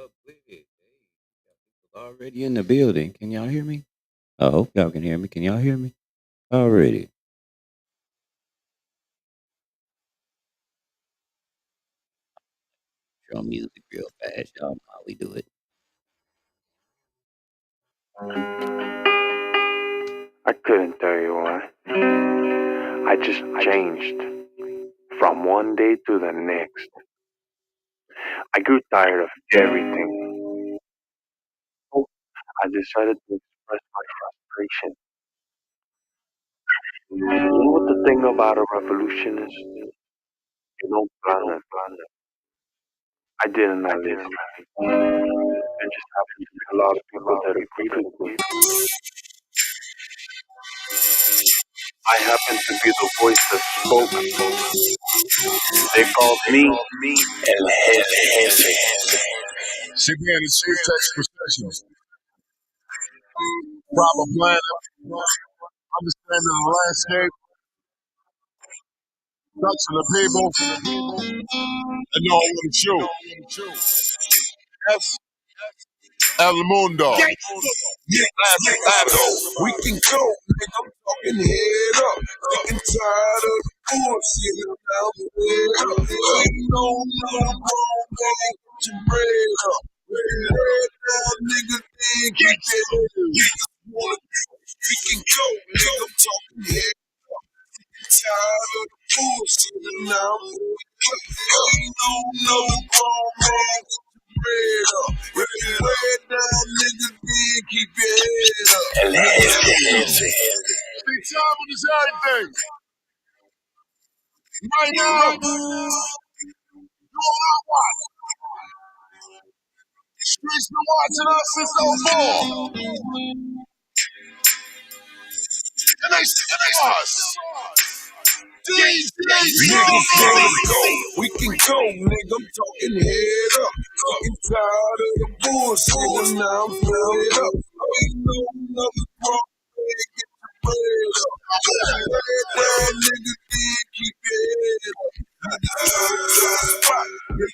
up with it? Hey, we got people already in the building. Can y'all hear me? I hope y'all can hear me. Can y'all hear me? Already. Show music real fast. Y'all know how we do it. I couldn't tell you why. I just changed from one day to the next. I grew tired of everything. So I decided to express my frustration. You know what the thing about a revolution is? You don't plan it. I didn't know this. There just happened to be a lot of people that agreed with me. I happened to be the voice that spoke. They called me El Jefe. She began to sweet text processions, proper planning, understanding the landscape, touching the people, and knowing what to shoot. That's El Mundo. We can go, nigga. I'm talking head up. Sick and tired of the bullshit around the head up. Ain't no wrong man. Get your bread up. Head down, nigga. Then get your head up. We can go, nigga. I'm talking head up. Tired of the bullshit around the head up. Ain't no wrong man. Bread up. Head down, nigga. Then keep your head up. El Jefe. Big time is everything. Right now, doing what I want. Streets been watching us since '04. And they still us. We can go, nigga. I'm talking head up. Fucking tired of the bullshit, and now I'm fed up. Ain't no another wrong way to get the bread up. Head down, nigga, then keep your head up. Yeah,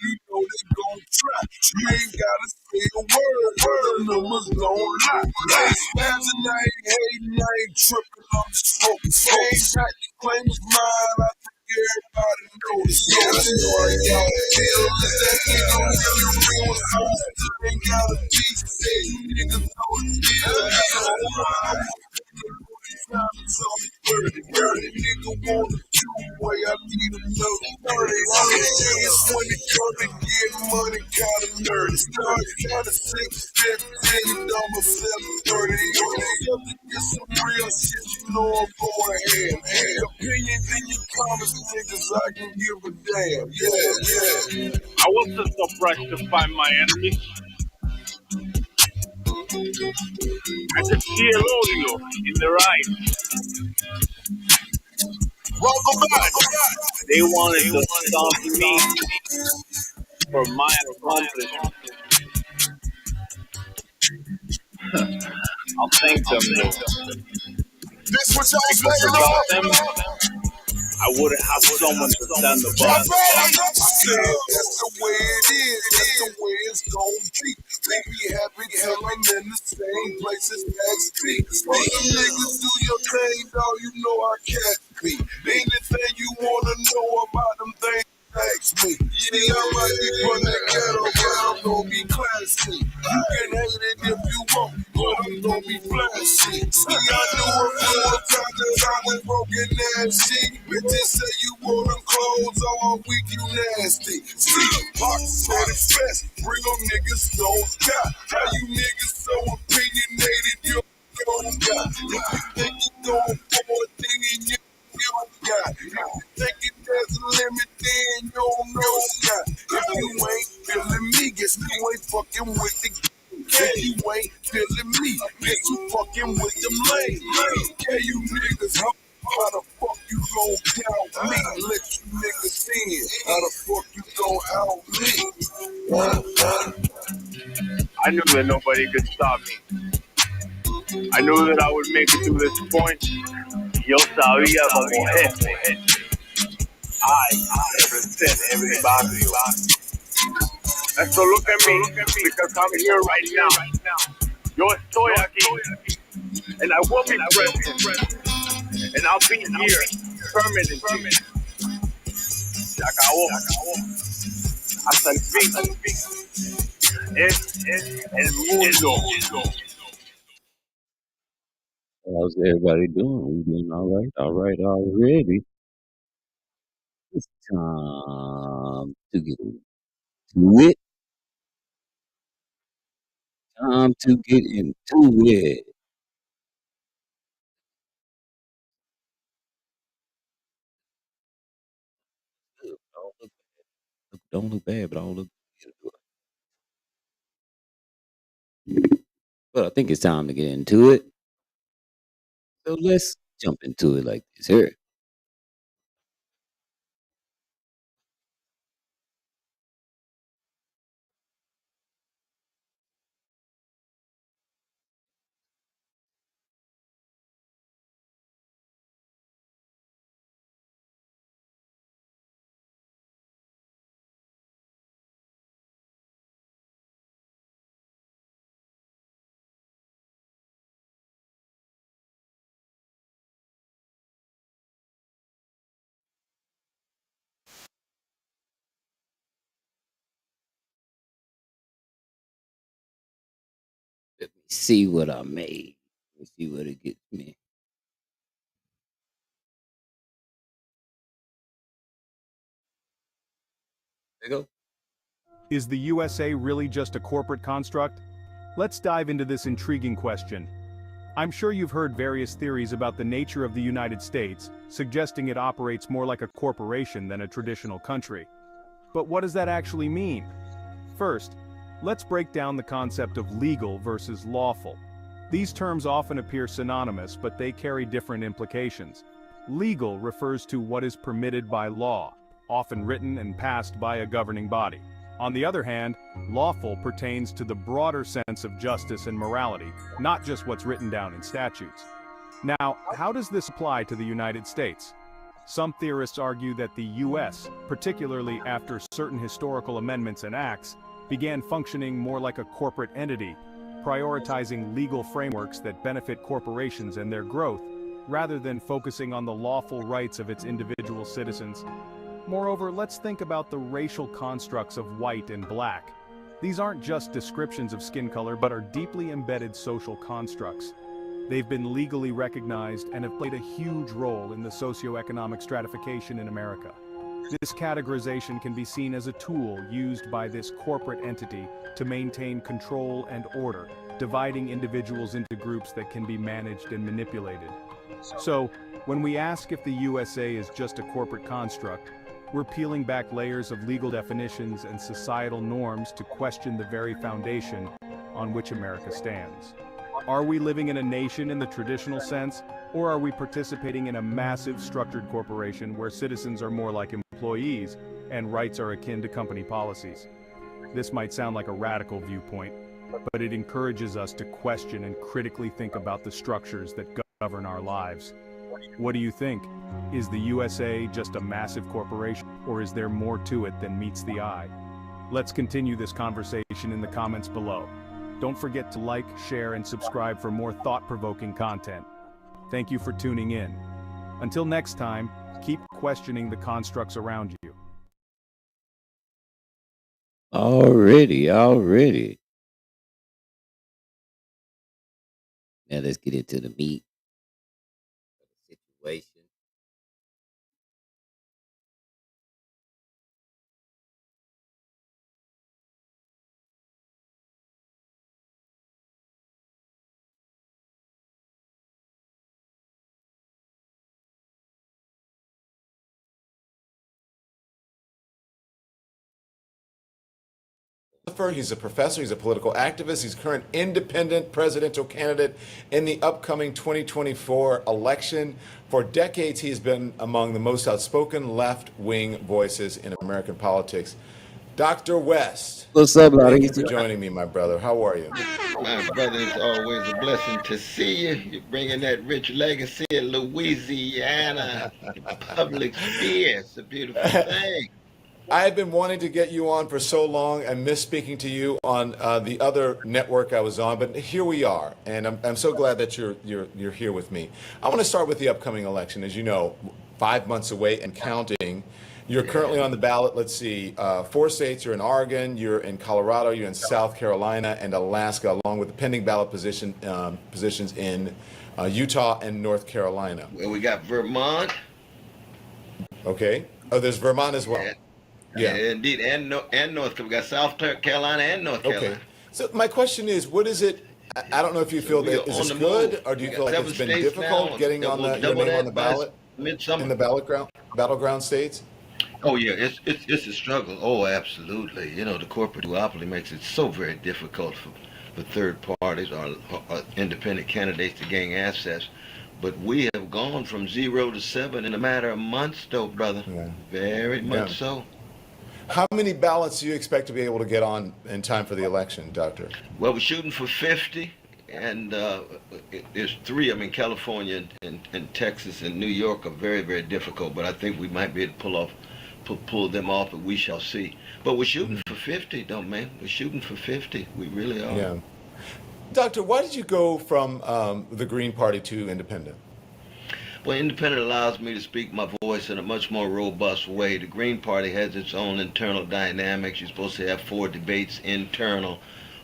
you know they gon' try. You ain't gotta say a word. The numbers don't lie. I ain't spazzing, I ain't hating, I ain't tripping. I'm just focused. Ain't got the claim is mine. I think everybody knows. Yeah, I know I got a deal. Is that nigga really real? So ain't got a piece. Say you niggas know the deal. Nigga want to do way I need another 30. I'm serious when it comes to getting money, kinda nerdy. Start trying to sip, step, double step, 30. Up to get some real shit, you know I'm going ham. Opinions in your comments, niggas, I can give a damn. Yeah. I wasn't surprised to find my enemies. I could see el odio in their eyes. Welcome back. They wanted to stop me for my accomplishment. I'll thank them though. This what y'all Because playing without on? them, I wouldn't have someone to stand above. That's the way it is. That's the way it's gon' be. We be happy till I'm in the same place as XP. Other niggas do your thing, dog. You know I can't be. Anything you wanna know about them things, ask me. See, I might be from the ghetto, but I'm gon' be classy. You can hate it if you want, but I'm gon' be flashy. See, I knew a few times that I was broken ass shit. Bitches say you wore them clothes all week, you nasty. See, Pop said it's best, real niggas don't die. How you niggas so opinionated, you don't got. If you think you going for a thing and you don't got. If you thinking there's a limit, then you don't know God. If you ain't feeling me, guess you ain't fucking with the game. If you ain't feeling me, guess you fucking with them lame. Yeah, you niggas, how the fuck you gon' doubt me? Let you niggas in. How the fuck you gon' out me? I knew that nobody could stop me. I knew that I would make it to this point. Yo sabía como jefe. I represent every barrio. And so look at me, because I'm here right now. Yo estoy aquí, and I will be present, and I'll be here permanently. Se acabó. Hasta el fin. Es el mundo. How's everybody doing? We doing all right? All right already. It's time to get into it. Time to get into it. Don't look bad, but all look good. But I think it's time to get into it. So let's jump into it like this here. Let me see what I made. Let me see what it gets me. There you go. Is the USA really just a corporate construct? Let's dive into this intriguing question. I'm sure you've heard various theories about the nature of the United States, suggesting it operates more like a corporation than a traditional country. But what does that actually mean? First, let's break down the concept of legal versus lawful. These terms often appear synonymous, but they carry different implications. Legal refers to what is permitted by law, often written and passed by a governing body. On the other hand, lawful pertains to the broader sense of justice and morality, not just what's written down in statutes. Now, how does this apply to the United States? Some theorists argue that the US, particularly after certain historical amendments and acts, began functioning more like a corporate entity, prioritizing legal frameworks that benefit corporations and their growth, rather than focusing on the lawful rights of its individual citizens. Moreover, let's think about the racial constructs of white and black. These aren't just descriptions of skin color, but are deeply embedded social constructs. They've been legally recognized and have played a huge role in the socioeconomic stratification in America. This categorization can be seen as a tool used by this corporate entity to maintain control and order, dividing individuals into groups that can be managed and manipulated. So, when we ask if the USA is just a corporate construct, we're peeling back layers of legal definitions and societal norms to question the very foundation on which America stands. Are we living in a nation in the traditional sense, or are we participating in a massive structured corporation where citizens are more like employees and rights are akin to company policies? This might sound like a radical viewpoint, but it encourages us to question and critically think about the structures that govern our lives. What do you think? Is the USA just a massive corporation, or is there more to it than meets the eye? Let's continue this conversation in the comments below. Don't forget to like, share, and subscribe for more thought-provoking content. Thank you for tuning in. Until next time, keep questioning the constructs around you. Already. Now let's get into the meat of the situation. He's a professor, he's a political activist, he's current independent presidential candidate in the upcoming 2024 election. For decades, he's been among the most outspoken left-wing voices in American politics. Dr. West, What's up, thank you buddy? for joining me, my brother. How are you? My brother, it's always a blessing to see you. You're bringing that rich legacy of Louisiana public sphere. It's a beautiful thing. I had been wanting to get you on for so long. I missed speaking to you on the other network I was on, but here we are, and I'm so glad that you're here with me. I want to start with the upcoming election. As you know, 5 months away and counting. You're currently on the ballot. Let's see, 4 states. You're in Oregon, you're in Colorado, you're in South Carolina, and Alaska, along with the pending ballot positions in Utah and North Carolina. Well, we got Vermont. Okay. Oh, there's Vermont as well. Yeah, indeed, and North Carolina. We got South Carolina and North Carolina. Okay. So my question is, what is it? I don't know if you feel that is this good, or do you feel like it's been difficult getting on your name on the ballot in the battleground states? Oh yeah, it's a struggle. Oh, absolutely. You know, the corporate duopoly makes it so very difficult for third parties or independent candidates to gain access. But we have gone from 0 to 7 in a matter of months, though, brother. Yeah. Very much so. How many ballots do you expect to be able to get on in time for the election, Doctor? Well, we're shooting for 50, and there's 3. I mean, California and Texas and New York are very, very difficult, but I think we might be able to pull them off, but we shall see. But we're shooting for 50, though, man. We're shooting for 50. We really are. Yeah. Doctor, why did you go from the Green Party to independent? Well, independent allows me to speak my voice in a much more robust way. The Green Party has its own internal dynamics. You're supposed to have 4 debates internal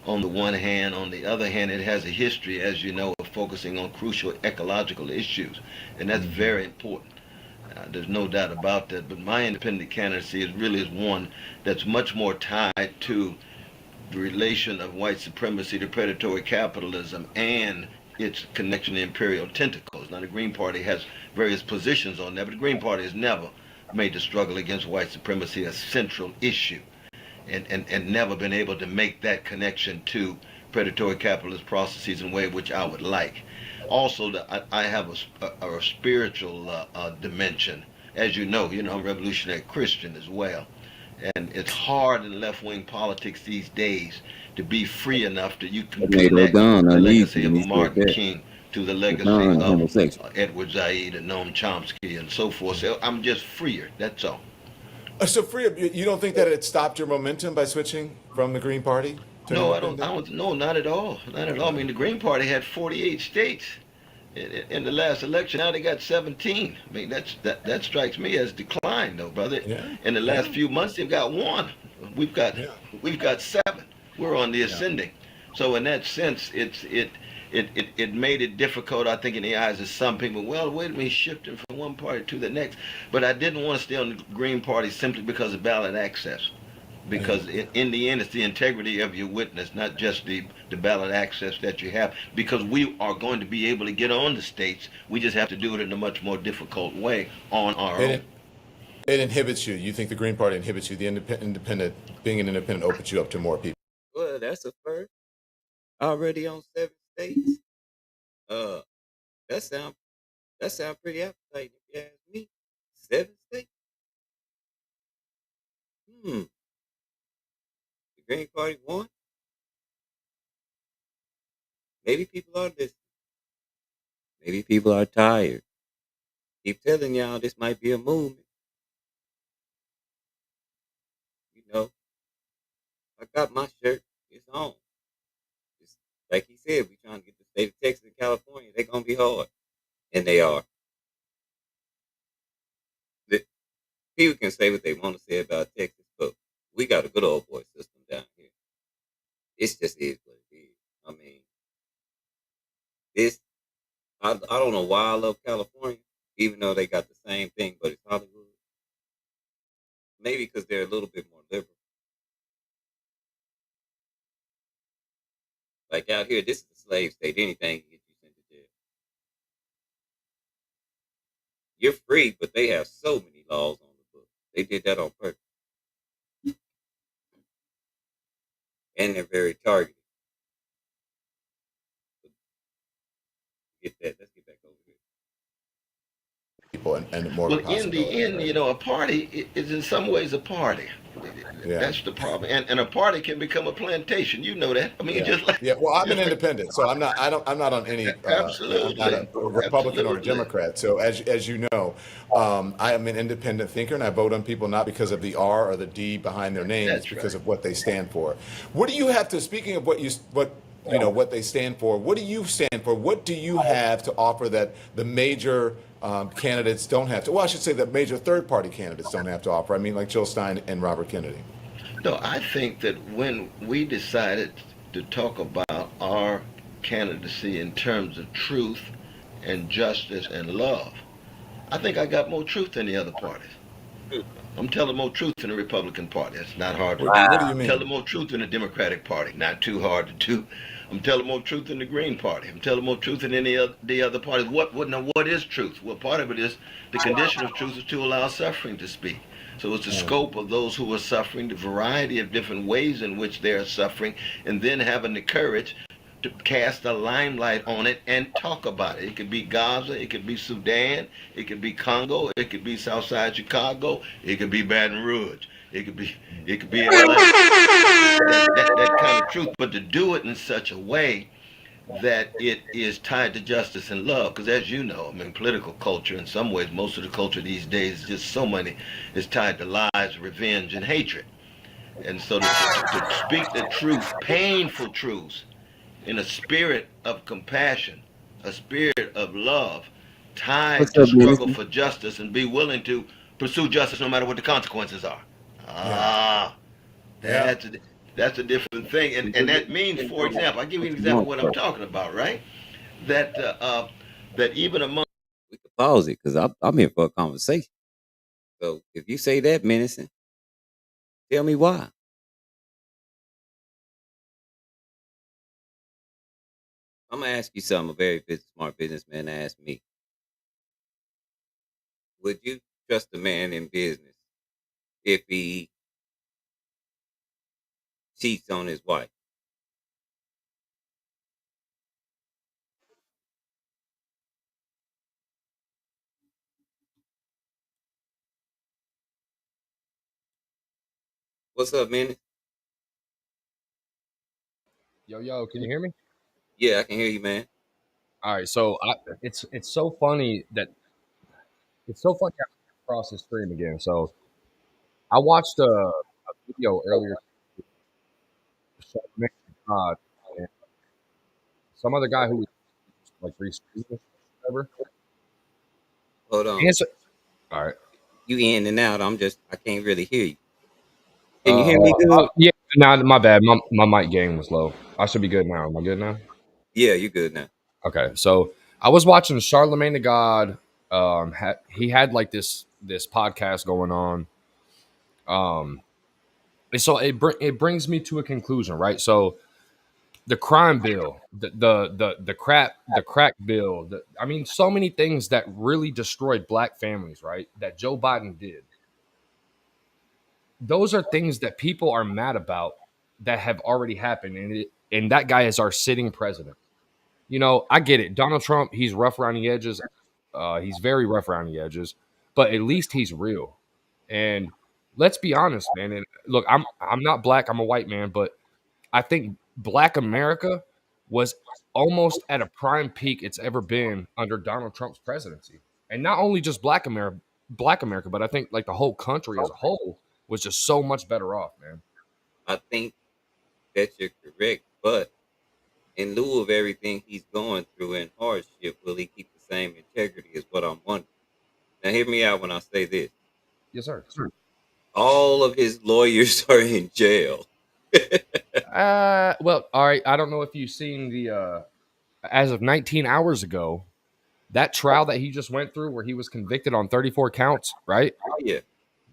on the one hand. On the other hand, it has a history, as you know, of focusing on crucial ecological issues, and that's very important. There's no doubt about that. But my independent candidacy is one that's much more tied to the relation of white supremacy to predatory capitalism and its connection to imperial tentacles. Now, the Green Party has various positions on that, but the Green Party has never made the struggle against white supremacy a central issue and never been able to make that connection to predatory capitalist processes in a way which I would like. Also, I have a spiritual dimension. As you know, I'm a revolutionary Christian as well. And it's hard in left-wing politics these days to be free enough that you can connect the legacy of Martin King to the legacy of Edward Said and Noam Chomsky and so forth. So I'm just freer, that's all. So freer, you don't think that it stopped your momentum by switching from the Green Party to No, I don't, no, not at all. Not at all. I mean, the Green Party had 48 states in the last election. Now they got 17. I mean, that strikes me as decline, though, brother. Yeah. In the last few months, they've got 1. We've got 7. We're on the ascending. So in that sense, it made it difficult, I think, in the eyes of some people. Well, wait a minute, he's shifting from one party to the next. But I didn't want to stay on the Green Party simply because of ballot access. Because in the end, it's the integrity of your witness, not just the ballot access that you have. Because we are going to be able to get on the states. We just have to do it in a much more difficult way on our own. It inhibits you. You think the Green Party inhibits you. The independent, being an independent opens you up to more people. Well, that's a first. Already on 7 states. That sound pretty appetizing if you ask me. 7 states. The Green Party won. Maybe people are listening. Maybe people are tired. Keep telling y'all this might be a movement. I got my shirt. It's on. It's, like he said, we trying to get the state of Texas and California. They're going to be hard. And they are. People can say what they want to say about Texas, but we got a good old boy system down here. It's just is what it is. I mean, I don't know why I love California, even though they got the same thing, but it's Hollywood. Maybe because they're a little bit more liberal. Like out here, this is a slave state. Anything can get you sent to jail. You're free, but they have so many laws on the book. They did that on purpose. And they're very targeted. Get that. Let's get back over here. People and more. Well, in the end, a party is in some ways a party. Yeah. That's the problem. And a party can become a plantation. You know that. I mean, Yeah. just like Yeah. Well, I'm an just like independent, so I'm not. I'm not on any. I'm not absolutely, a Republican or a absolutely. Democrat. So as you know, I am an independent thinker, and I vote on people not because of the R or the D behind their name. It's That's because right. of what they stand for. What do you have to? Speaking of what they stand for. What do you stand for? What do you have to offer that the major candidates don't have to? Well, I should say that major third-party candidates don't have to offer. I mean, like Jill Stein and Robert Kennedy. No, I think that when we decided to talk about our candidacy in terms of truth and justice and love, I think I got more truth than the other parties. I'm telling more truth in the Republican Party. It's not hard to do. What do you I'm mean? telling more truth in the Democratic Party. Not too hard to do. I'm telling more truth in the Green Party. I'm telling more truth in any of the other parties. What is truth? Well, part of it is the condition of truth is to allow suffering to speak. So it's the scope of those who are suffering, the variety of different ways in which they are suffering, and then having the courage to cast a limelight on it and talk about it. It could be Gaza, it could be Sudan, it could be Congo, it could be Southside Chicago, it could be Baton Rouge, it could be LA. That kind of truth, but to do it in such a way that it is tied to justice and love. Because as you know, I mean, political culture in some ways, most of the culture these days is just so many is tied to lies, revenge, and hatred. And so to speak the truth, painful truths, in a spirit of compassion, a spirit of love, tied What's to up, struggle Minister? for justice and be willing to pursue justice no matter what the consequences are. Yeah. Ah, Yeah. that's a different thing, and that means, for example, I'll give you What an you example of want, what I'm bro? talking about, right? That that even among We can pause it because I'm here for a conversation. So if you say that menacing, tell me why. I'm gonna ask you something. A very smart businessman asked me, "Would you trust a man in business if he cheats on his wife?" What's up, man? Yo, can you hear me? Yeah, I can hear you, man. All right, so it's so funny that it's so funny I came across this stream again. So I watched a video earlier, Charlamagne God, and some other guy who was like restreaming or whatever. Hold on. Answer. All right. You in and out. I can't really hear you. Can you hear me good? Yeah. Nah, my bad. My mic gain was low. I should be good now. Am I good now? Yeah, you good now. Okay. So I was watching Charlamagne the God. He had like this podcast going on. Um, and so it brings me to a conclusion, right? So the crime bill, the crack bill. I mean, so many things that really destroyed black families, right? That Joe Biden did. Those are things that people are mad about that have already happened, and that guy is our sitting president. You know, I get it. Donald Trump, he's rough around the edges. He's very rough around the edges, but at least he's real. And let's be honest, man. And look, I'm not black. I'm a white man, but I think Black America was almost at a prime peak it's ever been under Donald Trump's presidency. And not only just Black America, but I think like the whole country as a whole was just so much better off, man. I think that you're correct, but in lieu of everything he's going through in hardship, will he keep the same integrity? Is what I'm wondering. Now, hear me out when I say this. Yes, sir. All of his lawyers are in jail. Well, all right. I don't know if you've seen the as of 19 hours ago, that trial that he just went through where he was convicted on 34 counts, right? Oh, yeah.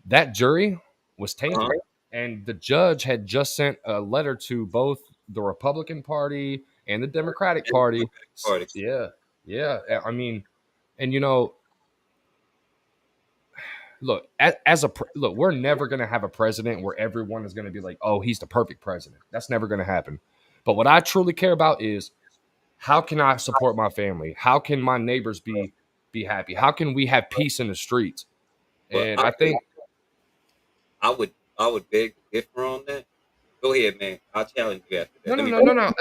That jury was Uh-huh. tainted. And the judge had just sent a letter to both the Republican Party and the Democratic Party. Party. Yeah. Yeah. I mean, and you know, look, look, we're never going to have a president where everyone is going to be like, oh, he's the perfect president. That's never going to happen. But what I truly care about is how can I support my family? How can my neighbors be happy? How can we have peace in the streets? But And I think I would I would beg to differ on that. Go ahead, man. I'll challenge you after No, that. Let no, me. no, no, no.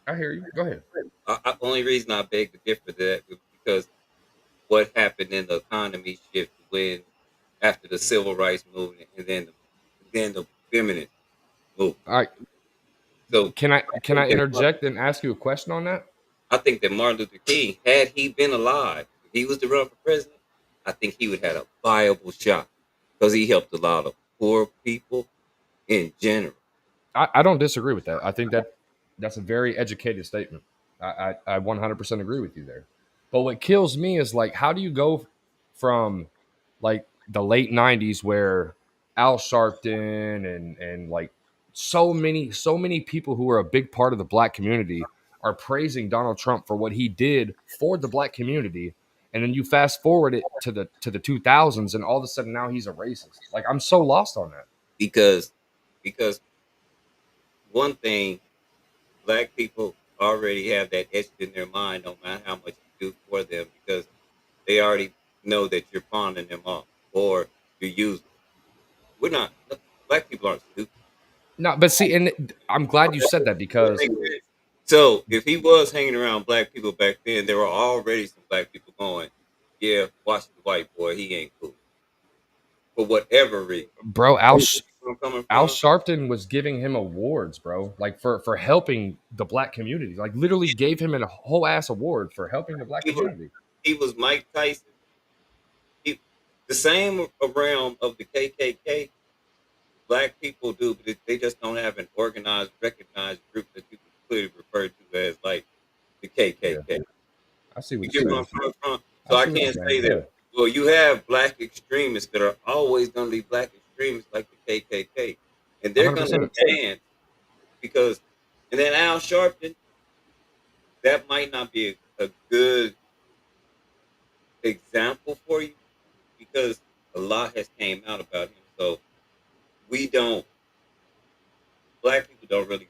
I hear you. Go ahead. Only reason I beg to differ that is because what happened in the economy shift when after the civil rights movement and then the feminist movement. All right. So Can I interject and ask you a question on that? I think that Martin Luther King, had he been alive, if he was to run for president, I think he would have had a viable shot because he helped a lot of poor people in general. I don't disagree with that. I think that that's a very educated statement. I 100% agree with you there. But what kills me is like, how do you go from like the late '90s where Al Sharpton and like so many people who are a big part of the black community are praising Donald Trump for what he did for the black community, and then you fast forward it to the 2000s, and all of a sudden now he's a racist. Like I'm so lost on that. Because because one thing, black people already have that etched in their mind no matter how much you do for them because they already know that you're pawning them off or you're using them. We're not black people aren't stupid. No, but see, and I'm glad you said that because So if he was hanging around black people back then, there were already some black people going, "Yeah, watch the white boy. He ain't cool for whatever reason." bro, Where I'm coming Al from, Sharpton was giving him awards, bro, like for helping the black community. Like literally gave him a whole ass award for helping the black he was community. he was Mike Tyson. He, the same realm of the KKK. Black people do, but they just don't have an organized, recognized group that you can clearly refer to as like the Yeah, KKK. I see You what you're get where I'm saying. coming from? I So I see what can't you're say saying. Yeah, that. Well, you have black extremists that are always going to be black extremists like the KKK, and they're going 100%. to dance because. And then Al Sharpton, that might not be a good example for you because a lot has came out about him. So we don't, black people don't really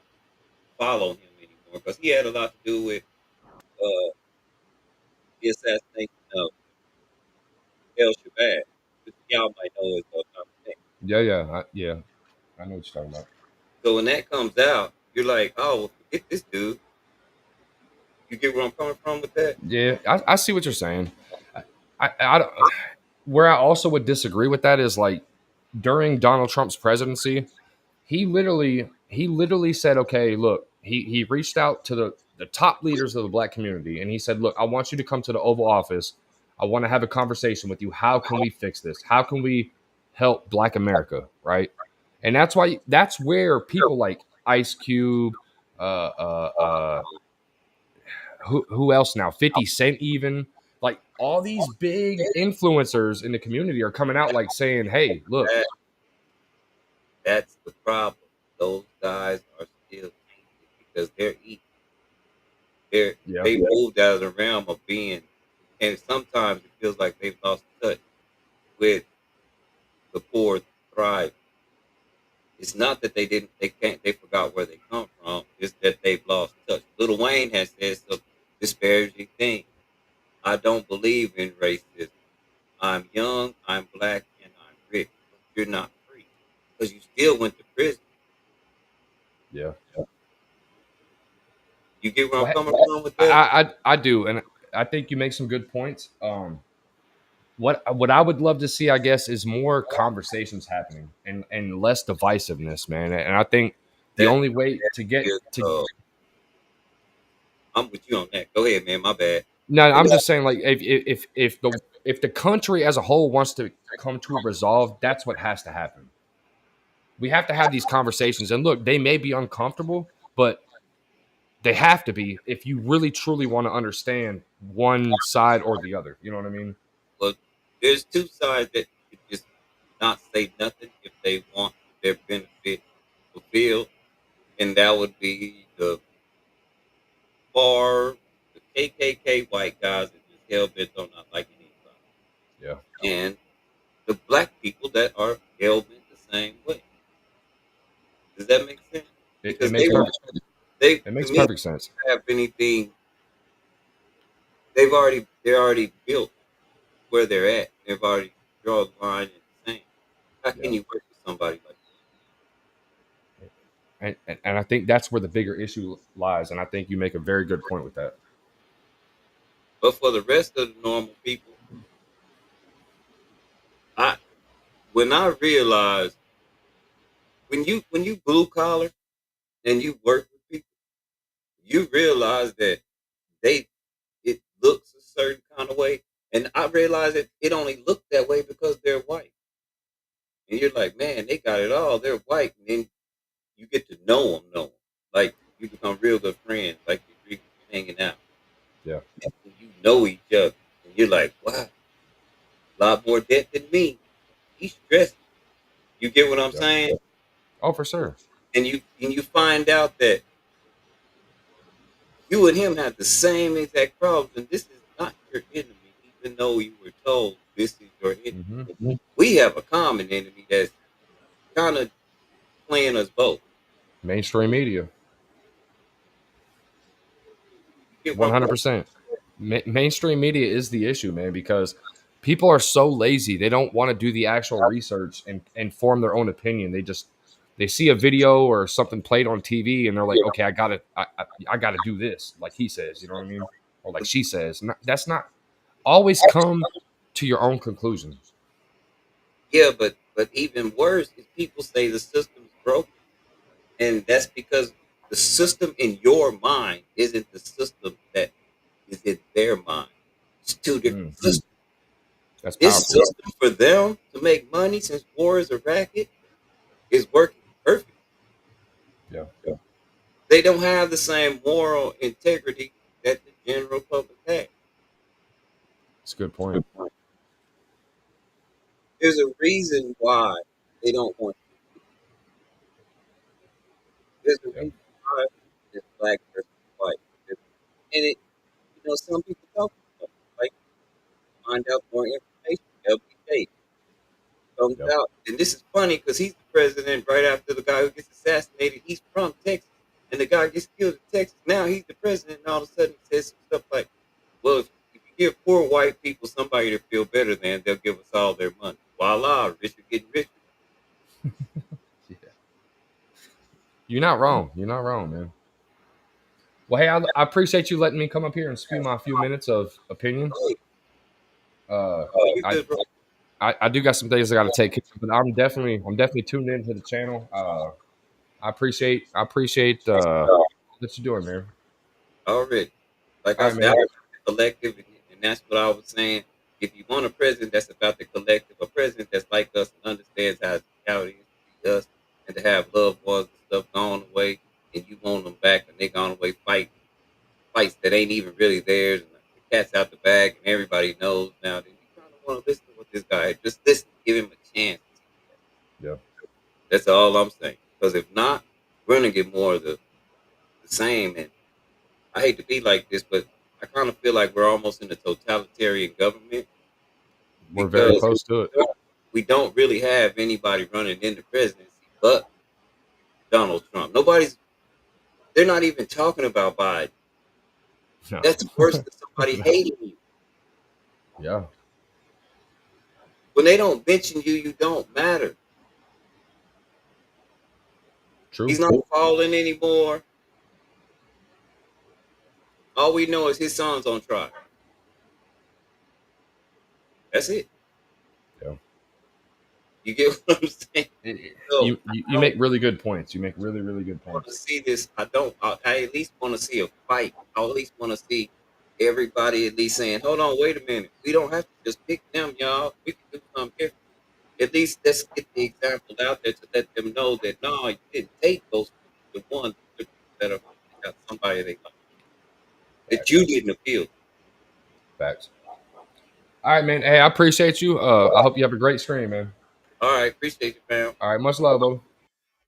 follow him anymore because he had a lot to do with uh, the assassination of El Shabazz, which y'all might know is a Yeah, yeah, yeah. I know what you're talking about. So when that comes out, you're like, oh, well, forget this dude. You get where I'm coming from with that? Yeah, I see what you're saying. I don't, where I also would disagree with that is like during Donald Trump's presidency, he literally said, okay, look, he reached out to the top leaders of the black community and he said, look, I want you to come to the Oval Office. I want to have a conversation with you. How can we fix this? How can we help Black America? Right. And that's where people like Ice Cube, who else now? 50 Cent, even like all these big influencers in the community are coming out like saying, hey, look, That, that's the problem. Those guys are still tainted because they're evil. yeah, They moved out of the realm of being, and sometimes it feels like they've lost touch with the poor thrive. It's not that they forgot where they come from. It's that they've lost touch. Little Wayne has said some disparaging things. I don't believe in racism. I'm young, I'm black, and I'm rich. But you're not free because you still went to prison. yeah. You get where I'm Well, coming from with that? I do, and I think you make some good points. What I would love to see, I guess, is more conversations happening and less divisiveness, man. And I think the That only way to get is, to I'm with you on that. Go ahead, man. My bad. no, Go I'm ahead. just saying, like, if the country as a whole wants to come to a resolve, that's what has to happen. We have to have these conversations, and look, they may be uncomfortable, but they have to be if you really truly want to understand one side or the other. You know what I mean? Well, there's two sides that could just not say nothing if they want their benefit fulfilled, and that would be the far, the KKK white guys that just hell bent on not liking anybody, Yeah, and the black people that are hell bent the same way. Does that make sense? it Because makes perfect they it to makes me perfect sense. have anything. They're already built where they're at. They've already drawn the line in the sand. can you work with somebody like And I think that's where the bigger issue lies. And I think you make a very good point with that. But for the rest of the normal people, I when I realized when you blue collar and you work with people, you realize that they it looks a certain kind of way. And I realized that it only looked that way because they're white. And you're like, man, they got it all. They're white. And then you get to know them. Like you become real good friends. Like you're hanging out. Yeah. And you know each other. And you're like, wow, a lot more debt than me. He's stressed. You get what I'm Yeah. saying? Oh, for sure. And you find out that you and him have the same exact problems, and this is not your enemy, even though you were told this is your enemy. Hmm. We have a common enemy that's kind of playing us both. Mainstream media. You get what I'm saying? 100%. Mainstream media is the issue, man, because people are so lazy. They don't want to do the actual research and form their own opinion. They see a video or something played on TV and they're like, okay, I gotta do this, like he says, you know what I mean, or like she says. That's not always come to your own conclusion. Yeah, but even worse is people say the system's broken, and that's because the system in your mind isn't the system that is in their mind. It's two different Mm, systems. that's This powerful. system for them to make money, since war is a racket, is working perfect. Yeah, They don't have the same moral integrity that the general public has. that's a good point. There's a reason why they don't want you. There's a Yeah, reason why this black person is white. And some people talk about it. Like, find out more information. Every day comes yep, out. And this is funny because he's the president right after the guy who gets assassinated. He's from Texas. And the guy gets killed in Texas. Now he's the president, and all of a sudden he says some stuff like, well, if you give poor white people somebody to feel better than, they'll give us all their money. Voila, Richard getting richer. yeah. You're not wrong. You're not wrong, man. Well, hey, I appreciate you letting me come up here and spew my few minutes of opinion. Oh, Uh, you I, good, bro? I do got some things I got to take care of, but I'm definitely tuned into the channel. I appreciate what you're doing, man. Already. Like All I right, said, I man. want the collective, and that's what I was saying. If you want a president that's about the collective, a president that's like us and understands how it is to be us, and to have loved ones and stuff gone away, and you want them back, and they gone away fights that ain't even really theirs, and the cat's out the bag, and everybody knows now. Then you kind of want to listen to what this guy. Just listen, give him a chance. Yeah, That's all I'm saying. Because if not, we're gonna get more of the same. And I hate to be like this, but I kind of feel like we're almost in a totalitarian government we're very because close to it. we don't really have anybody running in the presidency but Donald Trump. They're not even talking about Biden. No. That's worse than somebody No. hating you. Yeah, When they don't mention you, you don't matter. He's true. not falling anymore. All we know is his son's on trial. That's it. Yeah. You get what I'm saying? So You make really good points. You make really, really good want to points. see this. I don't. I at least want to see a fight. I at least want to see everybody at least saying, "Hold on, wait a minute. We don't have to just pick them, y'all. We can do something different." At least let's get the example out there to let them know that no, you didn't take those the ones that are got somebody they like that Facts. you didn't appeal. Facts. All right, man. Hey, I appreciate you. I hope you have a great stream, man. All right, appreciate you, fam. All right, much love, bro.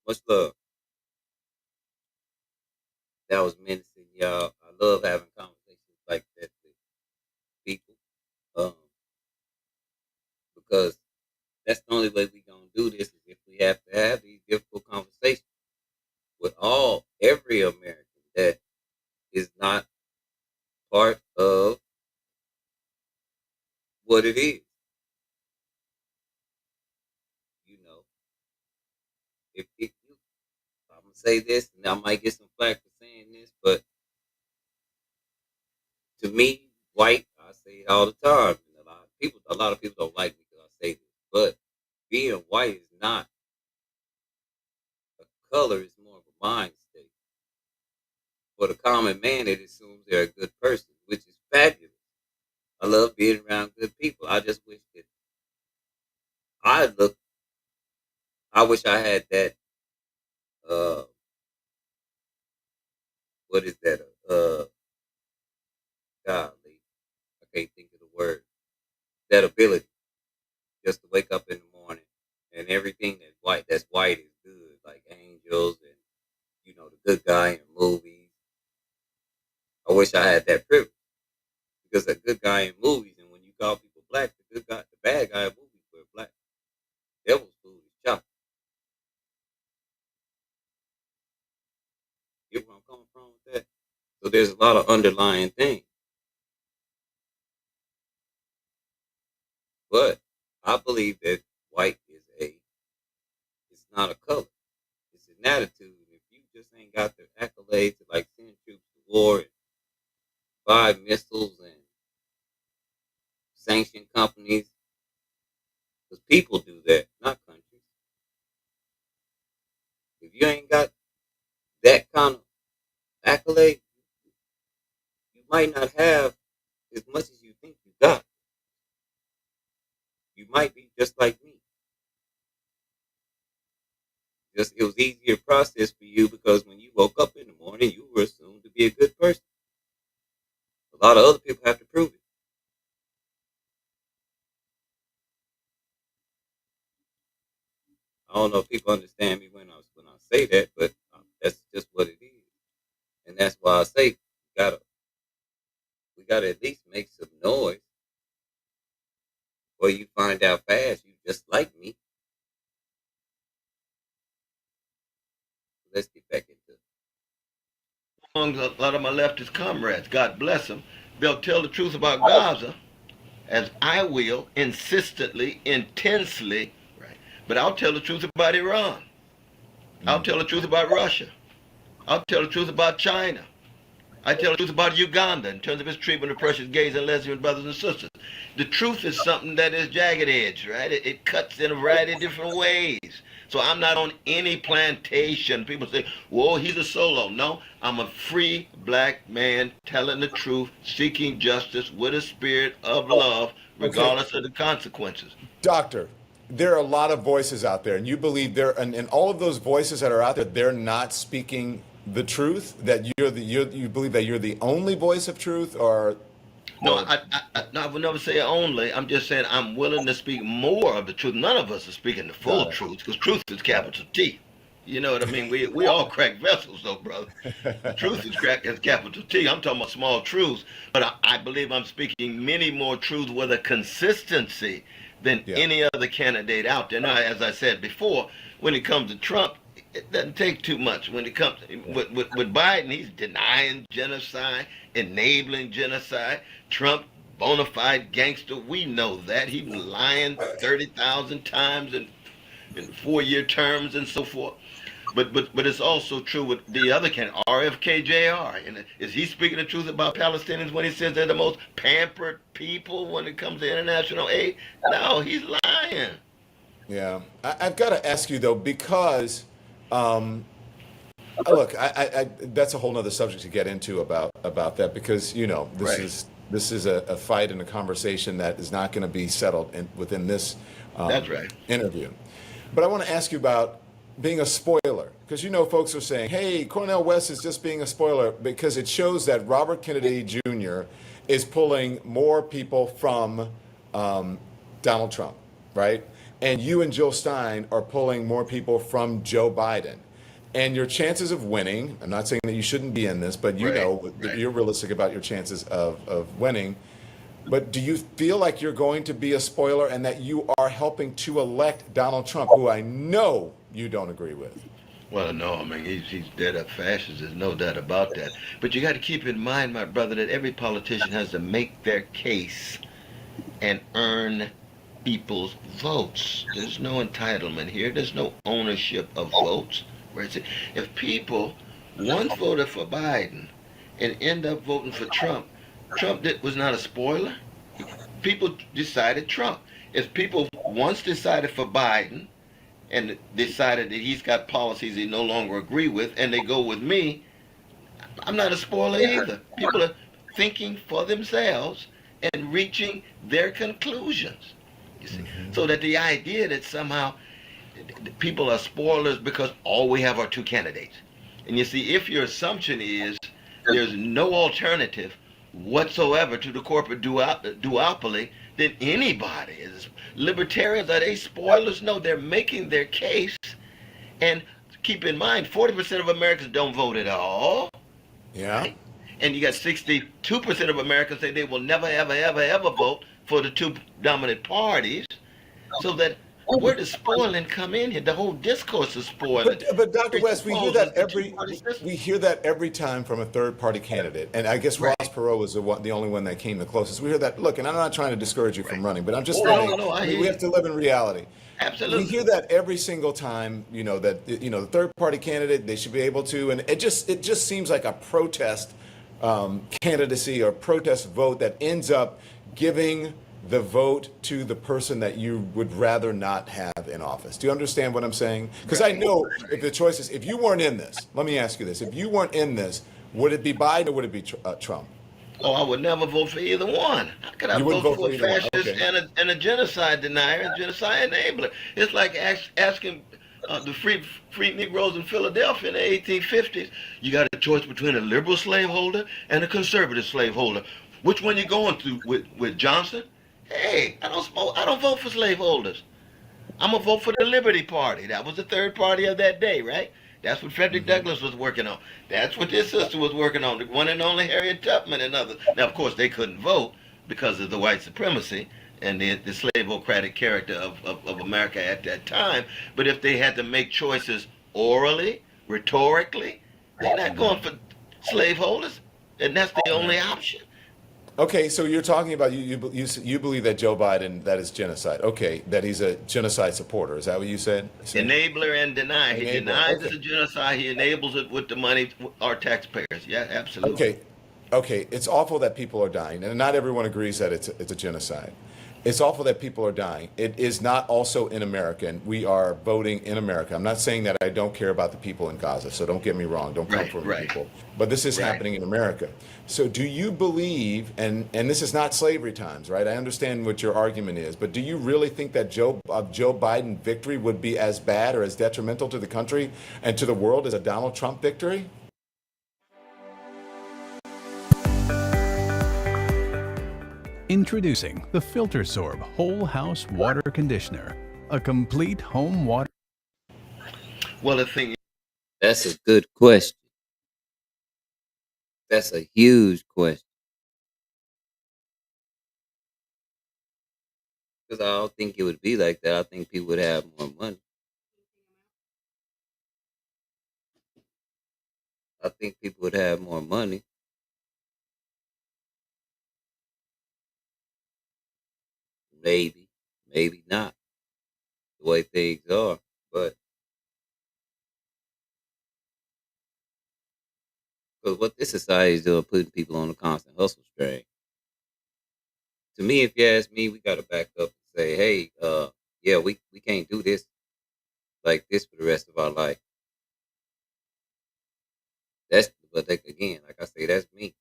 Much love. That was menacing, y'all. I love having conversations like that with people, um, because that's the only way we gonna do this is if we have to have these difficult conversations with every American that is not part of what it is. if you, I'm gonna say this, and I might get some flack for saying this, but to me, white, I say it all the time. And a lot of people don't like me because I say this, but being white is not a color; it's more of a mind state. For the common man, it assumes they're a good person, which is fabulous. I love being around good people. I just wish that I look. I wish I had that. Uh, what is that? Golly, I can't think of the word. That ability just to wake up in the morning and everything that's white is good, like angels and the good guy in movies. I wish I had that privilege because a good guy in movies, and when you call people black, the bad guy in movies were black. Devil's food is chocolate. You get where I'm coming from with that? So there's a lot of underlying things, but I believe that white is it's not a color. It's an attitude. If you just ain't got the accolades to like send troops to war and buy missiles and sanction companies, because people do that, not countries. If you ain't got that kind of accolade, you might not have as much as you think you got. You might be just like me. Just it was easier process for you because when you woke up in the morning, you were assumed to be a good person. A lot of other people have to prove it. I don't know if people understand me when I say that, but that's just what it is, and that's why I say gotta we gotta at least make some noise, or you find out fast you just like me. Let's get back into it. Among a lot of my leftist comrades, God bless them, they'll tell the truth about Gaza, as I will, insistently, intensely, right? But I'll tell the truth about Iran. I'll tell the truth about Russia. I'll tell the truth about China. I tell the truth about Uganda in terms of its treatment of precious gays and lesbian brothers and sisters. The truth is something that is jagged edge, right? It cuts in a variety of different ways. So I'm not on any plantation. People say, whoa, he's a solo. No, I'm a free black man telling the truth, seeking justice with a spirit of love, Okay, regardless of the consequences. doctor, there are a lot of voices out there, and you believe and all of those voices that are out there, they're not speaking the truth. That you believe that you're the only voice of truth, No, or I would never say only. I'm just saying I'm willing to speak more of the truth. None of us are speaking the full got truth because truth is capital T. You know what I mean? We all crack vessels, though, brother. The it? truth is cracked as capital T. I'm talking about small truths, but I believe I'm speaking many more truths with a consistency than Yeah. any other candidate out there. Now, as I said before, when it comes to Trump, it doesn't take too much. When it comes with Biden, he's denying genocide, enabling genocide. Trump, bona fide gangster, we know that. He was lying 30,000 times in 4-year terms and so forth. But it's also true with the other candidate, RFK Jr. And is he speaking the truth about Palestinians when he says they're the most pampered people when it comes to international aid? No, he's lying. Yeah, I've got to ask you though, because look, that's a whole nother subject to get into about that, because this Right. is a fight and a conversation that is not going to be settled within this That's right. interview. But I want to ask you about being a spoiler, because folks are saying, "Hey, Cornel West is just being a spoiler," because it shows that Robert Kennedy Jr. is pulling more people from Donald Trump, right? And you and Jill Stein are pulling more people from Joe Biden. And your chances of winning, I'm not saying that you shouldn't be in this, but Right. that Right. you're realistic about your chances of winning. But do you feel like you're going to be a spoiler and that you are helping to elect Donald Trump, who I know you don't agree with? Well, no, I mean he's dead up fascist. There's no doubt about that. But you got to keep in mind, my brother, that every politician has to make their case and earn people's votes. There's no entitlement here. There's no ownership of votes. If people once voted for Biden and end up voting for Trump, was not a spoiler. People decided Trump. If people once decided for Biden and decided that he's got policies they no longer agree with and they go with me, I'm not a spoiler either. People are thinking for themselves and reaching their conclusions. You see, so that the idea that somehow people are spoilers because all we have are two candidates. And you see, if your assumption is there's no alternative whatsoever to the corporate duopoly, then anybody is. Libertarians, are they spoilers? No, they're making their case. And keep in mind, 40% of Americans don't vote at all. Yeah. Right? And you got 62% of Americans say they will never, ever, ever, ever vote for the two dominant parties. So that where does spoiling come in here? The whole discourse is spoiling. But Dr. West, we hear that every time from a third party candidate, and I guess Right. Ross Perot was the only one that came the closest. We hear that. Look, and I'm not trying to discourage you from running, but I'm just saying we have to live in reality. Absolutely. We hear that every single time. The third party candidate, they should be able to, and it just seems like a protest candidacy or protest vote that ends up giving the vote to the person that you would rather not have in office. Do you understand what I'm saying? Because I know if the choice is, if you weren't in this, let me ask you this: if you weren't in this, would it be Biden or would it be Trump? Oh, I would never vote for either one. How could I vote for a fascist and a genocide denier and genocide enabler? It's like asking the free Negroes in Philadelphia in the 1850s. You got a choice between a liberal slaveholder and a conservative slaveholder. Which one you going through with Johnson? Hey, I don't vote for slaveholders. I'm gonna vote for the Liberty Party. That was the third party of that day, right? That's what Frederick Douglass was working on. That's what his sister was working on. The one and only Harriet Tubman and others. Now, of course, they couldn't vote because of the white supremacy and the slaveocratic character of America at that time. But if they had to make choices orally, rhetorically, they're not going for slaveholders, and that's the only option. Okay, so you're talking about you believe that Joe Biden, that is genocide. Okay, that he's a genocide supporter. Is that what you said? Enabler and deny. He denies Okay. it's a genocide. He enables it with the money, our taxpayers. Yeah, absolutely. Okay. It's awful that people are dying, and not everyone agrees that it's a genocide. It's awful that people are dying. It is not also in America, and we are voting in America. I'm not saying that I don't care about the people in Gaza, so don't get me wrong. Don't come for me, people. But this is happening in America. So do you believe, and this is not slavery times, right? I understand what your argument is, but do you really think that Joe Biden victory would be as bad or as detrimental to the country and to the world as a Donald Trump victory? Introducing the FilterSorb Whole House Water Conditioner, a complete home water. Well, the thing That's a good question. That's a huge question. Because I don't think it would be like that. I think people would have more money. I think people would have more money. Maybe, maybe not. The way things are, but because what this society is doing, putting people on a constant hustle strain. To me, if you ask me, we got to back up and say, hey, yeah, we can't do this like this for the rest of our life. But like, again, like I say, that's me.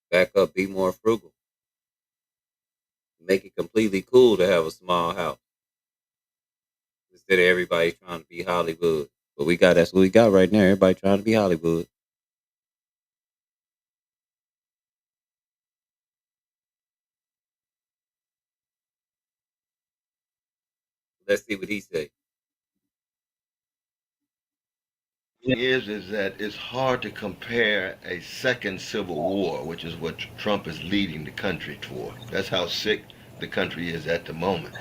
Back up, be more frugal. Make it completely cool to have a small house instead of everybody trying to be Hollywood. But that's what we got right now. Everybody trying to be Hollywood. Let's see what he say. is that it's hard to compare a second civil war, which is what Trump is leading the country toward. That's how sick the country is at the moment.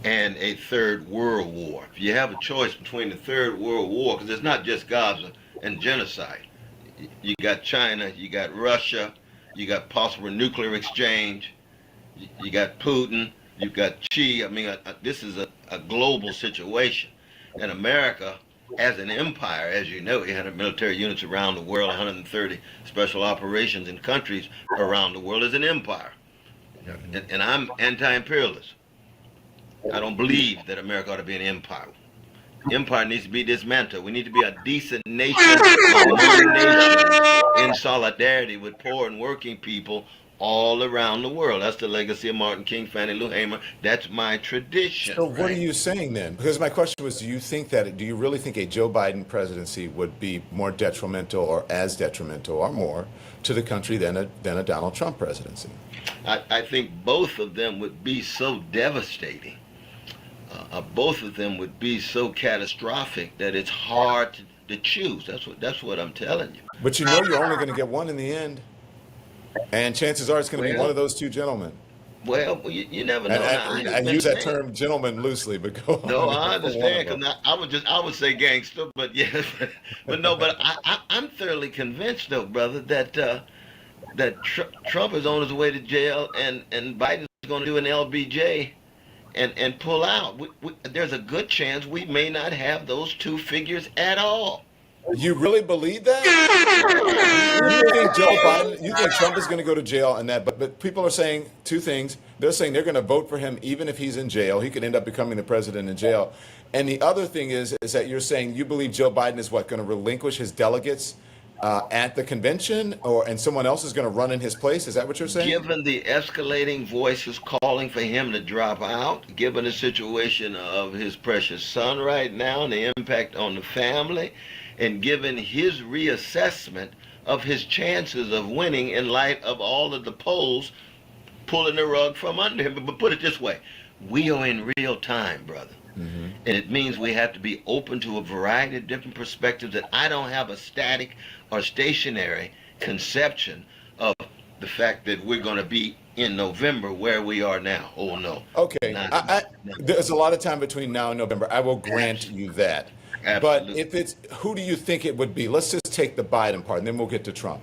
And a third world war. If you have a choice between the third world war, because it's not just Gaza and genocide. You got China, you got Russia, you got possible nuclear exchange, you got Putin, You've got Xi. I mean, this is a global situation. And America, as an empire, as you know, 800 military units around the world, 130 special operations in countries around the world, is an empire. And I'm anti-imperialist. I don't believe that America ought to be an empire. Empire needs to be dismantled. We need to be a decent nation among nations in solidarity with poor and working people all around the world. That's the legacy of Martin King, Fannie Lou Hamer. That's my tradition, So what are right? you saying then? Because my question was, do you really think a Joe Biden presidency would be more detrimental or as detrimental or more to the country than a Donald Trump presidency? I think both of them would be so devastating. Both of them would be so catastrophic that it's hard to choose. That's what I'm telling you. But you know you're only going to get one in the end. And chances are it's going to be one Well, of those two gentlemen. you never And, know. Now I and I ain't been use that saying. term gentleman loosely, but go No, on I for one of understand them. because I would say gangster, but yeah, but no, but I'm thoroughly convinced though, brother, that Trump is on his way to jail and Biden's going to do an LBJ and pull out. There's a good chance we may not have those two figures at all. You really believe that? You think you think Trump is going to go to jail and that, but people are saying two things. They're saying they're going to vote for him even if he's in jail. He could end up becoming the president in jail. And the other thing is that you're saying you believe Joe Biden is what, going to relinquish his delegates at the convention, and someone else is going to run in his place? Is that what you're saying? Given the escalating voices calling for him to drop out, given the situation of his precious son right now and the impact on the family, and given his reassessment of his chances of winning in light of all of the polls pulling the rug from under him. But put it this way, we are in real time, brother. And it means we have to be open to a variety of different perspectives, that I don't have a static or stationary conception of the fact that we're going to be in November where we are now. Oh, no. Okay, Not, not, there's a lot of time between now and November. I will grant you that. But absolutely. if it's, who do you think it would be? Let's just take the Biden part, and then we'll get to Trump.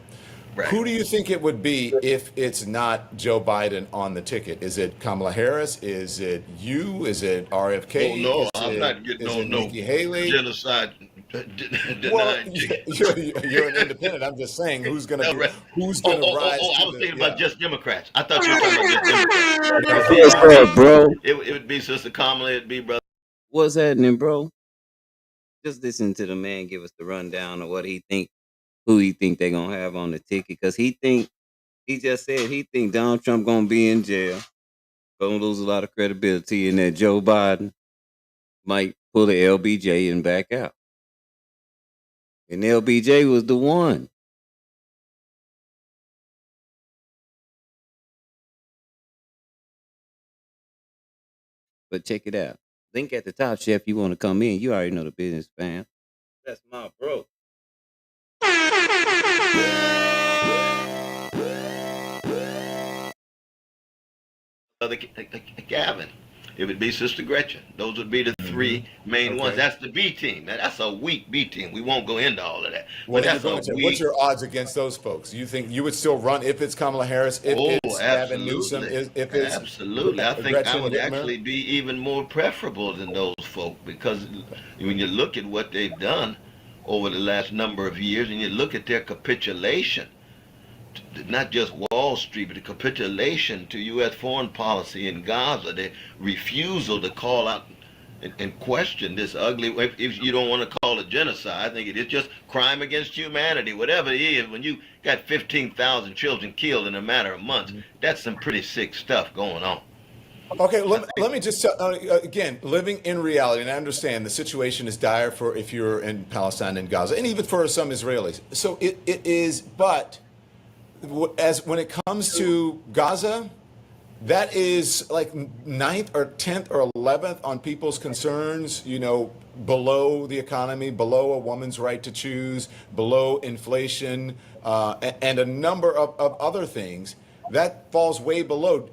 Right. Who do you think it would be if it's not Joe Biden on the ticket? Is it Kamala Harris? Is it you? Is it RFK? Oh, no, Is I'm not getting it no Nikki Haley? genocide Well, denied. you're an independent. I'm just saying Right. who's Oh, gonna oh, oh, rise oh, I to was the thinking about yeah. just Democrats. I thought you were talking about just Democrats. No, See, What's up, bro? it would be Sister Kamala, it'd be Brother. What's happening, bro? Just listen to the man give us the rundown of what he think, who he think they gonna have on the ticket, because he just said he think Donald Trump gonna be in jail, gonna lose a lot of credibility, and that Joe Biden might pull the LBJ and back out. And LBJ was the one. But check it out. Link at the top, Chef. You want to come in? You already know the business, fam. That's my bro. Gavin. It would be Sister Gretchen. Those would be the three main ones. Okay. That's the B team. Now, that's a weak B team. We won't go into all of that. But What are you that's a going to? What's weak. your odds against those folks? You think you would still run if it's Kamala Harris, if Oh, it's Gavin Newsom, absolutely. if it's Absolutely. I think I Gretchen would Whitmer? actually be even more preferable than those folk, because when you look at what they've done over the last number of years and you look at their capitulation, not just Wall Street, but the capitulation to U.S. foreign policy in Gaza, the refusal to call out and question this ugly, if you don't want to call it genocide, I think it is just crime against humanity, whatever it is. When you got 15,000 children killed in a matter of months, that's some pretty sick stuff going on. Okay, let me just tell, again, living in reality, and I understand the situation is dire for if you're in Palestine and Gaza, and even for some Israelis. So it is, but as when it comes to Gaza, that is like ninth or 10th or 11th on people's concerns, below the economy, below a woman's right to choose, below inflation, and a number of other things. That falls way below.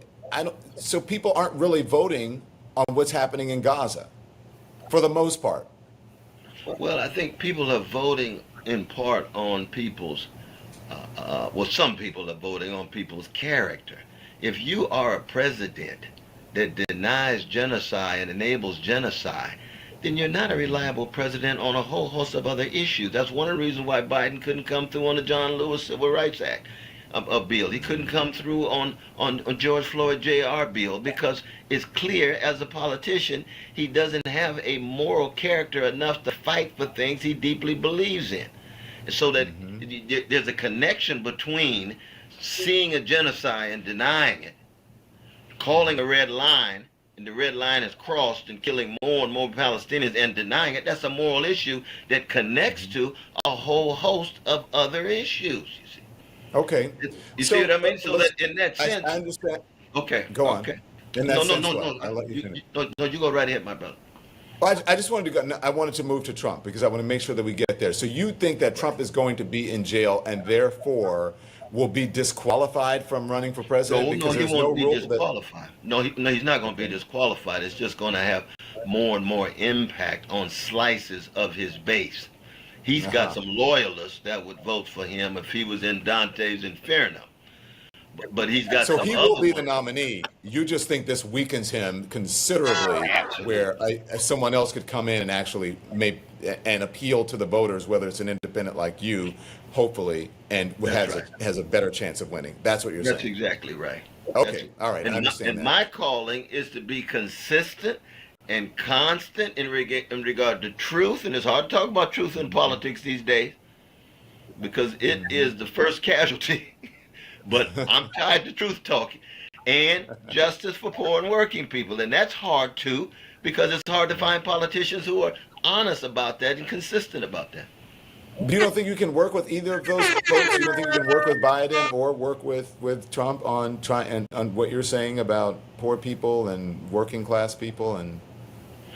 So people aren't really voting on what's happening in Gaza, for the most part. Well, I think people are voting in part on people's, some people are voting on people's character. If you are a president that denies genocide and enables genocide, then you're not a reliable president on a whole host of other issues. That's one of the reasons why Biden couldn't come through on the John Lewis Civil Rights Act bill. He couldn't come through on George Floyd Jr. bill because it's clear as a politician he doesn't have a moral character enough to fight for things he deeply believes in. So that there's a connection between seeing a genocide and denying it, calling a red line, and the red line is crossed and killing more and more Palestinians and denying it. That's a moral issue that connects to a whole host of other issues. You see, Okay. you So see what I mean? So that in that sense, I understand. okay, Go on. okay. In that No, no, sense, no, what? no. I'll let you finish. No, you go right ahead, my brother. Well, I just wanted to go. No, I wanted to move to Trump because I want to make sure that we get there. So you think that Trump is going to be in jail and therefore will be disqualified from running for president No, because he there's no won't be rule that. disqualified. No, he's not going to be disqualified. It's just going to have more and more impact on slices of his base. He's got Uh-huh. some loyalists that would vote for him if he was in Dante's Inferno. But he's got So some he will other be the ones. nominee. You just think this weakens him considerably, Absolutely. where someone else could come in and actually make and appeal to the voters, whether it's an independent like you, hopefully, and That's right. has a better chance of winning. That's what you're That's saying. exactly right. Okay. All right. I understand And that. my calling is to be consistent and constant in regard to truth. And it's hard to talk about truth in politics these days because it is the first casualty. But I'm tied to truth talking and justice for poor and working people. And that's hard too because it's hard to find politicians who are honest about that and consistent about that. You don't think you can work with either of those folks? You don't think you can work with Biden or work with Trump on on what you're saying about poor people and working class people and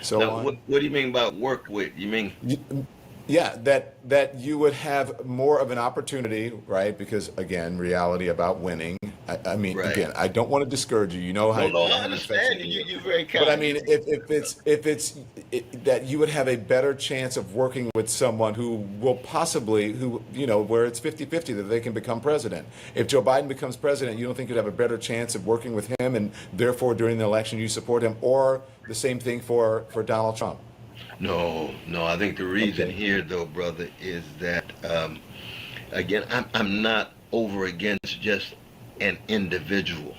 so Now, on? what do you mean by work with? You mean Yeah, that you would have more of an opportunity, right? Because again, reality about winning. I mean, right? again, I don't want to discourage you. You know how No, no, I I have an affection understand for you. you. You're very But I kind. mean, if that you would have a better chance of working with someone who will possibly, who, where it's 50-50 that they can become president. If Joe Biden becomes president, you don't think you'd have a better chance of working with him and therefore during the election you support him, or the same thing for Donald Trump? No, no. I think the reason Okay. here, though, brother, is that again, I'm not over against just an individual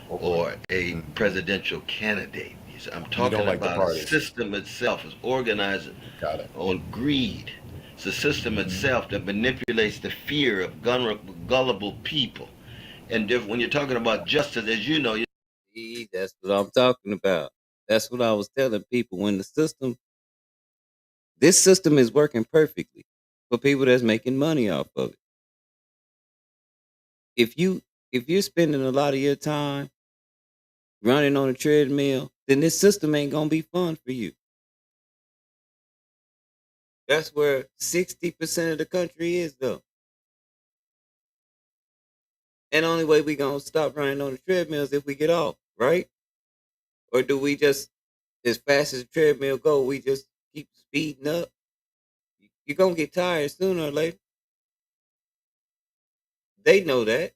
or a presidential candidate. I'm You don't talking like the about a parties. system itself is organized Got it. on greed. It's a system itself that manipulates the fear of gullible people. And when you're talking about justice, as you know, See, that's what I'm talking about. That's what I was telling people. When this system is working perfectly for people that's making money off of it. If you if you're spending a lot of your time running on a treadmill, then this system ain't gonna be fun for you. That's where 60% of the country is though. And the only way we gonna stop running on the treadmill is if we get off, right? Or do we just, as fast as the treadmill go, we just keep speeding up? You're gonna get tired sooner or later. They know that.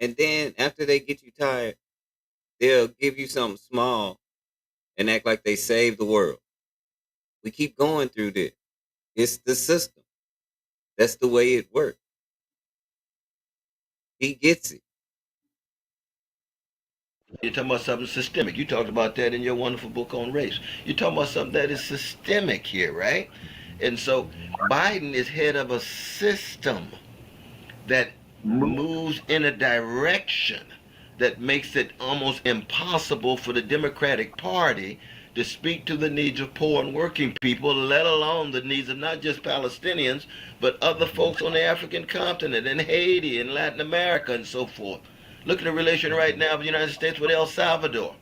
And then after they get you tired, they'll give you something small and act like they saved the world. We keep going through this. It's the system. That's the way it works. He gets it. you're talking about something systemic. You talked about that in your wonderful book on race. You're talking about something that is systemic here, right? And so Biden is head of a system that moves in a direction that makes it almost impossible for the Democratic Party to speak to the needs of poor and working people, let alone the needs of not just Palestinians, but other folks on the African continent and Haiti and Latin America and so forth. Look at the relation right now of the United States with El Salvador.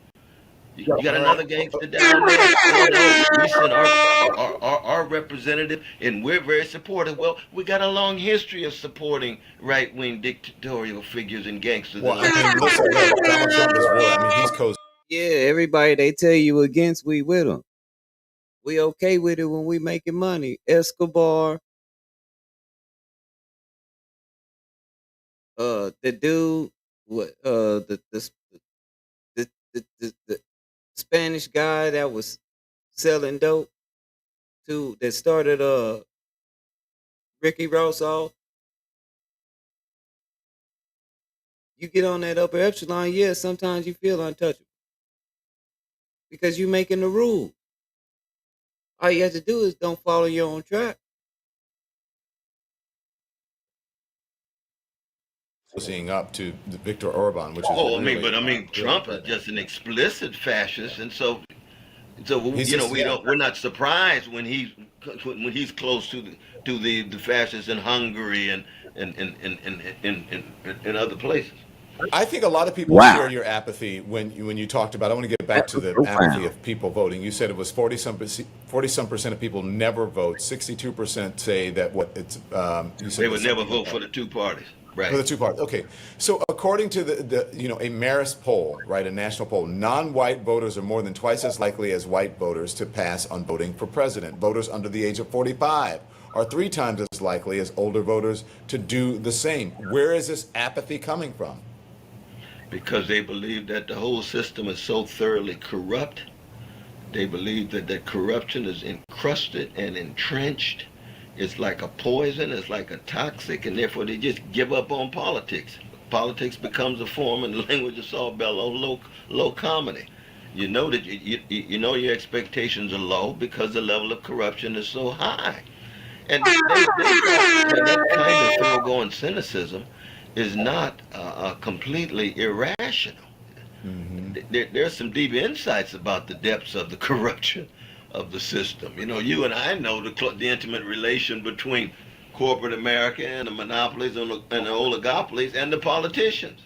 You got All right. another gangster down there. Oh no, we sent our representative, and we're very supportive. Well, we got a long history of supporting right wing dictatorial figures and gangsters Well, in I mean, Latin listen, look, Donald Trump is really, I mean, he's co Yeah, everybody they tell you against, we with them. We okay with it when we making money. Escobar, the dude, what, the Spanish guy that was selling dope to that started Ricky Ross off. You get on that upper echelon, yeah, sometimes you feel untouchable because you're making the rules. All you have to do is don't follow your own track. Seeing up to Viktor Orban, which is Oh, really, really Trump is threatening. just an explicit fascist, and so He's you know just, yeah. we're not surprised when he's close to the fascists in Hungary and other places. I think a lot of people Wow. share your apathy when you talked about. I want to get back That to was the apathy profound. of people voting. You said it was 40 some percent of people never vote. 62% say that what it's. You said They it would was never something like vote for that. the two parties, For right? the two parts. Okay. So according to a Marist poll, right, a national poll, non-white voters are more than twice as likely as white voters to pass on voting for president. Voters under the age of 45 are 3 times as likely as older voters to do the same. Where is this apathy coming from? Because they believe that the whole system is so thoroughly corrupt. They believe that the corruption is encrusted and entrenched. It's like a poison, it's like a toxic, and therefore they just give up on politics. Politics becomes a form in the language of Saul Bellow, low comedy. You know that you know your expectations are low because the level of corruption is so high. And they thought that kind of thoroughgoing cynicism is not completely irrational. Hmm. There's some deep insights about the depths of the corruption of the system. You know, you and I know the intimate relation between corporate America and the monopolies and the oligopolies and the politicians.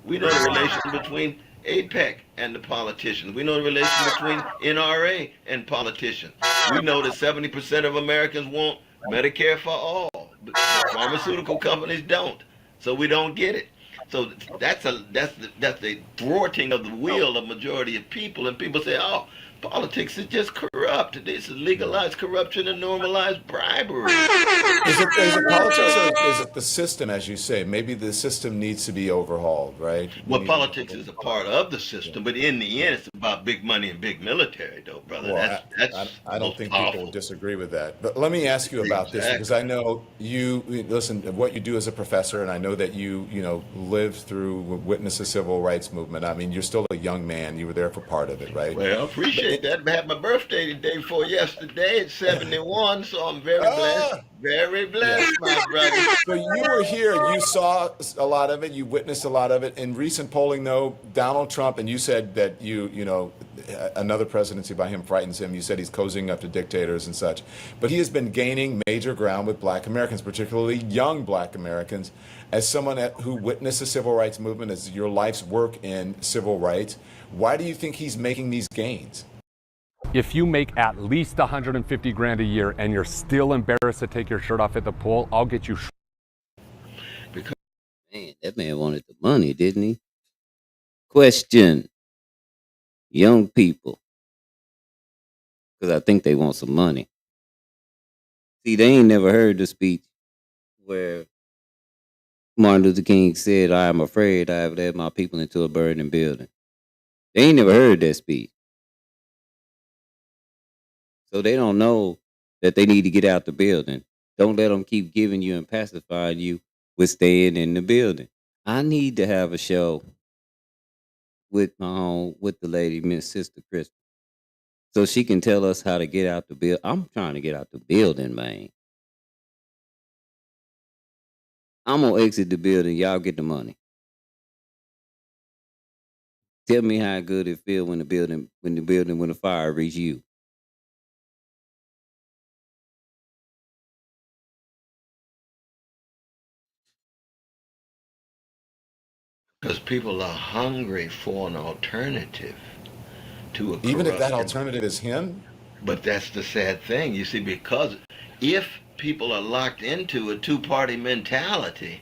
We know the relation between APEC and the politicians. We know the relation between NRA and politicians. We know that 70% of Americans want Medicare for all, but the pharmaceutical companies don't. So we don't get it. So that's a thwarting of the will of majority of people, and people say, "Oh, politics is just corrupt. This is legalized corruption and normalized bribery." Is it politics or is it the system, as you say? Maybe the system needs to be overhauled, right? We Well, need to. politics is a part of the Yeah. system, but in the end, it's about big money and big military, though, brother. Well, That's I the don't most think people powerful. disagree with that. But let me ask you about this because Exactly. I know you listen what you do as a professor, and I know that lived through, witnessed the civil rights movement. I mean, you're still a young man. You were there for part of it, right? Well, I But appreciate that. I had my birthday the day before yesterday. It's 71, so I'm very blessed. ah, Very yeah. blessed, my brother. So you were here, you saw a lot of it, you witnessed a lot of it. In recent polling, though, Donald Trump, and you said that another presidency by him frightens him. You said he's cozying up to dictators and such. But he has been gaining major ground with black Americans, particularly young black Americans. As someone who witnessed the civil rights movement, as your life's work in civil rights, why do you think he's making these gains? If you make at least 150 grand a year and you're still embarrassed to take your shirt off at the pool, I'll get you. Because Man, that man wanted the money, didn't he? Question: young people, because I think they want some money. See, they ain't never heard the speech where Martin Luther King said, "I am afraid I have led my people into a burning building." They ain't never heard that speech, so they don't know that they need to get out the building. Don't let them keep giving you and pacifying you with staying in the building. I need to have a show with my home with the lady, Miss Sister Chris, so she can tell us how to get out the building. I'm trying to get out the building, man. I'm gonna exit the building. Y'all get the money. Tell me how good it feel when the fire reach you. people are hungry for an alternative to a Even if that corrupt. alternative is him? But that's the sad thing, you see, because if people are locked into a two-party mentality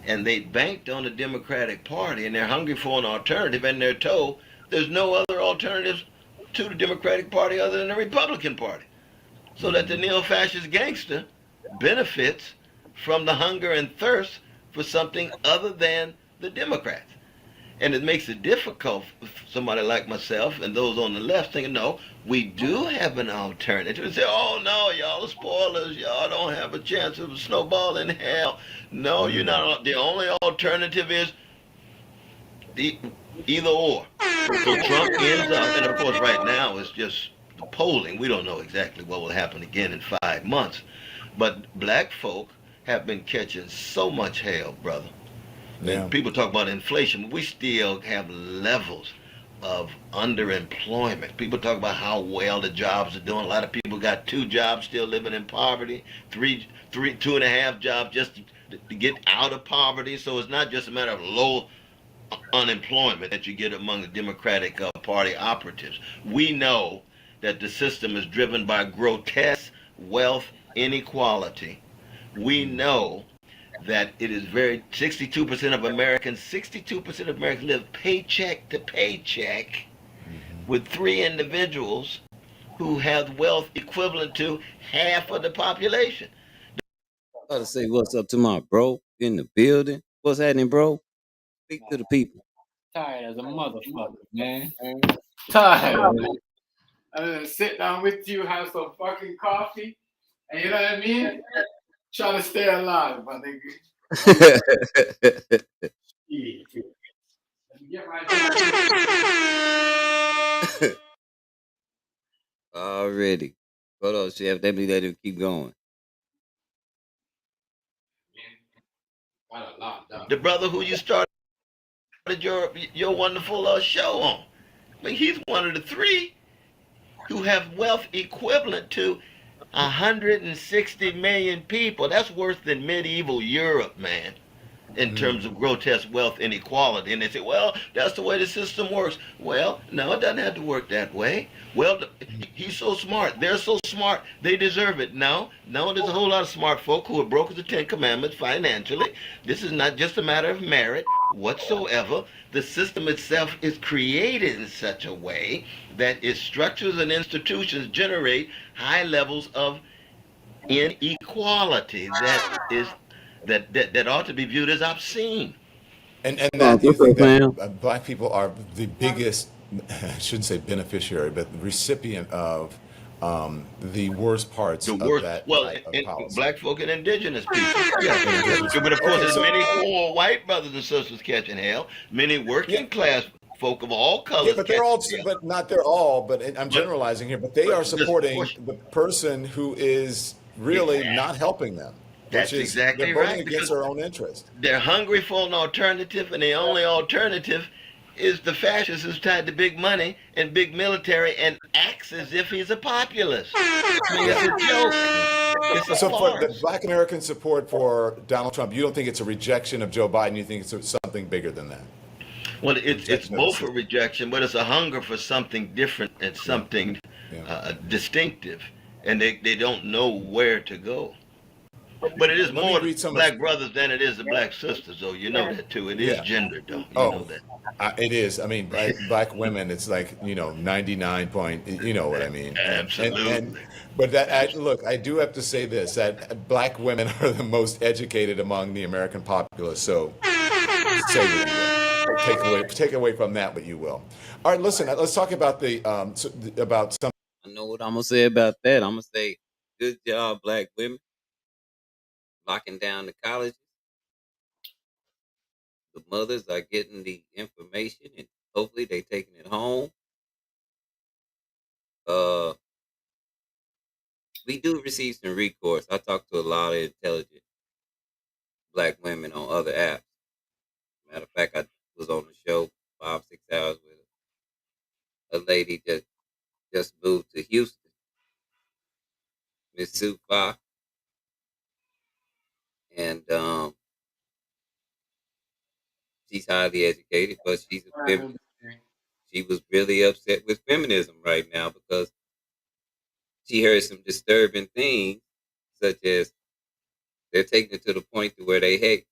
and they banked on the Democratic Party and they're hungry for an alternative and they're told there's no other alternatives to the Democratic Party other than the Republican Party. So that the neo-fascist gangster benefits from the hunger and thirst for something other than the Democrats. And it makes it difficult for somebody like myself and those on the left thinking, no, we do have an alternative. And say, oh no, y'all are spoilers. Y'all don't have a chance of a snowball in hell. No, you're not. The only alternative is the either or. So Trump ends up, and of course, right now it's just the polling. We don't know exactly what will happen again in 5 months. But black folk have been catching so much hell, brother. Yeah. And people talk about inflation, but we still have levels of underemployment. People talk about how well the jobs are doing. A lot of people got 2 jobs, still living in poverty. 2.5 jobs just to get out of poverty. So it's not just a matter of low unemployment that you get among the Democratic Party operatives. We know that the system is driven by grotesque wealth inequality. We know that it is very 62% of Americans live paycheck to paycheck with 3 individuals who have wealth equivalent to half of the population. Gotta say what's up to my bro in the building. What's happening, bro? Speak to the people. Tired as a motherfucker, man. Tired, man. Sit down with you, have some fucking coffee, and you know what I mean? Try to stay alive, my nigga. Yeah. Let me get right back. Already. Hold on, Chef. Let me let him keep going. Got a lot done. The brother who you started your wonderful show on. I mean, he's one of the 3 who have wealth equivalent to 160 million people. That's worse than medieval Europe, man, in terms of grotesque wealth inequality. And they say, well, that's the way the system works. Well, no, it doesn't have to work that way. Well, he's so smart. They're so smart. They deserve it. No, there's a whole lot of smart folk who have broken the 10 Commandments financially. This is not just a matter of merit whatsoever. The system itself is created in such a way that its structures and institutions generate high levels of inequality that ought to be viewed as obscene. And Oh, that you what's think up, that fam? black people are the biggest, I shouldn't say beneficiary, but the recipient of the worst parts The of worst, that well, type of in policy. black folk and indigenous people. Yeah, And indigenous. but of course, Okay, there's so many poor white brothers and sisters catching hell. Many yeah, working class folk of all yeah, colors but they're all, catching hell. but not they're all, but I'm But generalizing here, but they are supporting disproportionate. the person who is really not Exactly. helping them, which That's is they're exactly voting right. against Because their own interest. they're hungry for an alternative, and the only alternative is the fascist who's tied to big money and big military and acts as if he's a populist. I mean, it's Yeah. a joke. It's a So for the farce. black American support for Donald Trump, you don't think it's a rejection of Joe Biden, you think it's something bigger than that? Well, it's Rejection of the both a system. rejection, but it's a hunger for something different and Yeah. something Yeah. distinctive, and they don't know where to go. But it is Let me more the read some of. black brothers than it is the black sisters, though. You know that too. It is Yeah. gendered, though. You know Oh, that. it is. I mean, black women, it's like 99 point. You know what I mean? And Absolutely. but look, I do have to say this: that black women are the most educated among the American populace. So say what you will. Take away from that what you will. All right, listen. Let's talk about about some. I know what I'm gonna say about that. I'm gonna say, good job, black women, locking down the colleges. The mothers are getting the information, and hopefully they taking it home. Uh, we do receive some recourse. I talk to a lot of intelligent black women on other apps. Matter of fact, I was on the show 5 6 hours with a lady that just moved to Houston, Miss Sue Fox, and she's highly educated, but she's a feminist. She was really upset with feminism right now because she heard some disturbing things, such as they're taking it to the point to where they hate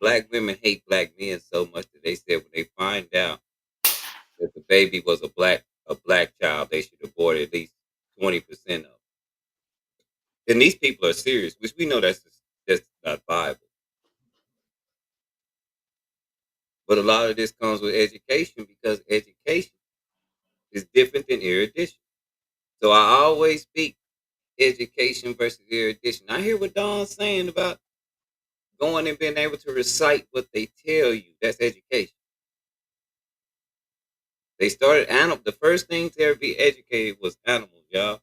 black women hate black men so much that they said when they find out that the baby was a black child, they should abort at least 20% of it. And these people are serious, which we know that's not Bible. But a lot of this comes with education because education is different than erudition. So I always speak education versus erudition. I hear what Don's saying about going and being able to recite what they tell you. That's education. They started animal. The first thing to ever be educated was animals, y'all.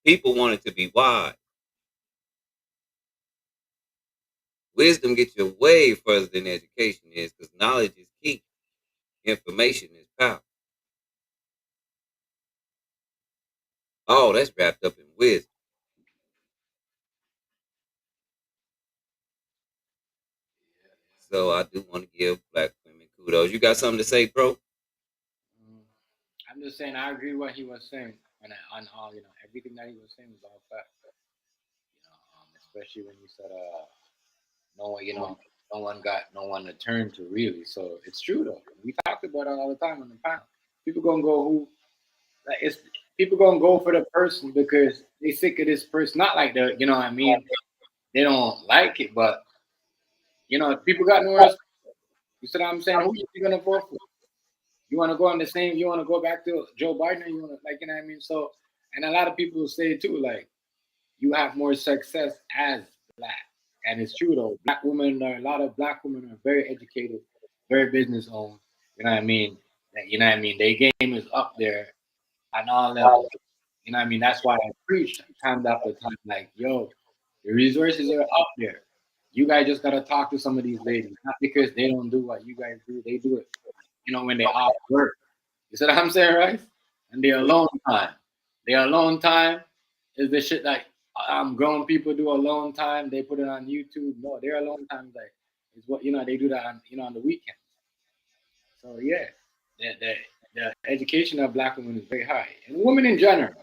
People wanted to be wise. Wisdom gets you way further than education is because knowledge is key. Information is power. All that's wrapped up in wisdom. So I do want to give black women kudos. You got something to say, bro? I'm just saying I agree with what he was saying on all everything that he was saying was all fact. Especially when you said no one no one to turn to really. So it's true though. We talked about it all the time on the panel. People gonna go it's people gonna go for the person because they sick of this person. Not like you know what I mean. They don't like it, but people got nowhere else. You see what I'm saying? Who you gonna vote for? You want to go on the same? You want to go back to Joe Biden? You want to you know what I mean? So, and a lot of people say too, like you have more success as black, and it's true though. A lot of black women are very educated, very business owned. You know what I mean? You know what I mean? Their game is up there on all levels. You know what I mean? That's why I preach time after time, like, yo, the resources are up there. You guys just gotta talk to some of these ladies, not because they don't do what you guys do. They do it, when they off work. You see what I'm saying, right? And their alone time. Their alone time is the shit that grown people do alone time. They put it on YouTube. No, their alone time is what they do that on the weekend. So yeah, the education of black women is very high, and women in general.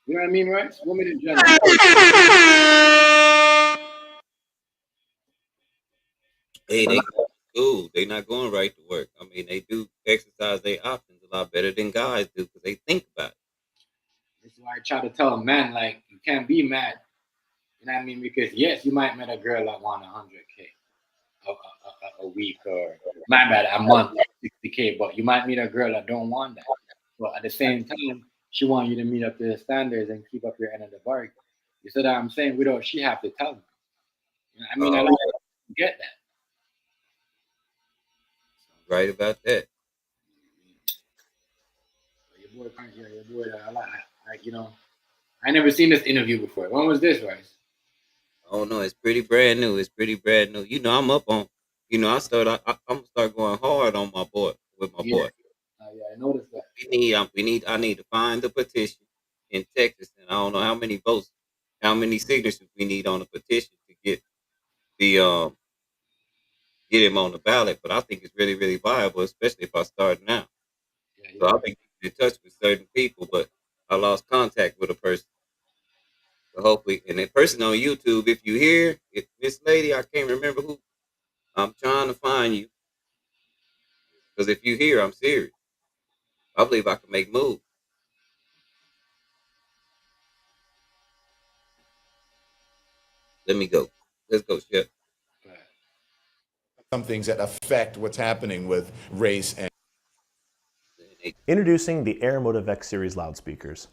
You know what I mean, right? Women in general. Hey, they go to school. They not going right to work. I mean, they do exercise their options a lot better than guys do because they think about it. This is why I try to tell a man, like, you can't be mad. You know what I mean? Because yes, you might meet a girl that want 100K a week, or my bad, a month, 60K, but you might meet a girl that don't want that. But at the same time, she want you to meet up to the standards and keep up your end of the bargain. You see what I'm saying? She have to tell me. You know what I mean? I like to get that. Right about that. Your boy, I never seen this interview before. When was this, Rice? Oh no, it's pretty brand new. It's pretty brand new. I'm up on. I'm gonna start going hard on my boy with my boy. Yeah, I noticed that. I need to find the petition in Texas, and I don't know how many votes, how many signatures we need on the petition to get the get him on the ballot. But I think it's really, really viable, especially if I start now. So I've been in touch with certain people, but I lost contact with a person. So hopefully, and the person on YouTube, if you hear, if this lady, I can't remember who, I'm trying to find you. Because if you hear, I'm serious. I believe I can make moves. Let me go. Let's go, Chef. Some things that affect what's happening with race and Introducing the Air Motive X Series loudspeakers,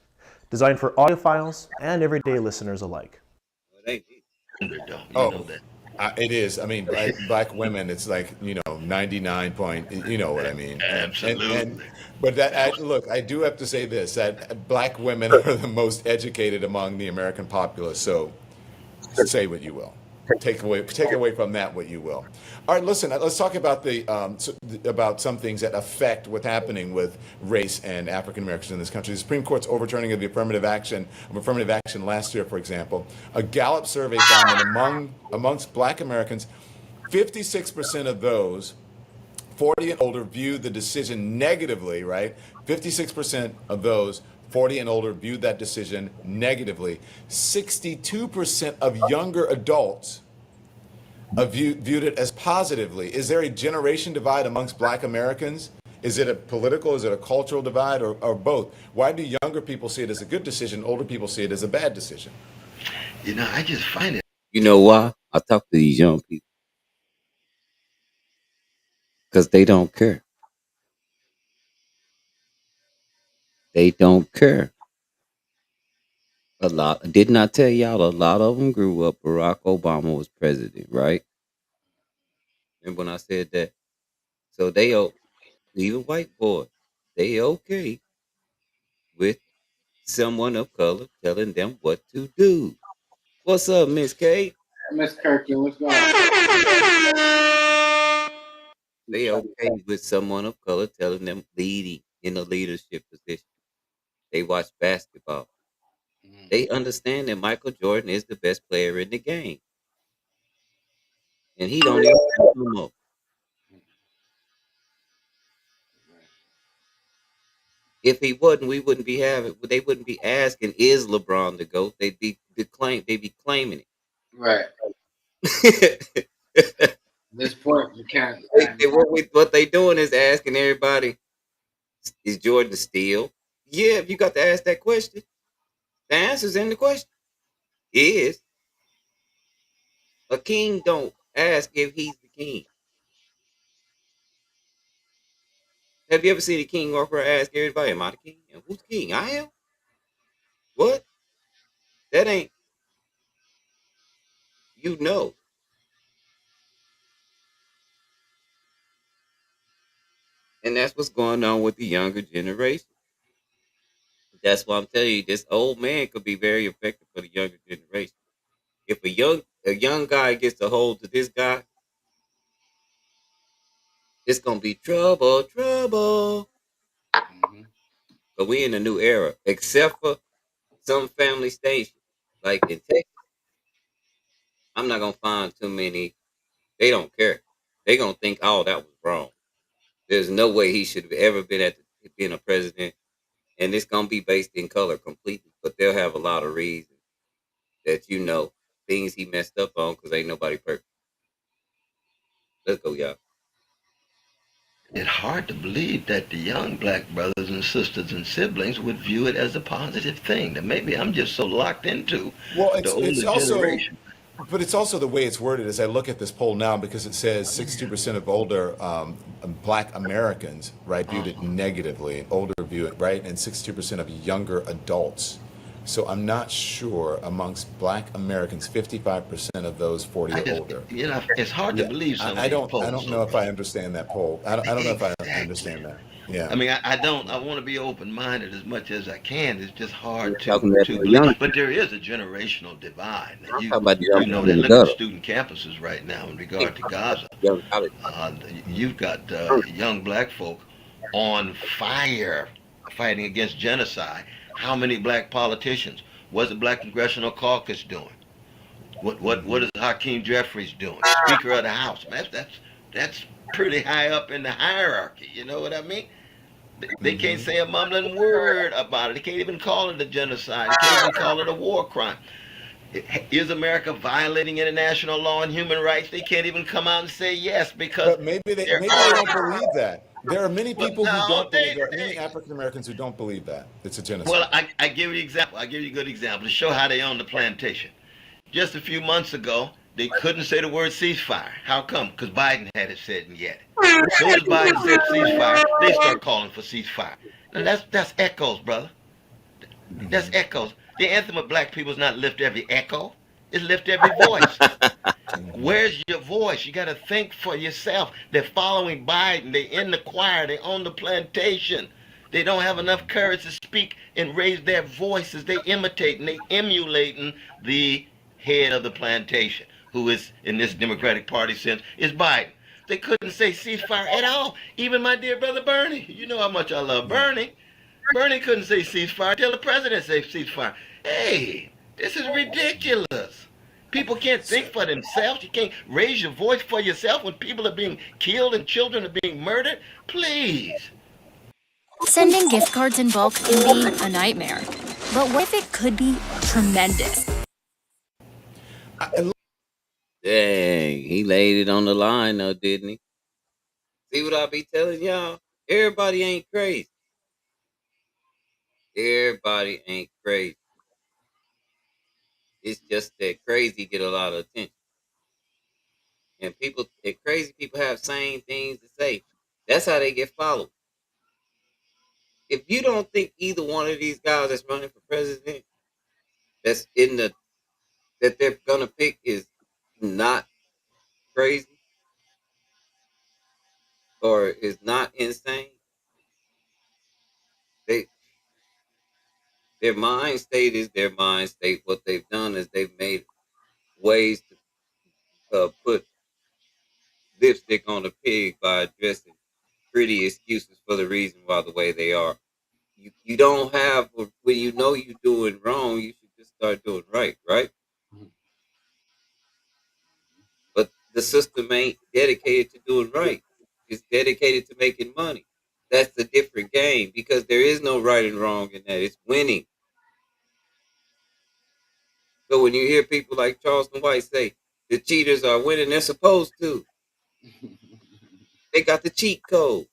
designed for audiophiles and everyday listeners alike. know that. It is. I mean, black women, it's like, 99 point, you know what I mean? Absolutely. But look, I do have to say this, that black women are the most educated among the American populace. So say what you will. Take away from that what you will. All right, listen. Let's talk about about some things that affect what's happening with race and African Americans in this country. The Supreme Court's overturning of affirmative action last year, for example. A Gallup survey found that amongst Black Americans, 56% of those 40 and older viewed the decision negatively. Right, 56% of those 40 and older viewed that decision negatively. 62% of younger adults viewed it as positively. Is there a generation divide amongst Black Americans? Is it a political, is it a cultural divide, or both? Why do younger people see it as a good decision, older people see it as a bad decision? I just find it. You know why? I talk to these young people. because they don't care. They don't care. A lot. Didn't I tell y'all a lot of them grew up? Barack Obama was president, right? Remember when I said that? So even white boys, they okay with someone of color telling them what to do. What's up, Miss Kate? Miss Kirkland, what's going on? They okay with someone of color telling them leading in a leadership position. They watch basketball. They understand that Michael Jordan is the best player in the game, and he don't even play no more. If he wasn't, we wouldn't be having. They wouldn't be asking, "Is LeBron the goat?" They'd be declaim. They'd be claiming Right. it. At this point, you can't. What they doing is asking everybody, "Is Jordan still?" Yeah, you got to ask that question. The answer's in the question. Is a king don't ask if he's the king. Have you ever seen a king walk around and ask everybody, "Am I the king?" And who's the king? I am. What? That ain't you know. And that's what's going on with the younger generation. That's why I'm telling you, this old man could be very effective for the younger generation. If a young guy gets a hold to this guy, it's gonna be trouble, trouble. But we in a new era, except for some family stations, like in Texas. I'm not gonna find too many. They don't care. They gonna think, "Oh, that was wrong." There's no way he should have ever been being a president, and it's gonna be based in color completely. But they'll have a lot of reasons that things he messed up on because ain't nobody perfect. Let's go, y'all. It's hard to believe that the young black brothers and sisters and siblings would view it as a positive thing. That maybe I'm just so locked into Well, the it's older also, generation. but it's also the way it's worded. As I look at this poll now, because it says 62% of older Black Americans, right, viewed it negatively, and older view it right, and 62% of younger adults. So I'm not sure amongst Black Americans, 55% of those 40 I or just, older. it's hard to Yeah, believe some of I these don't, I polls, don't though, know if I brother. understand that poll. I don't know if I Exactly. understand that. Yeah. I mean, I don't. I want to be open-minded as much as I can. It's just hard We're talking about to the believe. young But people. there is a generational divide. Now, I'm talking about the young you know people in that the look at the gutter. student campuses right now in I ain't regard to talking about Gaza. the young college. Uh, you've got Young young black folk on fire fighting against genocide. How many black politicians? What's the Black Congressional Caucus doing? What is Hakeem Jeffries doing? Speaker of the House. Man, that's pretty high up in the hierarchy. You know what I mean? They can't say a mumbling word about it. They can't even call it a genocide. They can't even call it a war crime. Is America violating international law and human rights? They can't even come out and say yes because But maybe they they're maybe they don't armed. believe that. There are many Well, people who no, don't believe. There are many African Americans who don't believe that it's a well, genocide. I give you an example. I give you a good example to show how they own the plantation. Just a few months ago, they couldn't say the word ceasefire. How come? Because Biden hadn't said it yet. Soon as Biden said ceasefire, they start calling for ceasefire. And that's echoes, brother. That's echoes. The anthem of black people is not lift every echo. It's lift every voice. Where's your voice? You got to think for yourself. They're following Biden. They're in the choir. They own the plantation. They don't have enough courage to speak and raise their voices. They imitate and they emulating the head of the plantation, who is in this Democratic Party sense is Biden. They couldn't say ceasefire at all. Even my dear brother Bernie. You know how much I love Bernie. Bernie couldn't say ceasefire. Tell the president say ceasefire. Hey, this is ridiculous. People can't think So, for themselves. You can't raise your voice for yourself when people are being killed and children are being murdered. Please. Sending gift cards in bulk can be a nightmare. But what if it could be tremendous? I, Dang, he laid it on the line though, didn't he? See what I be telling y'all? Everybody ain't crazy. Everybody ain't crazy. It's just that crazy get a lot of attention. and crazy people have same things to say. That's how they get followed. If you don't think either one of these guys that's running for president, that's in the that they're gonna pick is not crazy or is not insane, they their mind state is their mind state. What they've done is they've made ways to put lipstick on the pig by addressing pretty excuses for the reason why the way they are. You don't have when you know you're doing wrong, you should just start doing right, right? But the system ain't dedicated to doing right. It's dedicated to making money. That's a different game because there is no right and wrong in that. It's winning. So when you hear people like Charleston White say the cheaters are winning, they're supposed to. They got the cheat code.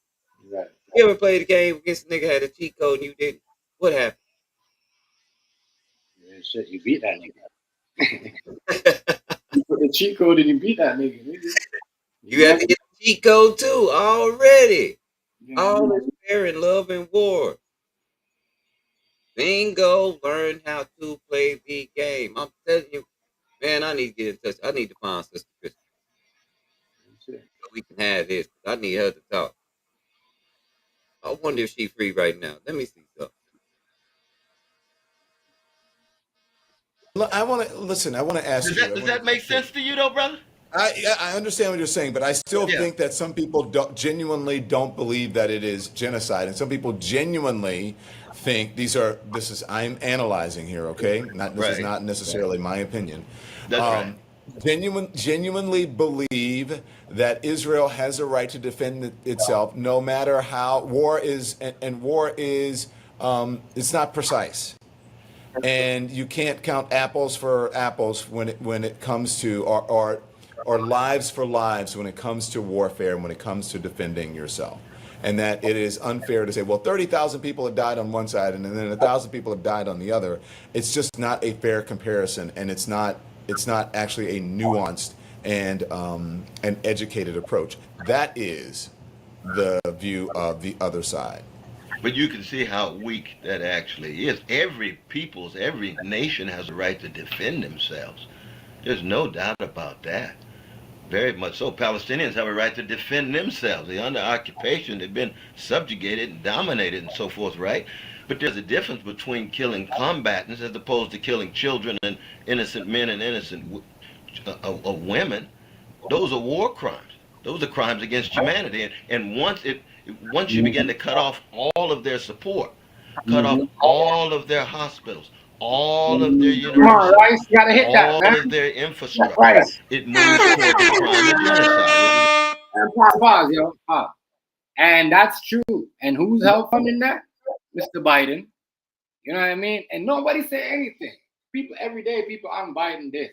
Right. You ever played a game against a nigga had a cheat code and you didn't? What happened? Yeah, shit, you beat that nigga. You put the cheat code and you beat that nigga. You have to get the cheat code too already. Yeah. All is fair in love and war. Bingo, learn how to play the game. I'm telling you, man, I need to get in touch. I need to find Sister Christian so we can have this. I need her to talk. I wonder if she's free right now. Let me see something. I want to listen. I want to ask you. Does that make sense to you, though, brother? I understand what you're saying, but I still Yeah. think that some people genuinely don't believe that it is genocide, and some people genuinely think I'm analyzing here, okay? This is Right. not necessarily my opinion. That's right. Genuinely believe that Israel has a right to defend itself, no matter how war is, and war is it's not precise. And you can't count apples for apples when it comes to or lives for lives when it comes to warfare and when it comes to defending yourself. And that it is unfair to say, well, 30,000 people have died on one side and then 1,000 people have died on the other. It's just not a fair comparison, and it's not actually a nuanced and an educated approach. That is the view of the other side. But you can see how weak that actually is. Every nation has a right to defend themselves. There's no doubt about that. Very much so. Palestinians have a right to defend themselves. They're under occupation. They've been subjugated and dominated and so forth, right? But there's a difference between killing combatants as opposed to killing children and innocent men and innocent women. Those are war crimes. Those are crimes against humanity. And once you begin to cut off all of their support, cut off all of their hospitals, all of their Come on, universities, Rice, you gotta hit that, all man. of their infrastructure, Rice. it moves toward the crime of genocide. And pause, yo. Pause. And that's true. And who's helping that? Mr. Biden. You know what I mean? And nobody say anything. People every day, people on Biden this.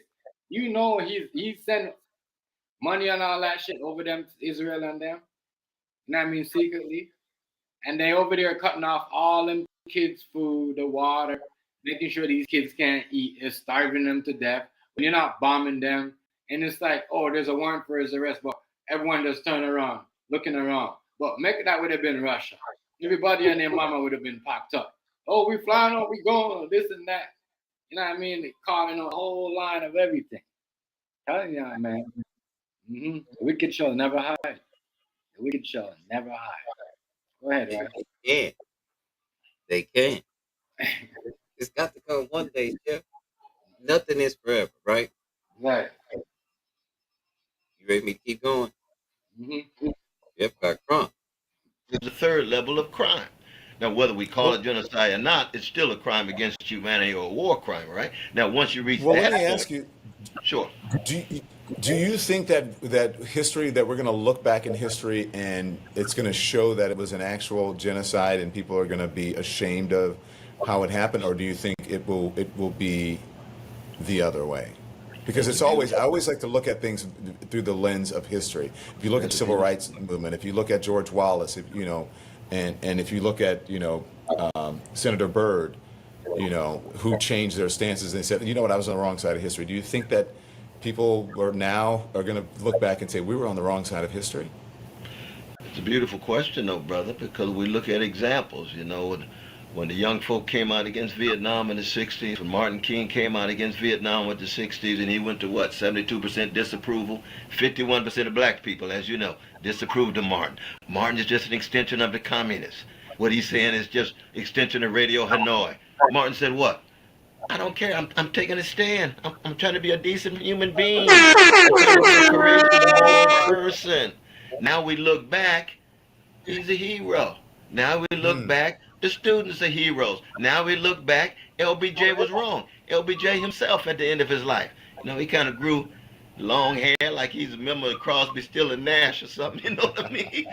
You know he's sending money and all that shit over them to Israel and them. You know what I mean? Secretly. And they over there cutting off all them kids' food, the water, making sure these kids can't eat. It's starving them to death. When you're not bombing them. And it's like, oh, there's a warrant for his arrest, but everyone just turn around, looking around. But maybe that would have been Russia. Everybody and their mama would have been packed up. Oh, we flying, oh, we going, this and that. You know what I mean? They calling a whole line of everything. Telling you, man. Mm-hmm. The wicked shall never hide. The wicked shall never hide. Go ahead, right? They can. It's got to come one day, Jeff. Nothing is forever, right? Right. You ready me to keep going? Mm-hmm. Jeff got crunk. It's the third level of crime. Now, whether we call it genocide or not, it's still a crime against humanity or a war crime, right? Now, once you reach Well, that let me point, ask you. Sure. Do you think that history, that we're going to look back in history and it's going to show that it was an actual genocide and people are going to be ashamed of how it happened, or do you think it will be the other way? Because I always like to look at things through the lens of history. If you look at the civil rights movement, if you look at George Wallace, and if you look at Senator Byrd, who changed their stances and said, you know what, I was on the wrong side of history. Do you think that people are going to look back and say we were on the wrong side of history? It's a beautiful question, though, brother, because we look at examples. When the young folk came out against Vietnam in the 60s, when Martin King came out against Vietnam with the 60s, and he went to what, 72% disapproval, 51% of black people, as you know, disapproved of Martin. Martin is just an extension of the communists. What he's saying is just extension of Radio Hanoi. Martin said what? I don't care. I'm taking a stand. I'm trying to be a decent human being. I'm trying to be a courageous moral person. Now we look back, he's a hero. Now we look back, the students are heroes. Now we look back, LBJ was wrong. LBJ himself at the end of his life. He kind of grew long hair like he's a member of Crosby, Still and Nash or something. You know what I mean?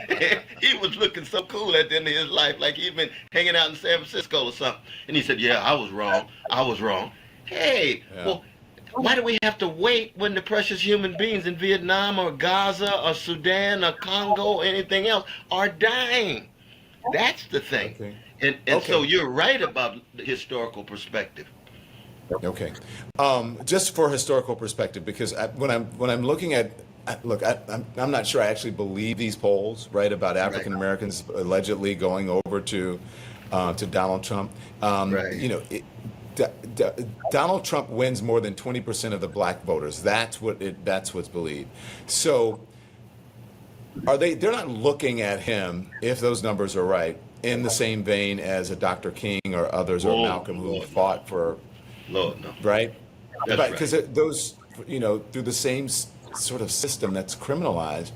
He was looking so cool at the end of his life, like he'd been hanging out in San Francisco or something. And he said, yeah, I was wrong. I was wrong. Hey, Yeah. well, why do we have to wait when the precious human beings in Vietnam or Gaza or Sudan or Congo or anything else are dying? That's the thing. Okay. And so Okay. you're right about the historical perspective. Okay. Just for historical perspective, because when I'm looking at look, I'm not sure I actually believe these polls, right, about Right. African Americans allegedly going over to Donald Trump. Right. D- D- Donald Trump wins more than 20% of the black voters. That's what's believed. So they're not looking at him, if those numbers are right, in the same vein as a Dr. King or others or Oh, Malcolm who Lord, no. fought for, Lord, no. right? That's But right. because those, through the same sort of system that's criminalized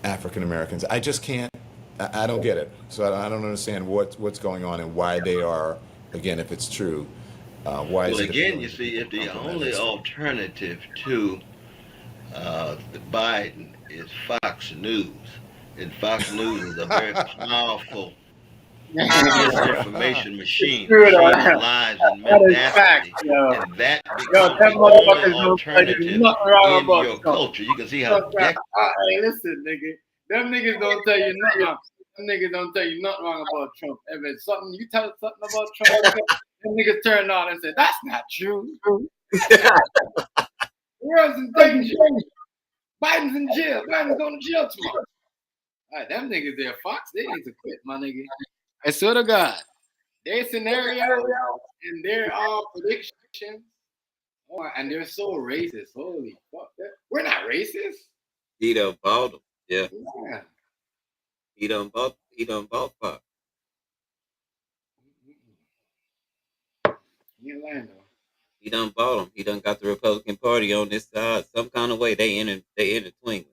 African Americans, I just can't, I don't get it. So I don't understand what's going on and why they are, again, if it's true, why Well, is it again, appealing you to see, people if who the come from that only history? alternative to Biden is Fox News, and Fox News is a very powerful misinformation machine, Screw machine of that. lies and That is fact, mendacity, yo. and that Yo, becomes them the only motherfuckers don't tell you alternative nothing wrong in about your Trump. culture. You can see how Trump hey, listen, nigga. Them niggas don't tell you nothing wrong. Them niggas don't tell you nothing wrong about Trump. If it's something, you tell something about Trump, them niggas turn on and say, that's not true. That's not true. The world's in danger. Biden's in jail. Biden's going to jail tomorrow. All right, them niggas there, Fox, they need to quit, my nigga. I swear to God, their scenarios and their predictions, and they're so racist. Holy fuck. We're not racist. He done bought them. Yeah, Yeah. he done bought Fox. You lying though. He done bought them. He done got the Republican Party on this side. Some kind of way they intertwined.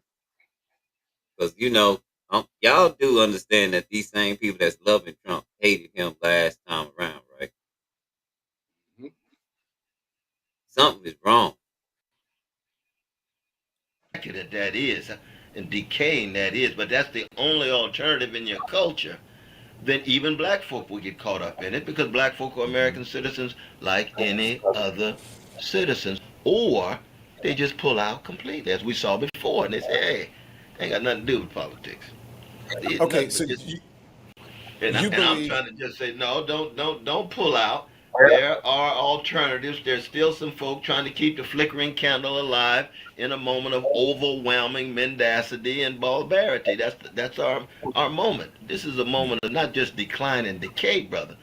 Because y'all do understand that these same people that's loving Trump hated him last time around, right? Mhm. Something is wrong. That is, and decaying that is, but that's the only alternative in your culture. Then even black folk will get caught up in it because black folk are American citizens like any other citizens, or they just pull out completely, as we saw before, and they say, "Hey, ain't got nothing to do with politics." It's Okay, nothing so but just, you and I'm believe trying to just say, no, don't pull out. There are alternatives. There's still some folk trying to keep the flickering candle alive in a moment of overwhelming mendacity and barbarity. That's our moment. This is a moment of not just decline and decay, brother.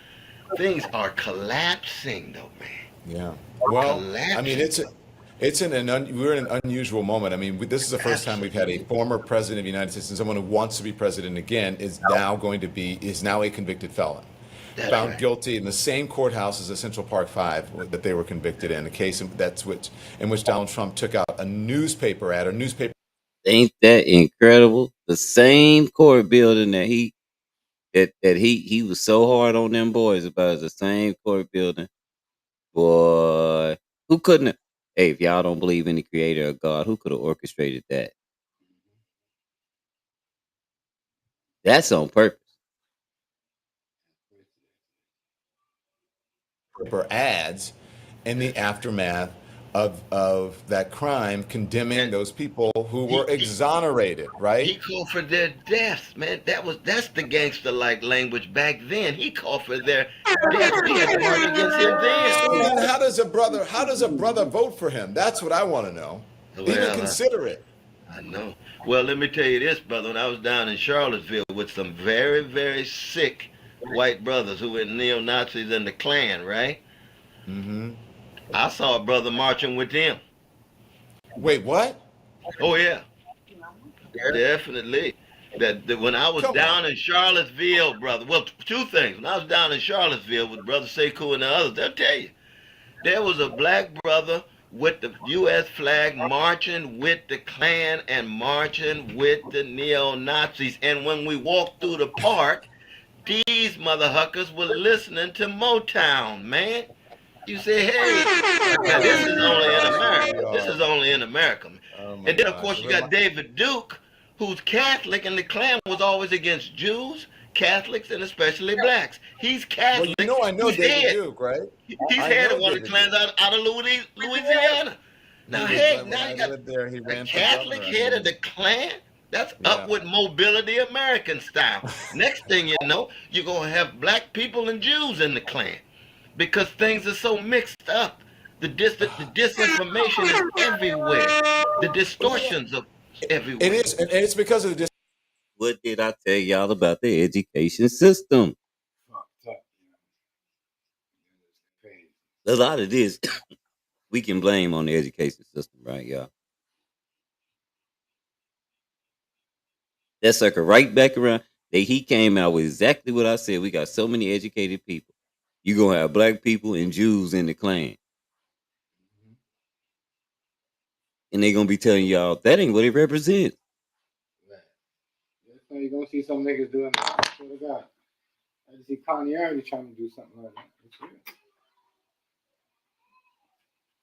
Things are collapsing, though, man. Yeah. Well, I mean, Collapsing, brother. we're in an unusual moment. I mean, this is the first time we've had a Absolutely. former president of the United States and someone who wants to be president again is now a convicted felon, That's found right. guilty in the same courthouse as the Central Park Five that they were convicted in, a case in which Donald Trump took out a newspaper ad, or newspaper. Ain't that incredible? The same court building that he was so hard on them boys about is the same court building. Boy, who couldn't have, hey, if y'all don't believe in the creator of God, who could have orchestrated that? That's on purpose. Ads in the aftermath of that crime, condemning And those people who he were exonerated, he right? called for their deaths, man. That's the gangster like language back then. He called for their death. We had to march against him then. So then how does a brother vote for him? That's what I want to know. Even Well, consider it. I know. Well, let me tell you this, brother. When I was down in Charlottesville with some very, very sick white brothers who were neo Nazis in the Klan, right? Hmm. I saw a brother marching with them. Wait, what? Oh yeah, definitely. That when I was Come on. down in Charlottesville, brother. Well, two things. When I was down in Charlottesville with Brother Sekou and the others, they'll tell you there was a black brother with the U.S. flag marching with the Klan and marching with the neo Nazis. And when we walked through the park, these motherfuckers were listening to Motown, man. You say, hey, now this is only in America. We This is are. only in America. Oh my And then of gosh. course you got David Duke, who's Catholic, and the Klan was always against Jews, Catholics, and especially blacks. He's Well, you Catholic. know I know He's David head. Duke, right? He's I head know of one of the David clans Duke. out of Louisiana. Now, hey, When now I you got lived there, he a ran for Catholic governor, I head of believe. the Klan. That's Yeah. upward mobility American style. Next thing you know, you're going to have black people and Jews in the Klan because things are so mixed up. The disinformation is everywhere. The Well, yeah, distortions are it everywhere. is, and it's because of the What did I tell y'all about the education system? Fucked up, crazy. A lot of this we can blame on the education system, right, y'all? That sucker right back around. He came out with exactly what I said. We got so many educated people. You gonna have black people and Jews in the Klan, and they gonna be telling y'all that ain't what it represents. That's why you gonna see some niggas doing that. I swear to God. I just see Kanye already trying to do something like that. It's real.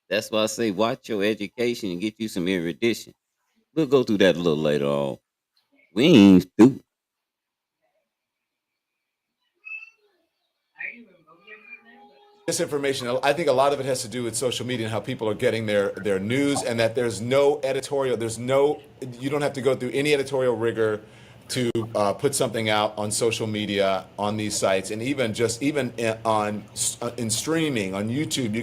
That's why I say watch your education and get you some erudition. We'll go through that a little later on. We ain't stupid. disinformation. I think a lot of it has to do with social media and how people are getting their news, and that there's no editorial. You don't have to go through any editorial rigor to put something out on social media on these sites, and even in streaming on YouTube.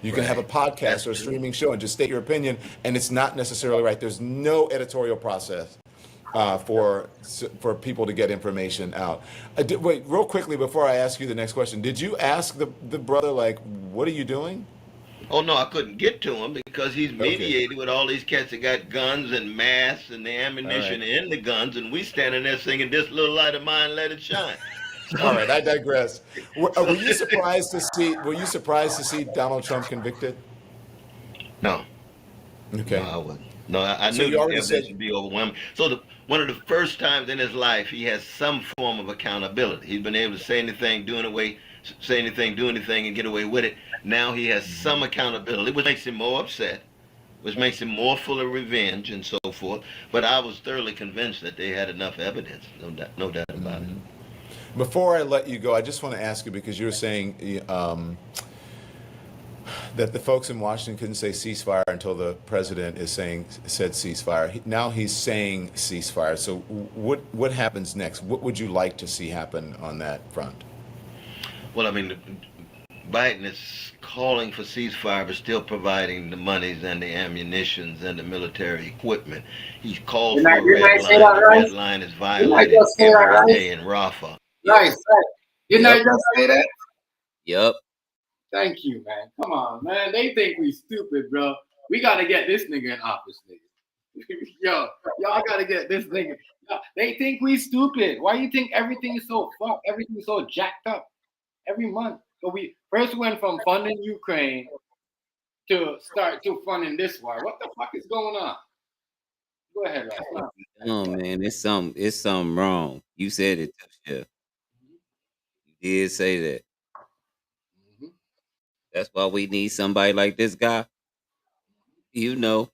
You can have a Right. podcast That's or a true. streaming show and just state your opinion, and it's not necessarily right. There's no editorial process for people to get information out. Wait, real quickly before I ask you the next question, did you ask the brother, like, what are you doing? Oh no, I couldn't get to him because he's Okay, mediated with all these cats that got guns and masks and the all right, ammunition in the guns, and we standing there singing "This Little Light of Mine, Let It Shine." all So, right. I digress. so Were you surprised to see? Were you surprised to see Donald Trump convicted? no, no, Okay, I wasn't. No, I so knew you the already evidence said. would be overwhelming. So one of the first times in his life, he has some form of accountability. He's been able to say anything, do anything, and get away with it. Now he has some accountability, which makes him more upset, which makes him more full of revenge and so forth. But I was thoroughly convinced that they had enough evidence, no doubt about it. Before I let you go, I just want to ask you, because you're saying that the folks in Washington couldn't say ceasefire until the president said ceasefire. Now he's saying ceasefire. So what happens next? What would you like to see happen on that front? Well, I mean, Biden is calling for ceasefire, but still providing the monies and the ammunitions and the military equipment. He's called for a You red might say line. that The right. red line is You might violated just say that every right. day in Rafah. Yep, Right, right. Didn't I yep, just say that? yep. Thank you, man. Come on, man. They think we stupid, bro. We gotta get this nigga in office, nigga. Yo, y'all gotta get this nigga. They think we stupid. Why you think everything is so fucked? Everything is so jacked up every month. So we first went from funding Ukraine to start to funding this war. What the fuck is going on? Go ahead, Ross. Oh man, it's something wrong. You said it too, Chef. You did say that. Mhm. That's why we need somebody like this guy. You know,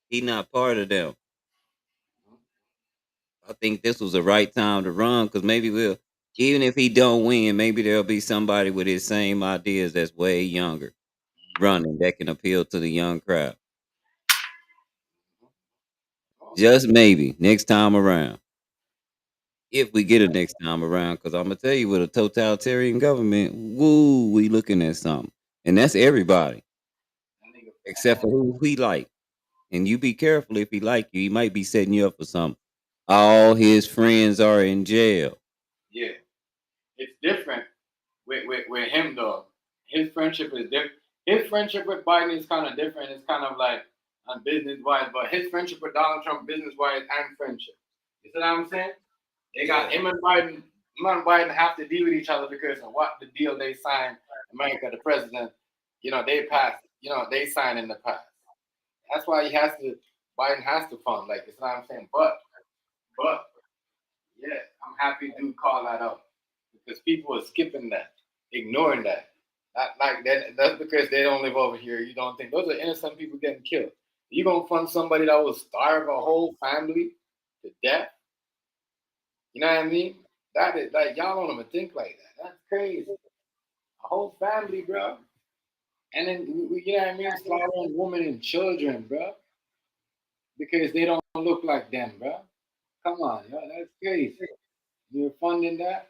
he not part of them. I think this was the right time to run, because maybe even if he don't win, maybe there'll be somebody with his same ideas that's way younger. running that can appeal to the young crowd. Just maybe next time around. If we get it next time around, because I'm gonna tell you, with a totalitarian government, woo, we looking at something. And that's everybody, except for who he like. And you be careful, if he like you, he might be setting you up for something. All his friends are in jail. Yeah, it's different with him though. His friendship is different. His friendship with Biden is kind of different. It's kind of like on business wise, but his friendship with Donald Trump, business wise and friendship. You see what I'm saying? They got him and Biden. Him and Biden have to deal with each other because of what the deal they signed. America, the president, they passed. They signed in the past. That's why Biden has to fund. Like, you know what I'm saying? But yeah, I'm happy dude call that out because people are skipping that, ignoring that. Not like that. That's because they don't live over here. You don't think those are innocent people getting killed. You gonna fund somebody that will starve a whole family to death? You know what I mean? That is like y'all don't even think like that. That's crazy. A whole family, bro. And then you know what I mean? Slaughtering women and children, bro, because they don't look like them, bro. Come on, yo, that's crazy. You're funding that.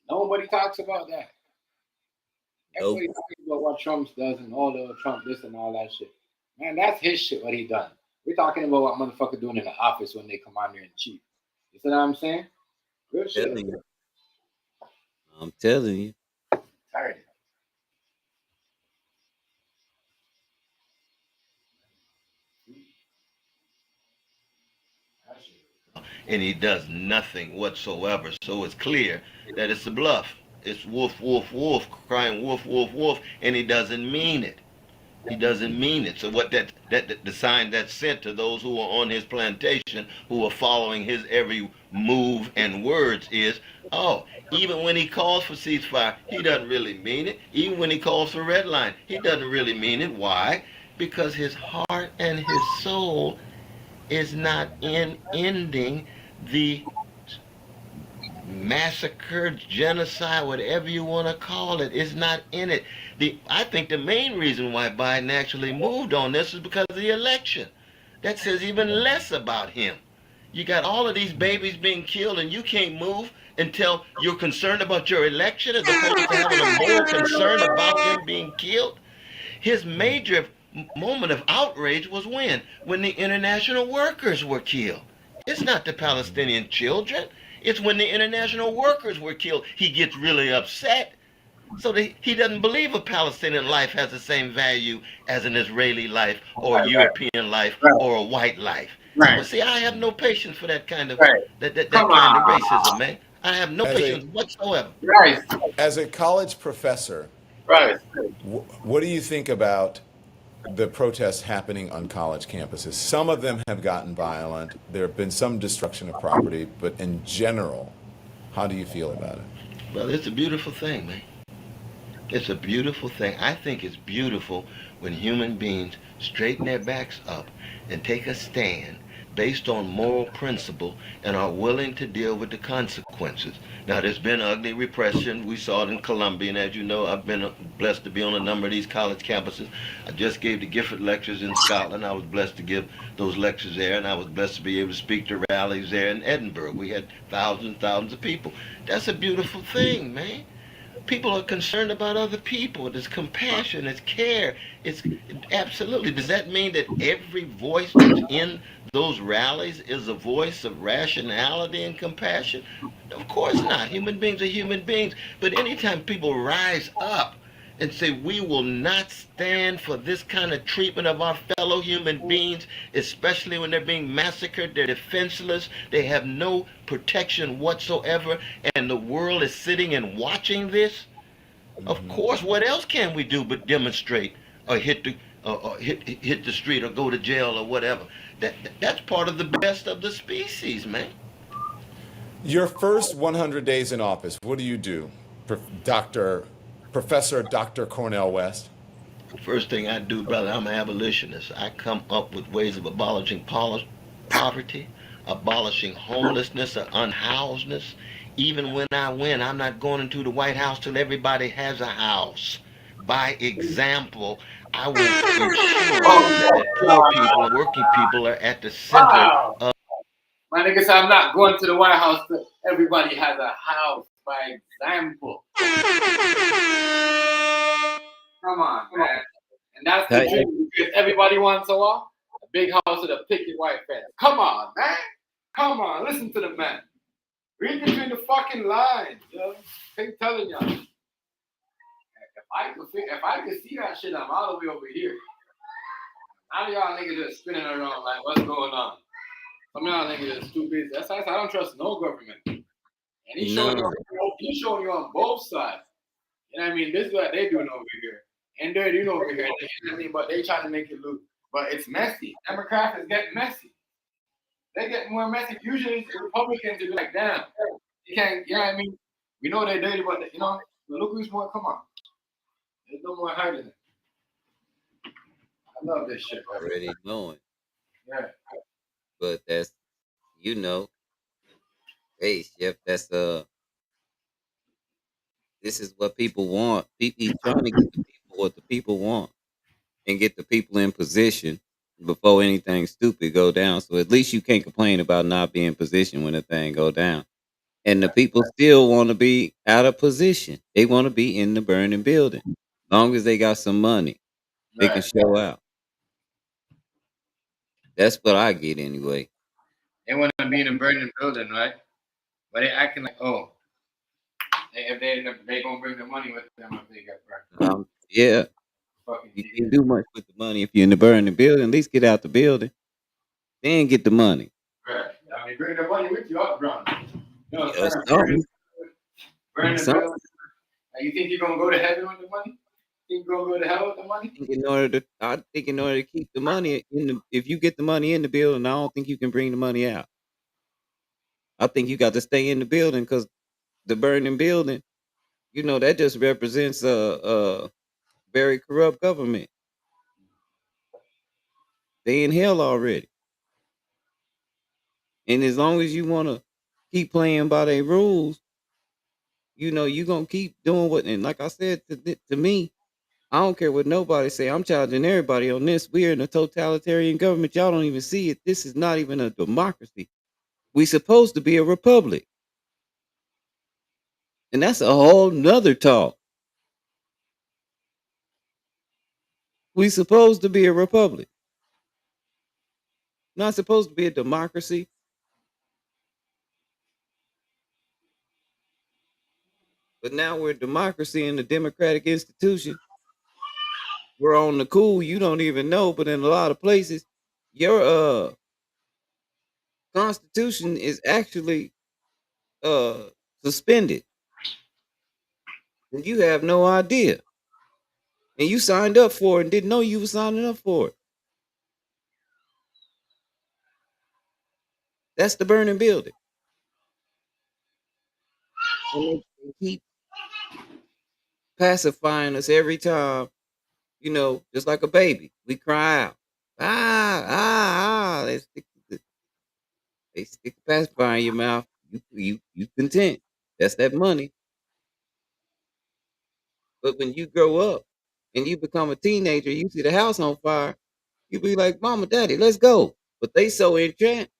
Nobody talks about that. Nope. Everybody talks about what Trump does and all the Trump this and all that shit. Man, that's his shit. What he done. We're talking about what motherfucker doing in the office when they commander in chief. You see what I'm saying? Real shit. I'm telling you. Tired. And he does nothing whatsoever. So it's clear that it's a bluff. It's wolf, wolf, wolf, crying wolf, wolf, wolf, and he doesn't mean it. He doesn't mean it. So what that the sign that's sent to those who are on his plantation, who are following his every move and words is, oh, even when he calls for ceasefire, he doesn't really mean it. Even when he calls for red line, he doesn't really mean it. Why? Because his heart and his soul is not in ending the massacre, genocide, whatever you want to call it, is not in it. I think the main reason why Biden actually moved on this is because of the election. That says even less about him. You got all of these babies being killed, and you can't move until you're concerned about your election as opposed to having a moral concern about them being killed. His major moment of outrage was when the international workers were killed. It's not the Palestinian children. It's when the international workers were killed. He gets really upset. So he doesn't believe a Palestinian life has the same value as an Israeli life or a European life or a white life. But see, I have no patience for that kind of that kind of racism, man. I have no patience whatsoever. As a college professor, what do you think about the protests happening on college campuses? Some of them have gotten violent. There have been some destruction of property, but in general, how do you feel about it? Well, it's a beautiful thing, man. It's a beautiful thing. I think it's beautiful when human beings straighten their backs up and take a stand based on moral principle and are willing to deal with the consequences. Now, there's been ugly repression. We saw it in Columbia, and as you know, I've been blessed to be on a number of these college campuses. I just gave the Gifford lectures in Scotland. I was blessed to give those lectures there, and I was blessed to be able to speak to rallies there in Edinburgh. We had thousands and thousands of people. That's a beautiful thing, man. People are concerned about other people. There's compassion, it's care. It's absolutely. Does that mean that every voice that's in those rallies is a voice of rationality and compassion? Of course not. Human beings are human beings. But anytime people rise up and say we will not stand for this kind of treatment of our fellow human beings, especially when they're being massacred, they're defenseless, they have no protection whatsoever, and the world is sitting and watching this. Of course, what else can we do but demonstrate or hit the street or go to jail or whatever? That's part of the best of the species, man. Your first 100 days in office, what do you do, Professor Dr. Cornel West? First thing I do, brother, I'm an abolitionist. I come up with ways of abolishing poverty, abolishing homelessness or unhousedness. Even when I win, I'm not going into the White House till everybody has a house. by example, I will ensure Oh, that poor people and working people are at the center wow. of. My nigga said I'm not going to the White House. Everybody has a house by example. Come on, man. And that's the Hey, dream because everybody wants a what? A big house with a picket white fence. Come on, man. Come on, listen to the man. Read between the fucking lines, yo. Keep telling y'all. If I could see that shit, I'm all the way over here. None of y'all niggas just spinning around like, what's going on? Some of y'all niggas just stupid. That's why I don't trust no government. And he's showing no, you on both sides. You know what I mean? This is what they doing over here. And they're doing over here. You know what I mean? But they trying to make it look. But it's messy. Democrats is getting messy. They get more messy. Usually the Republicans are like, damn, you can't, you know what I mean? We know they're dirty, but you know, look who's more, come on. There's no more hiding it. I love this shit, bro. already knowing. Yeah. But that's, you know, hey, chef, that's this is what people want. He's trying to get the people what the people want and get the people in position before anything stupid go down. So at least you can't complain about not being in position when the thing go down. And the people still want to be out of position. They want to be in the burning building. Long as they got some money, they can Right. show out. That's what I get anyway. They want to be in a burning building, right? But they acting like, oh, if they gonna bring the money with them if they get burned. Yeah, Fucking you idiot. can't do much with the money if you're in the burning building. At least get out the building, then get the money. Right. I mean, bring the money with you up, bro. You know, Yeah, trying to something, burn the something. building. Like, you think you're gonna go to heaven with the money? Think you're gonna go to hell with the money? I think in order to keep the money in the, if you get the money in the building, I don't think you can bring the money out. I think you got to stay in the building because the burning building, that just represents a very corrupt government. They in hell already, and as long as you want to keep playing by their rules, you gonna keep doing what. And like I said to me, I don't care what nobody say. I'm challenging everybody on this. We're in a totalitarian government. Y'all don't even see it. This is not even a democracy. We supposed to be a republic. And that's a whole nother talk. We supposed to be a republic. Not supposed to be a democracy. But now we're a democracy in a democratic institution. We're on the cool. You don't even know, but in a lot of places, your constitution is actually uh suspended. And you have no idea. And you signed up for it and didn't know you were signing up for it. That's the burning building. And they keep pacifying us every time, just like a baby. We cry out. Ah, ah, ah. They stick the pacifier in your mouth. You content. That's that money. But when you grow up and you become a teenager, you see the house on fire, you be like, Mama, Daddy, let's go. But they so entranced,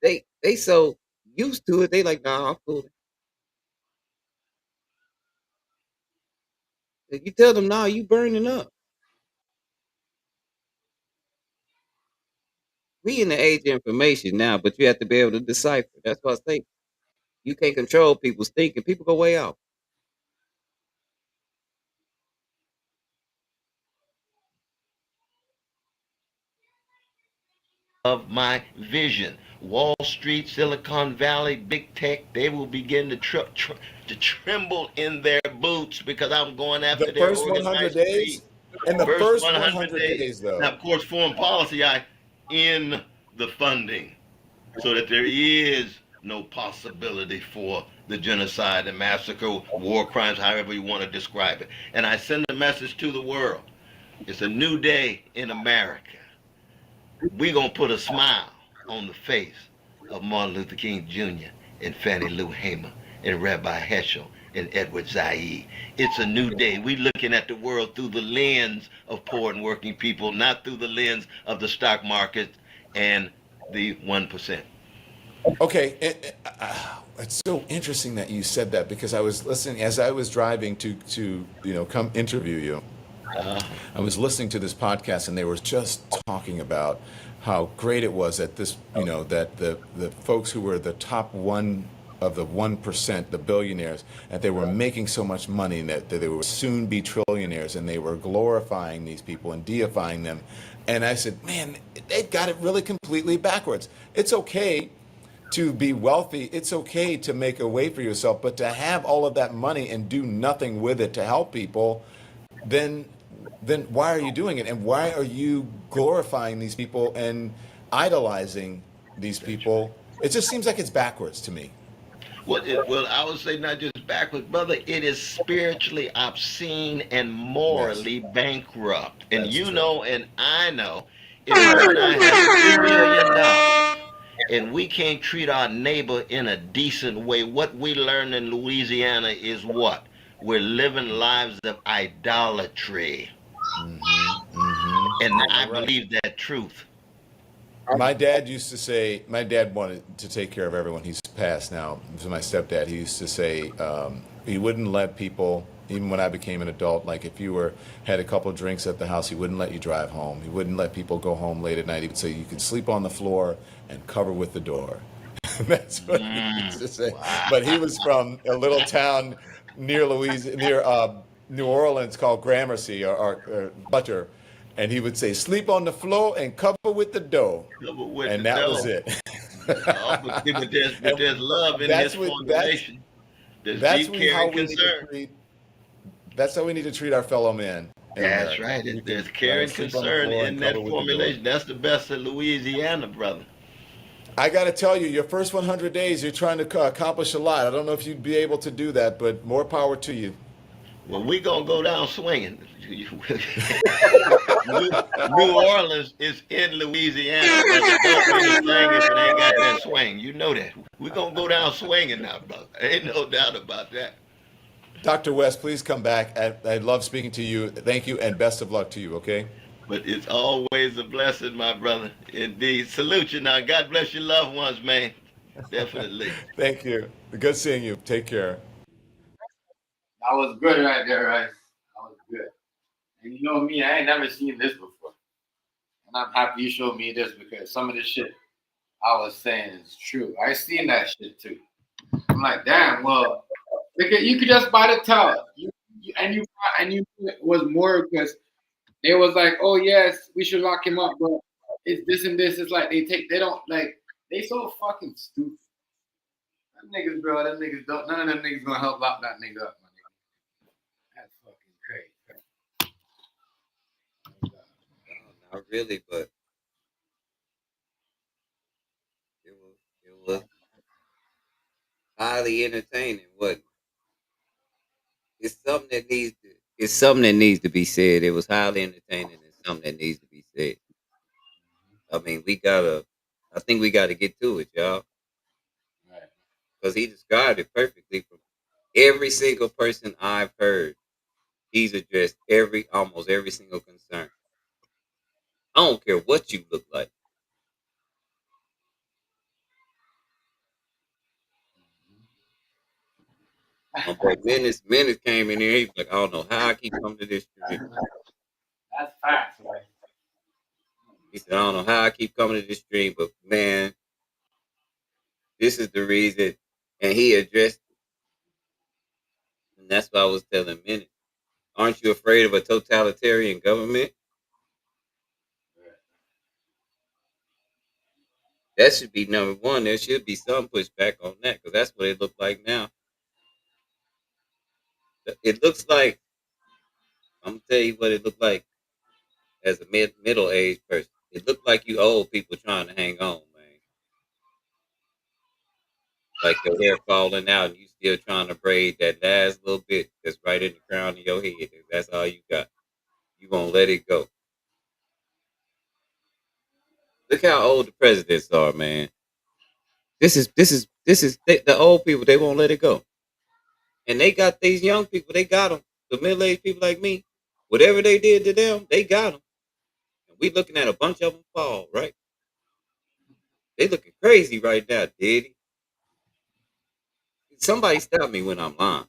they so used to it, they like, nah, I'm cool. If you tell them, nah, you burning up. We in the age of information now, but you have to be able to decipher. That's why I say you can't control people's thinking. People go way out. Of my vision. Wall Street, Silicon Valley, big tech, they will begin to tremble in their boots because I'm going after The their first 100 organized days, greed. in the First first 100 100 days. days, though. Now, of course, foreign policy, I end the funding so that there is no possibility for the genocide and massacre, war crimes, however you want to describe it. And I send a message to the world. It's a new day in America. We're going to put a smile on the face of Martin Luther King Jr. and Fannie Lou Hamer and Rabbi Heschel and Edward Said. It's a new day. We looking at the world through the lens of poor and working people, not through the lens of the stock market and the 1%. Okay, it's so interesting that you said that because I was listening as I was driving to come interview you. Uh, I was listening to this podcast and they were just talking about how great it was that that the folks who were the top one of the 1%, the billionaires, that they were making so much money and that they would soon be trillionaires, and they were glorifying these people and deifying them. And I said, man, they got it really completely backwards. It's okay to be wealthy. It's okay to make a way for yourself, but to have all of that money and do nothing with it to help people, then why are you doing it? And why are you glorifying these people and idolizing these people? It just seems like it's backwards to me. well, I would say not just backwards, brother. It is spiritually obscene and Yes, morally bankrupt. And that's you true. know, and I know, if you and I have $3 million and we can't treat our neighbor in a decent way, what we learn in Louisiana is what? We're living lives of idolatry. And Yeah, I you're right. believe that truth. My dad wanted to take care of everyone. He's passed now. So my stepdad, he used to say he wouldn't let people, even when I became an adult, like if you had a couple of drinks at the house, he wouldn't let you drive home. He wouldn't let people go home late at night. He would say you can sleep on the floor and cover with the door. That's what he used to say. Wow. But he was from a little town near New Orleans called Gramercy or Butcher, and he would say, "Sleep on the floor and cover with the dough," Cover with the and that was dough. it. Oh, but And there's love in that's his what that's formulation. There's that's deep we care how and we need to concern. treat. That's how we need to treat our fellow men in That's America. right. We There's can care and sleep on the concern floor and in cover that with the door. formulation. That's the best of Louisiana, brother. I got to tell you, your first 100 days, you're trying to accomplish a lot. I don't know if you'd be able to do that, but more power to you. Well, we gonna go down swinging. New Orleans is in Louisiana, brother. Don't mean a thing if it ain't got that swing. You know that. We gonna go down swinging now, brother. Ain't no doubt about that. Dr. West, please come back. I love speaking to you. Thank you and best of luck to you, okay? But it's always a blessing, my brother. Indeed. Salute you now. God bless your loved ones, man. Definitely. Thank you. Good seeing you. Take care. That was good right there, right? That was good. And you know me, I ain't never seen this before. And I'm happy you showed me this because some of the shit I was saying is true. I seen that shit too. I'm like, damn, well, because you could just buy the towel. You it was more because they was like, oh yes, we should lock him up, but it's this and this. It's like they don't like they so fucking stupid. Them niggas, bro, them niggas don't none of them niggas gonna help lock that nigga up, my nigga. That's fucking crazy. No, not really, but it was highly entertaining. What it's something that needs to be said. It was highly entertaining and something that needs to be said. I mean, I think we gotta get to it, y'all, Right. because he described it perfectly. From every single person I've heard, he's addressed almost every single concern. I don't care what you look like. But Menace came in here. He's like, I don't know how I keep coming to this stream. That's facts, right? He said, I don't know how I keep coming to this stream, but man, this is the reason. And he addressed it. And that's what I was telling Menace. Aren't you afraid of a totalitarian government? That should be number one. There should be some pushback on that because that's what it looks like now. It looks like, I'm going to tell you what it looked like as a middle aged person. It looked like you old people trying to hang on, man. Like your hair falling out and you still trying to braid that last little bit that's right in the crown of your head. That's all you got. You won't let it go. Look how old the presidents are, man. The old people. They won't let it go. And they got these young people, they got them. The middle-aged people like me, whatever they did to them, they got them. And we looking at a bunch of them fall, right? They looking crazy right now, Diddy. Somebody stop me when I'm lying.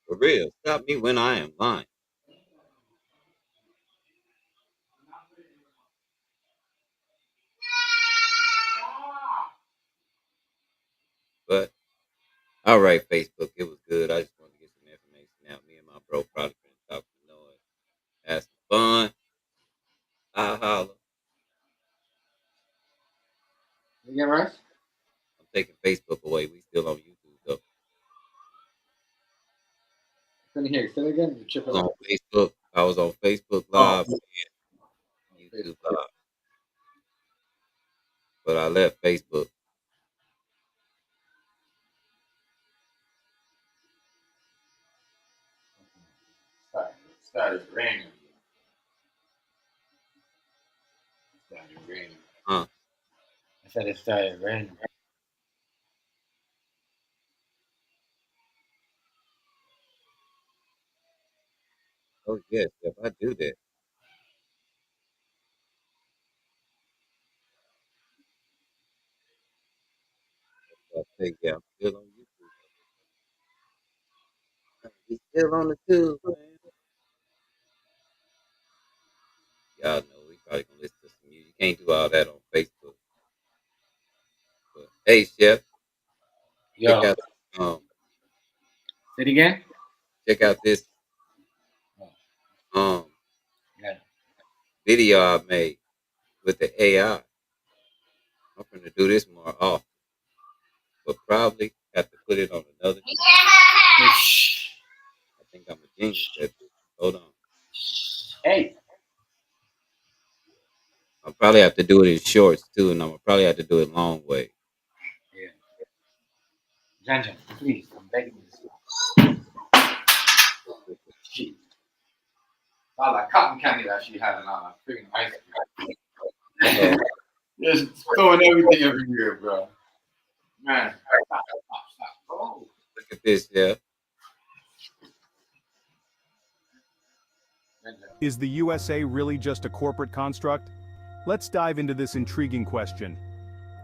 For real, stop me when I am lying. But all right, Facebook, it was good. I just wanted to get some information out. Me and my bro probably finna talk some noise. Have some fun. I holla. You get right? I'm taking Facebook away. We still on YouTube though. Couldn't hear you. Say it again. You chip I it was up. on Facebook. I was on Facebook Oh, Live and YouTube Live, but I left Facebook. started raining. Started raining. Huh? I said it started raining. Oh yes, if I do that, I'll take yeah. I'm still on YouTube. He's still on the tube, man. Y'all know we probably gonna listen to some music. You can't do all that on Facebook. But hey, Chef, check Yo, out say it again. check out this Oh, um yeah. video I made with the AI. I'm gonna do this more often, but probably have to put it on another channel. Shh. I think I'm a genius at this. Hold on. Hey. I'll probably have to do it in shorts too, and I'm gonna probably have to do it long way. Yeah. Jan, please, I'm begging you. Shit. I like cotton candy that she had in freaking ice So cream. Just throwing everything everywhere, bro. Man. Stop. Oh. look at this, yeah. Is the USA really just a corporate construct? Let's dive into this intriguing question.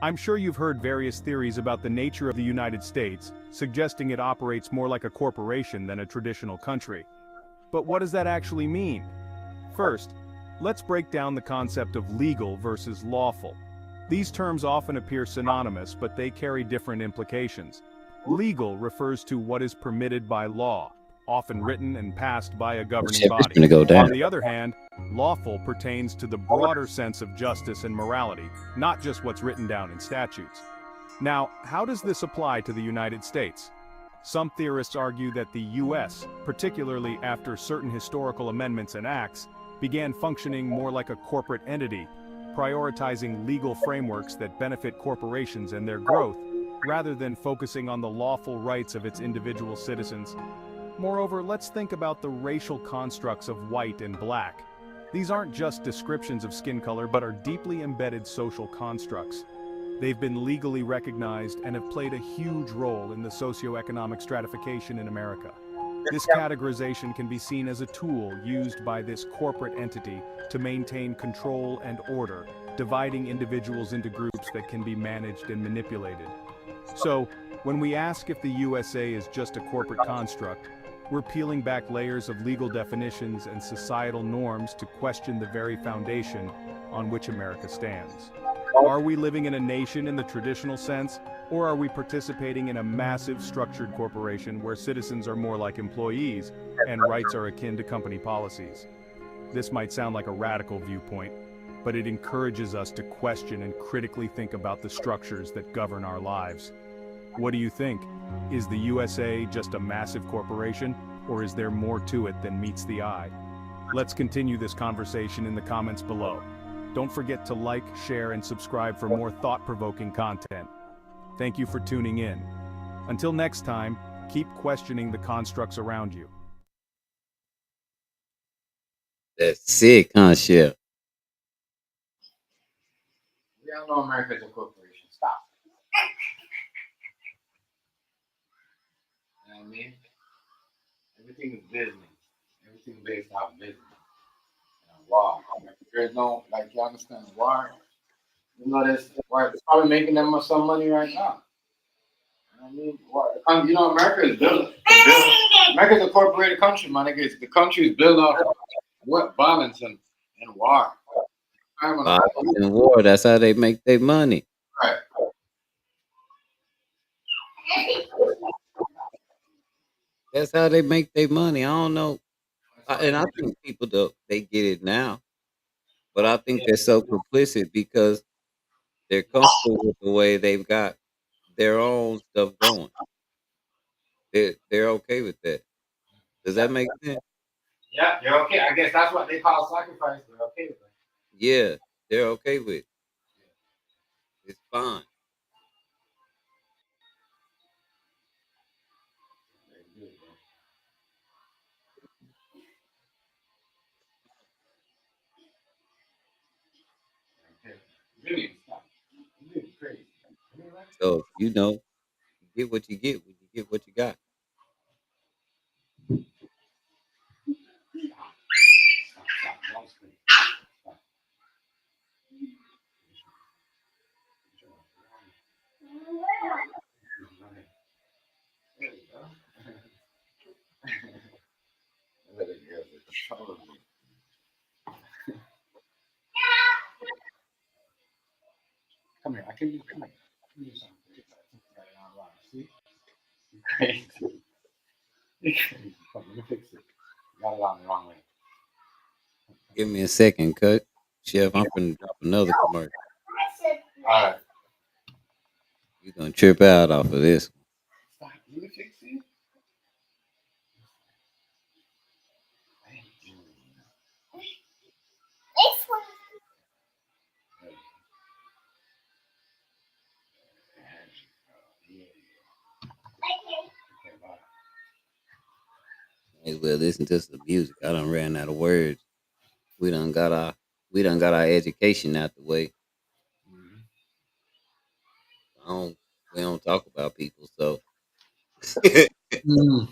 I'm sure you've heard various theories about the nature of the United States, suggesting it operates more like a corporation than a traditional country. But what does that actually mean? First, let's break down the concept of legal versus lawful. These terms often appear synonymous, but they carry different implications. Legal refers to what is permitted by law, often written and passed by a governing body. Gonna go down. On the other hand, lawful pertains to the broader sense of justice and morality, not just what's written down in statutes. Now, how does this apply to the United States? Some theorists argue that the U.S., particularly after certain historical amendments and acts, began functioning more like a corporate entity, prioritizing legal frameworks that benefit corporations and their growth, rather than focusing on the lawful rights of its individual citizens. Moreover, let's think about the racial constructs of white and black. These aren't just descriptions of skin color, but are deeply embedded social constructs. They've been legally recognized and have played a huge role in the socioeconomic stratification in America. This categorization can be seen as a tool used by this corporate entity to maintain control and order, dividing individuals into groups that can be managed and manipulated. So, when we ask if the USA is just a corporate construct, we're peeling back layers of legal definitions and societal norms to question the very foundation on which America stands. Are we living in a nation in the traditional sense, or are we participating in a massive structured corporation where citizens are more like employees and rights are akin to company policies? This might sound like a radical viewpoint, but it encourages us to question and critically think about the structures that govern our lives. What do you think? Is the USA just a massive corporation, or is there more to it than meets the eye? Let's continue this conversation in the comments below. Don't forget to like, share, and subscribe for more thought-provoking content. Thank you for tuning in. Until next time, keep questioning the constructs around you. That's sick, huh, Chef? We all know America's a corporation. Stop. You know what I mean? Everything is business. Everything based off business. Wow. There's no, like, you understand why? You know, this, why it's probably making them some money right now. You know what I mean? Why, you know, America is built. America's a corporate country, man. The country is built off what? Violence and war. Violence and war. That's how they make their money. Right. That's how they make their money. I don't know. And I think people they get it now, but I think they're so complicit because they're comfortable with the way they've got their own stuff going. They're okay with that. Does that make sense? Yeah, they're okay. I guess that's what they call sacrifice. They're okay with it. Yeah, they're okay with it. It's fine. Really, really crazy. So you get what you get when you get what you got. Come here. I can do something. See? Crazy. Come, let me fix it. Got it on the wrong way. Give me a second, cut. Chef, I'm finna drop another commercial. All right. You're gonna trip out off of this. Stop. Let me fix it. Might as well listen to some music. I done ran out of words. We done got our education out the way. I don't we don't talk about people, so Mm.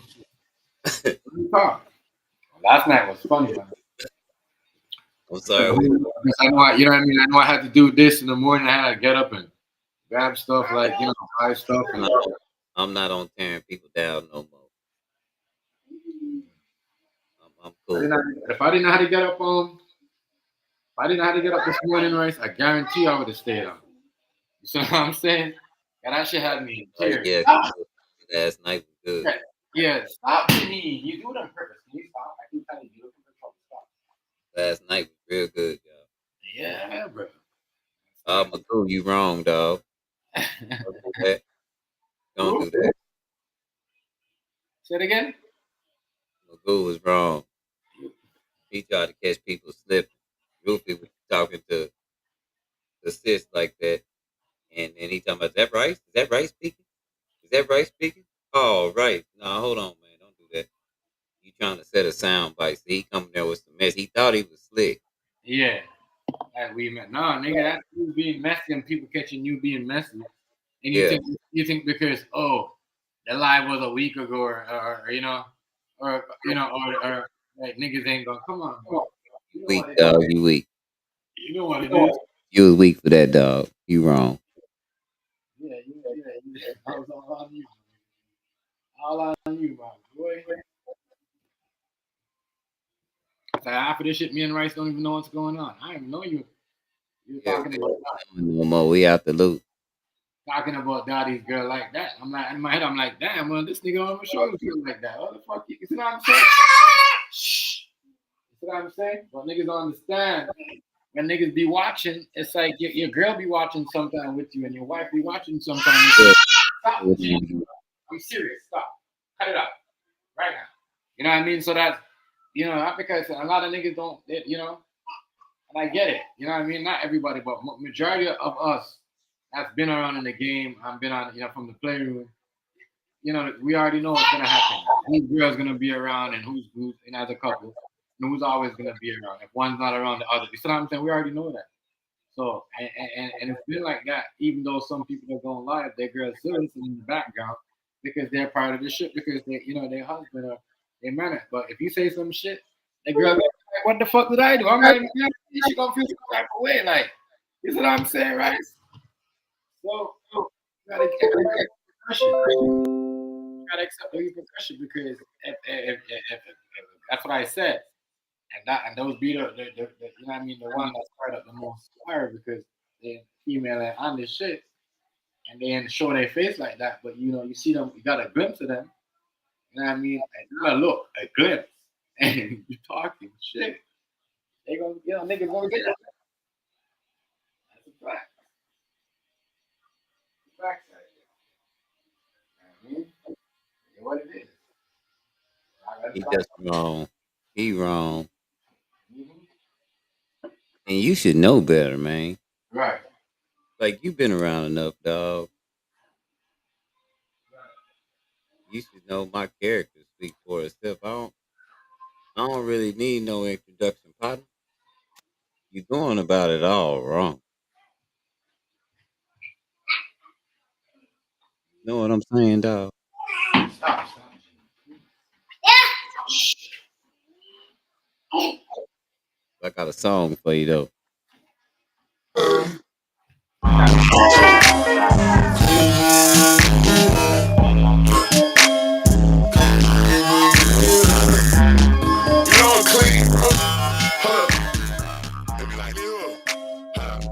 Last night was funny, man. I'm I sorry. know, you know what I mean. I know I had to do this in the morning. I had to get up and grab stuff, like, you know, buy stuff. And I'm not on tearing people down no more. I'm cool. If I didn't know how to get up, if I didn't know how to get up this morning, right, I guarantee I would have stayed up. You see what I'm saying? And that shit had me in tears. Yeah, last night was good. Yeah, stop me. You do it on purpose. Can you stop? I keep telling you, stop. Last night was real good, y'all. Yeah, bro. Magoo, you wrong, dog. Don't do that. Don't do that. Say it again. Magoo was wrong. He tried to catch people slipping. Rufy was talking to the sis like that, and then he talking about, is that Rice? Is that Rice speaking? Is that Rice speaking? Oh, right. No, hold on, man. Don't do that. You trying to set a sound bite. See, he coming there with some mess. He thought he was slick. Yeah. That we met. No, nigga, that's you being messy and people catching you being messy. And you think because the live was a week ago or you know, or like niggas ain't gonna come on, bro. You know Weak, dog. You weak. You know what it is. You was weak for that, dog. You wrong. Yeah, that was all on you. All on you, my boy. So after this shit, me and Rice don't even know what's going on. I didn't know you. You're talking about no more. We out the loop. Talking about Dottie's girl like that. I'm like, in my head, I'm like, damn, well, this nigga on my shoulder feel like that. What the fuck? You see what I'm saying? Shh. You see what I'm saying? But niggas don't understand. When niggas be watching, it's like your girl be watching sometime with you and your wife be watching sometime with you. Stop. I'm serious. Stop. Cut it out. Right now. You know what I mean? So that's, you know, not because a lot of niggas don't, you know, and I get it. You know what I mean? Not everybody, but majority of us that's been around in the game, I've been on, you know, from the playroom. You know, we already know what's gonna happen. Whose girl's gonna be around and who's and as a couple. who's always gonna be around. If one's not around, the other. You see what I'm saying? We already know that. So and it's been like that. Even though some people are going live, their girls still listen in the background because they're part of the shit because they, their husband or their man. But if you say some shit, the girl, like, what the fuck did I do? I'm not even. She gonna feel some type of way. Like, you see what I'm saying, right? So you gotta get repercussion. You gotta accept the repercussion because if that's what I said. And those be the you know what I mean, the one that's part of the most fire because they're female and on this shit and they ain't show their face like that, but you see them, you got a glimpse of them, you know what I mean? And you gotta look, a glimpse, and you talking shit. They gonna niggas gonna get that. That's a fact. Facts right there. You know what I mean? It's what it is. He just wrong. He wrong. Mhm. And you should know better, man. Right. Like, you've been around enough, dog. You should know my character speak for itself. I don't really need no introduction, partner. You're going about it all wrong. Know what I'm saying, dog? Stop. I got a song for you, though. You know I'm clean. Hold up. They be like, hold up.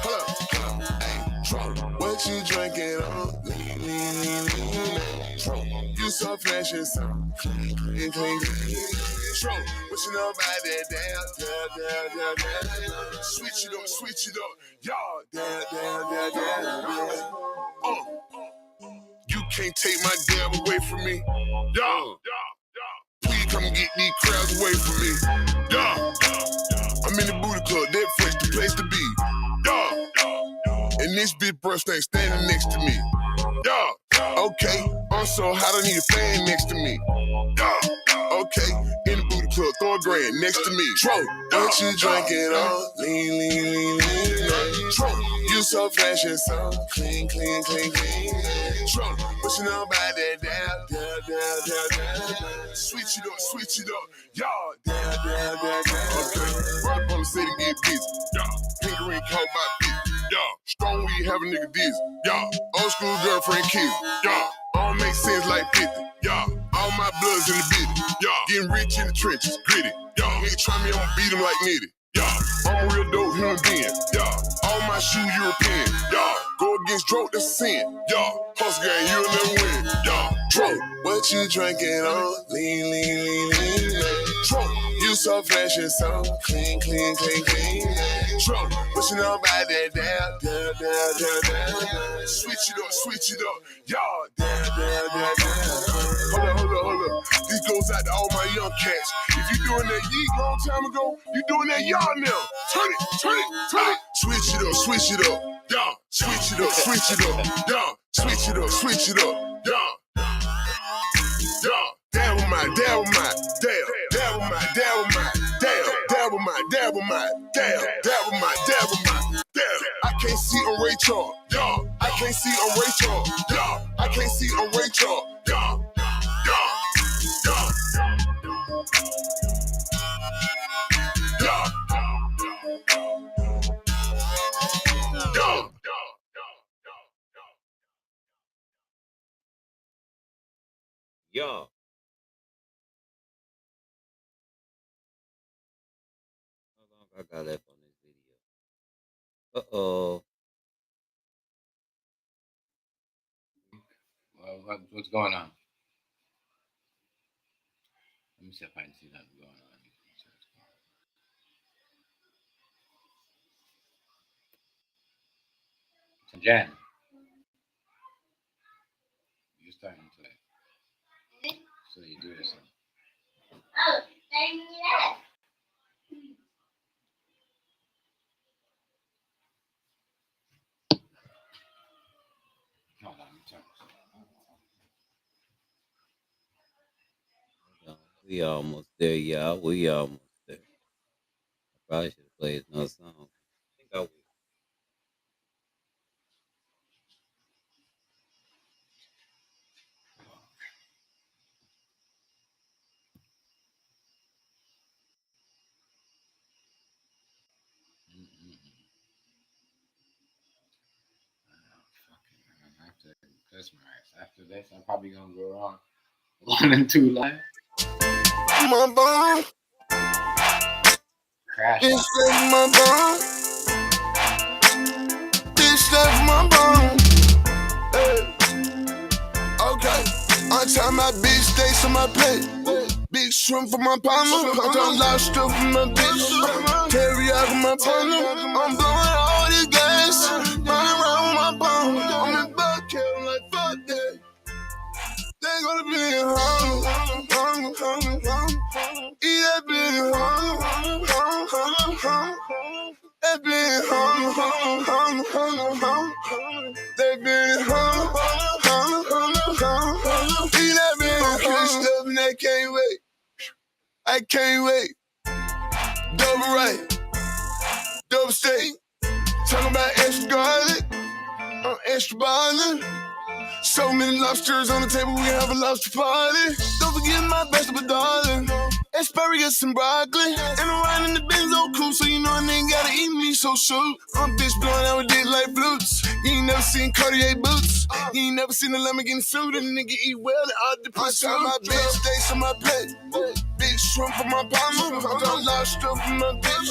Hold up. Hey, Trump, what you drinking on? Lean. Trump, you so fresh and so clean. Trump, what you know about that down. Switch it up. Y'all, down. You can't take my damn away from me. Y'all. Please come and get these crowds away from me. Yeah, I'm in the booty club, that fresh, the place to be. Yeah, and this bitch brush ain't standing next to me. Yeah, okay, I'm so hot, I need a fan next to me. Yeah, okay, in the booty club, throw a grand next to me. Tro, what you drinking on? Lean. Tro, you so fresh and so clean. Tro, what you know about that down. Switch it up, y'all. Down. Okay, right up on the city, get busy. Yeah, pink ring caught my feet. Yeah, strong weed have a nigga dizzy. Yeah, old school girlfriend kids. Yeah, all make sense like 50. Yeah, all my blood's in the bitty. Yeah, getting rich in the trenches, gritty. Yeah, nigga try me, I'ma beat him like nitty. Yeah, I'm a real dope human being. Yeah, all my shoes European. Yeah, go against Dro, that's a sin. Yeah, hustle gang, you'll never win. Yeah, Dro, what you drinking on? Lean. Dro, you so fresh and so clean. Dro, what you know about that down. Switch it up. Y'all, down. Hold up. This goes out to all my young cats. If you doing that yeet long time ago, you doing that y'all now. Turn it. Switch it up. Y'all, switch it up. Y'all, switch it up. Y'all, dab with my. Dab with my. I can't see on Ray Charles. Y'all, I can't see on Ray Charles. Y'all, I can't see on Ray Charles. Y'all. Y'all. How long I got left on this video? Uh-oh. What's going on? Let me see if I can see that going on. So Jan, you're starting to so you do this. Oh, thank me that. Hold on, let me turn this on. We almost there, y'all. We almost there. I probably should have played another song. I think I will. I have to mesmerize. After this, I'm probably gonna go on 1 and 2 live. My bone, Crash bitch out. left my bone, bitch left my bone. Hey, okay, I time my bitch stays on my plate. Big shrimp for my partner, I done lobster for my bitch. Teriyaki for my partner, I'm blowing all these gas. Running around with my bone, I'm in Buckhead like fuck that. They gonna be hungry, hungry, hungry, hungry. Eat that bitty hungry, hungry, hungry, hungry. That bitty hungry, hungry, hungry, hungry, hungry. They bitty hungry, hungry, hungry, hungry. Eat that bitty hungry. Stuff and I can't wait. I can't wait. Double right, double steak. Talking about extra garlic, I'm extra ballin'. So many lobsters on the table, we can have a lobster party. Don't forget my vegetable darling. Asparagus and broccoli. And I'm riding the Benzo cool, so you know a nigga gotta eat me, so shoot. I'm bitch blowing out with dick like flutes. You ain't never seen Cartier boots. You ain't never seen a Lamborghini suit. And a nigga eat well and all the pussy. I my bitch stays on my plate. Big shrimp for my partner. I got lobster for my bitch.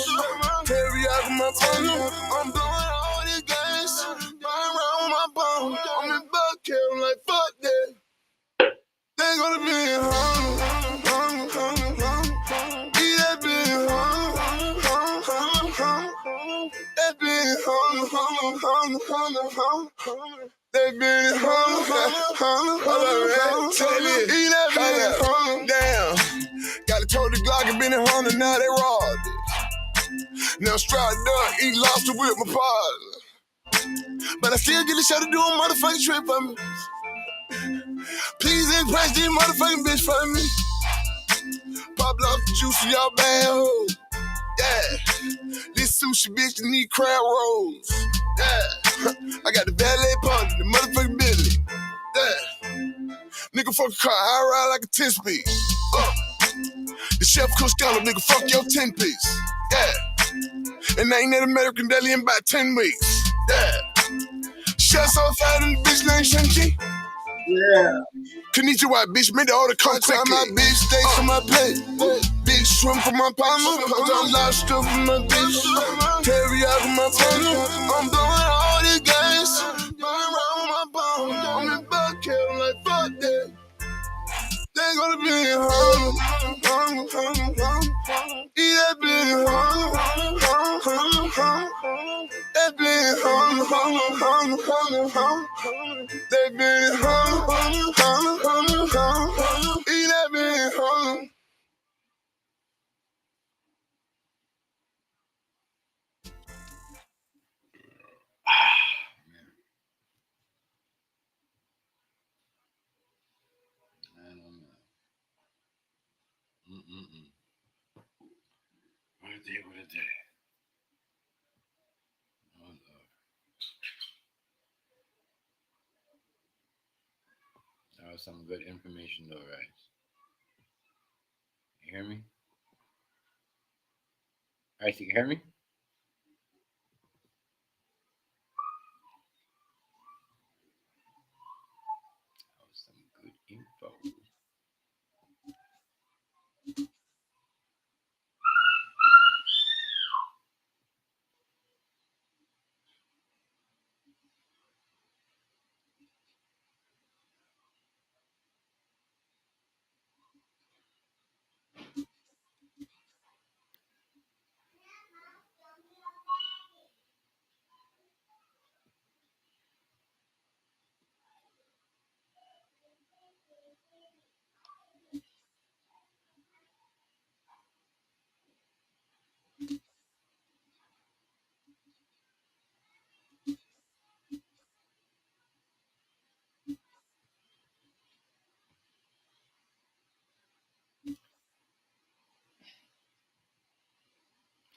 Teriyaki for my partner. I'm blowing all these gas. Riding around with my bone. I'm in Buckhead, like fuck that. They gonna be hungry, hungry, hungry, hungry. Eat that bitty hungry, hungry, hungry, hungry. That bitty hungry, hungry, hungry, hungry, hungry. That bitty hungry, hungry, hungry, hungry. Eat that bitty hungry. Damn, got a total Glock and been in Honda, now they robbed it. Now strapped up, eat lobster with my partner. But I still get a shot to do a motherfucking trip for me. Please impress these motherfucking bitch for me. Pop off the juice for y'all bad hoes. Yeah. This sushi bitch need crab rolls. Yeah. I got the valet party, the motherfucking Billy. Yeah. Nigga fuck a car, I ride like a 10-speed. The chef cook scallop, nigga fuck your 10-piece. Yeah. And I ain't that American deli in about 10 weeks. Yeah. Chef so fat and the bitch named Shanti. Yeah. Konnichiwa, bitch, made the order come quickly. My bitch stays on my plate. Big shrimp for my partner. I'm lobster for my bitch. Teriyaki for my partner. I'm blowing all these gas. Running around with my bone. I'm in Buckhead, like fuck that. They gonna be hungry, hungry, hungry, hungry. Eat that bitty hungry, hungry, hungry, hungry. That bitty hungry, hungry, hungry, hungry, hungry. That bitty hungry, hungry, hungry, hungry, hungry. Eat that bitty hungry. I don't know. What a day, what a day. Oh, Lord. That was some good information, though, right? You hear me? Right, you can hear me? That was some good info.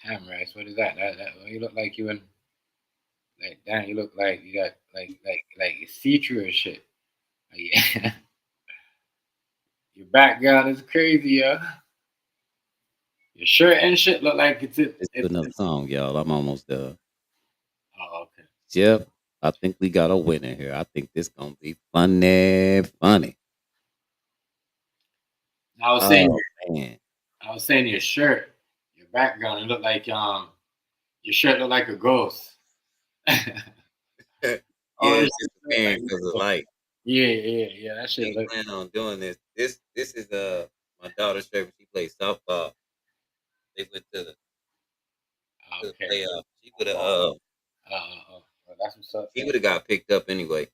Hamrice, what is that? You look like you in like damn. You look like you got like see-through and shit. Yeah. Your background is crazy, yo. Your shirt and shit look like Let's do another song, y'all. I'm almost done. Oh, okay. Jeff, I think we got a winner here. I think this gonna be funny, funny. I was saying Oh man. I was saying your shirt, your background, it looked like your shirt looked like a ghost. Yeah, Oh, this it's shit look like disappearing because of light. yeah. That shit Ain't look plan on doing this. This is my daughter's favorite. She plays softball. They went to the okay. playoff. Well, that's what's up. She Then. would have got picked up anyway.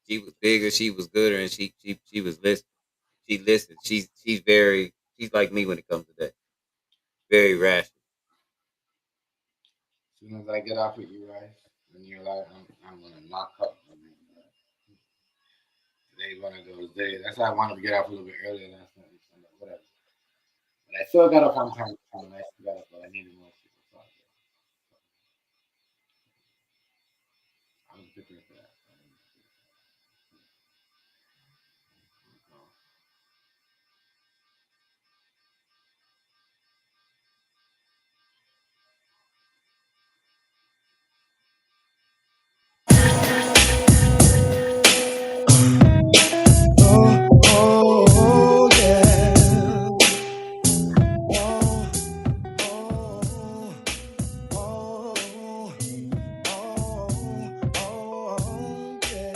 She was bigger, she was gooder, and she was listening. She listens. She's like me when it comes to that. Very rational. As soon as I get off with you guys, and you're like, I'm gonna knock up. Today's one of those days. That's why I wanted to get off a little bit earlier last night. Whatever. But I still got up on time. I still got up, but I needed more sleep. So I was prepared for that. Oh, yeah. Oh, oh, oh, yeah.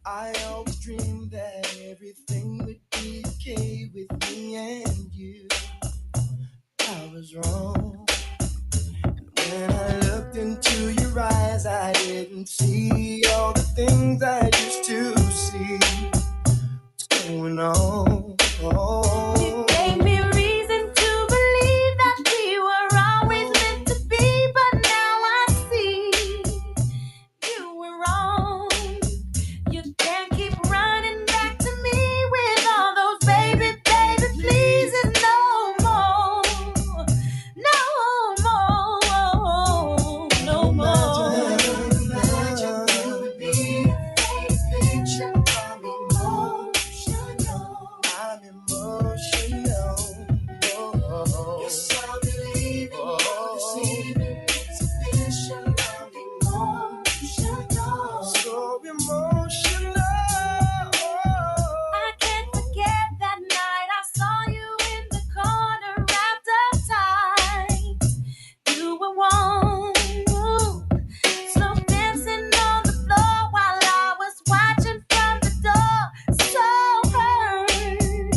I always dreamed that everything would be okay with me and you. I was wrong. When I looked into your eyes, I didn't see all the things I used to see. What's going on? You gave me reason to believe that we were always meant to be, but now I see you were wrong. You can't keep running back to me with all those baby pleases no more. No more. No more. Imagine you would be a picture of emotional. I'm emotional. Oh, yes, I believe in you. Deceiving exhibition of emotional. So emotional. I can't forget that night I saw you in the corner wrapped up tight. You were warm, slow dancing on the floor while I was watching from the door. So hurt,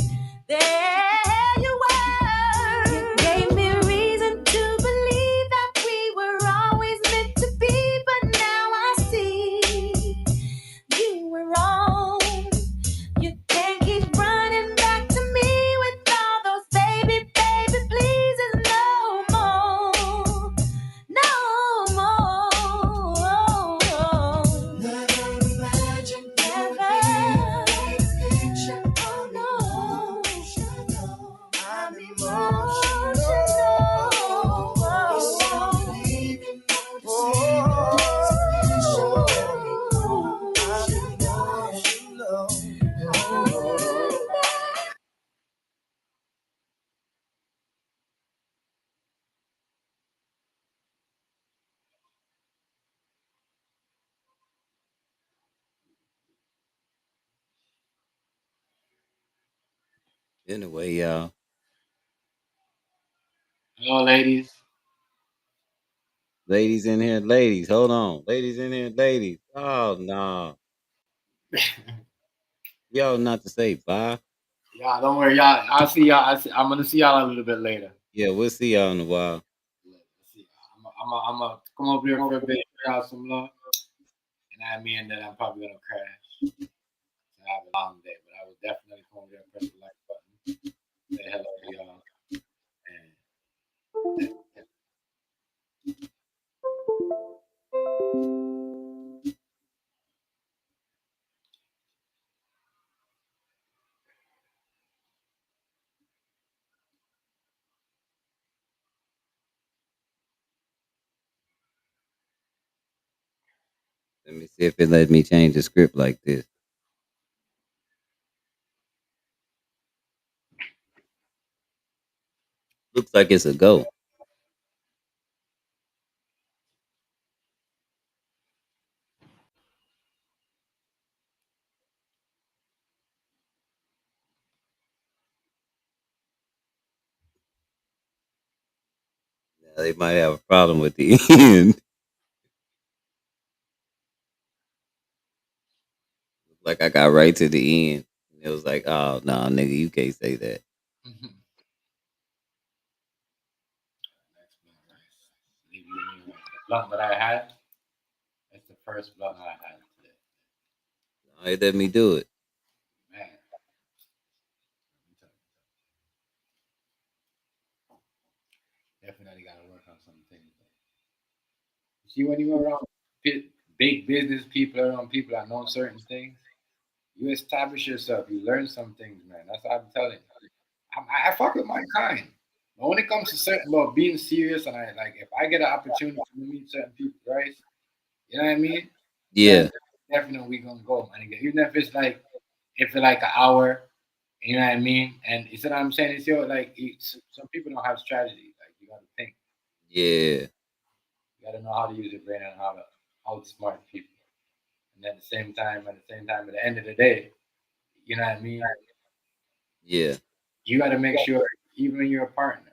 there you were. You gave me reason to believe that we were always meant to be, but now I see you were wrong. You can't keep running back to me with all those baby pleases no more. No more. Never imagined never. Picture of no. I'm emotional. Yes, I believe in Anyway, y'all. Hello, ladies. Ladies in here, ladies. Hold on. Ladies in here, ladies. Oh no. Y'all not to say bye. Y'all, don't worry, y'all. I'll see y'all. I'm gonna see y'all a little bit later. Yeah, we'll see y'all in a while. Let's see. I'm gonna come over here for a bit, show y'all some love, and I mean that I'm probably gonna crash. I have a long day, but I will definitely come over there and press the like button, say hello to y'all, and Let me see if it let me change the script like this. Looks like it's a go. Now they might have a problem with the end. Like I got right to the end. And it was like, oh no, nigga, you can't say that. Leave you in the blunt that I had. It's the first blunt I had today. No, it let me do it. Man. Definitely got to work on some things. See, when you're around big business people, around people that know certain things, you establish yourself. You learn some things, man. That's what I'm telling you. I fuck with my kind. But when it comes to certain about being serious, and I like, if I get an opportunity to meet certain people, right? You know what I mean? Yeah, Then definitely we gonna go, man. Even if it's like, if it's like an hour, you know what I mean? And you see what I'm saying? It's like some people don't have strategy. Like you gotta think. yeah, You gotta know how to use your brain and how to outsmart people. And at the same time, at the end of the day, you know what I mean? yeah, You gotta make sure, even when you're a partner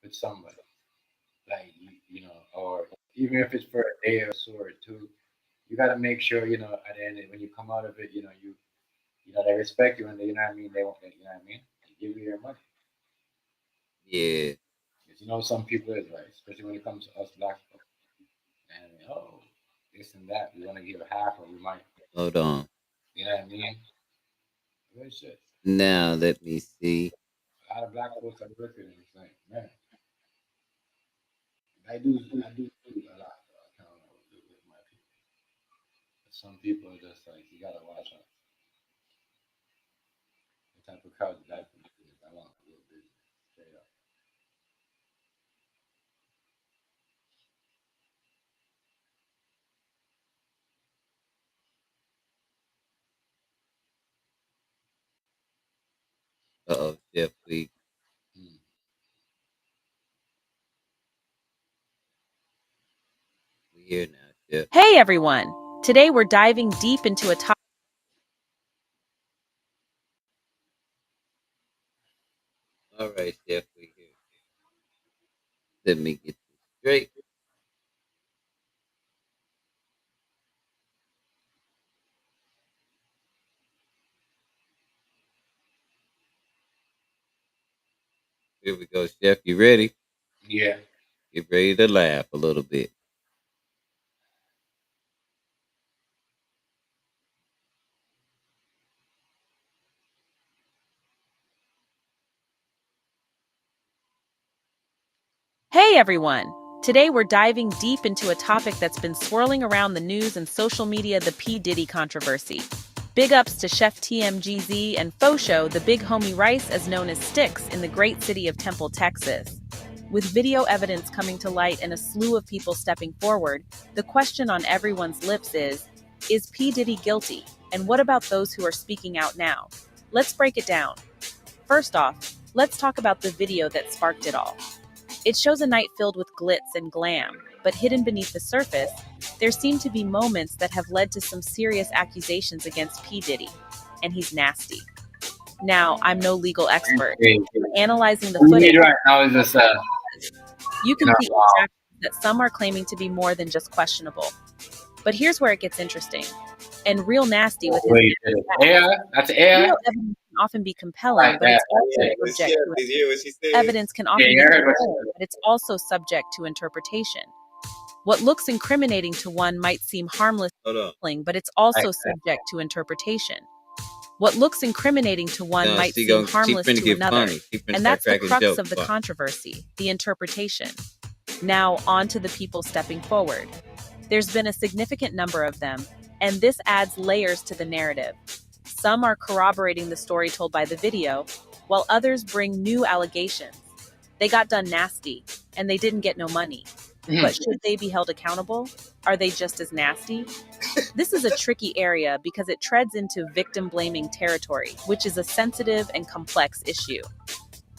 with somebody, like you know, or even if it's for a day or so or two, you gotta make sure, you know, at the end when you come out of it, you know, they respect you and they, you know what I mean, they won't, you know what I mean, they give you your money. yeah. Because you know some people is right, especially when it comes to us black folks. And oh, this and that, we want to give half, or we might, Hold on. you know what I mean? Good shit. Now let me see. A lot of black folks are working, and it's like, man, I do a lot. I kind of know what to do with my people. But some people are just like, you gotta watch out. The type of crowd that I produce, I want real business, straight up. Uh-oh, Chef, Mm. we here now, Chef. Hey everyone! Today we're diving deep into a topic. All right, Chef, we here. Let me get this straight. Here we go, Chef. You ready? Yeah. Get ready to laugh a little bit. Hey everyone! Today we're diving deep into a topic that's been swirling around the news and social media, the P. Diddy controversy. Big ups to Chef TMGZ and Fosho, the big homie Rice, as known as Sticks, in the great city of Temple, Texas. With video evidence coming to light and a slew of people stepping forward, the question on everyone's lips is P. Diddy guilty? And what about those who are speaking out now? Let's break it down. First off, let's talk about the video that sparked it all. It shows a night filled with glitz and glam, but hidden beneath the surface, there seem to be moments that have led to some serious accusations against P. Diddy, and he's nasty. Now, I'm no legal expert, but analyzing the What we footage, need right now is just you you can know, see exactly that some are claiming to be more than just questionable. But here's where it gets interesting. And real nasty with his wait, AI. That's AI. video evidence can often be compelling, Right but there. it's also Yeah. subject to Did you hear what she said? evidence can Yeah, often be you heard what she compelling, but it's also subject to interpretation. What looks incriminating to one might seem harmless, Hold but it's also said. subject to interpretation. What looks incriminating to one on. No, might she seem gonna she harmless finna to get another, funny. She finna and start that's the cracking crux jokes. of the Watch. controversy, the interpretation. Now, on to the people stepping forward. There's been a significant number of them, and this adds layers to the narrative. Some are corroborating the story told by the video, while others bring new allegations. They got done nasty, and they didn't get no money. But should they be held accountable? Are they just as nasty? This is a tricky area because it treads into victim blaming territory, which is a sensitive and complex issue.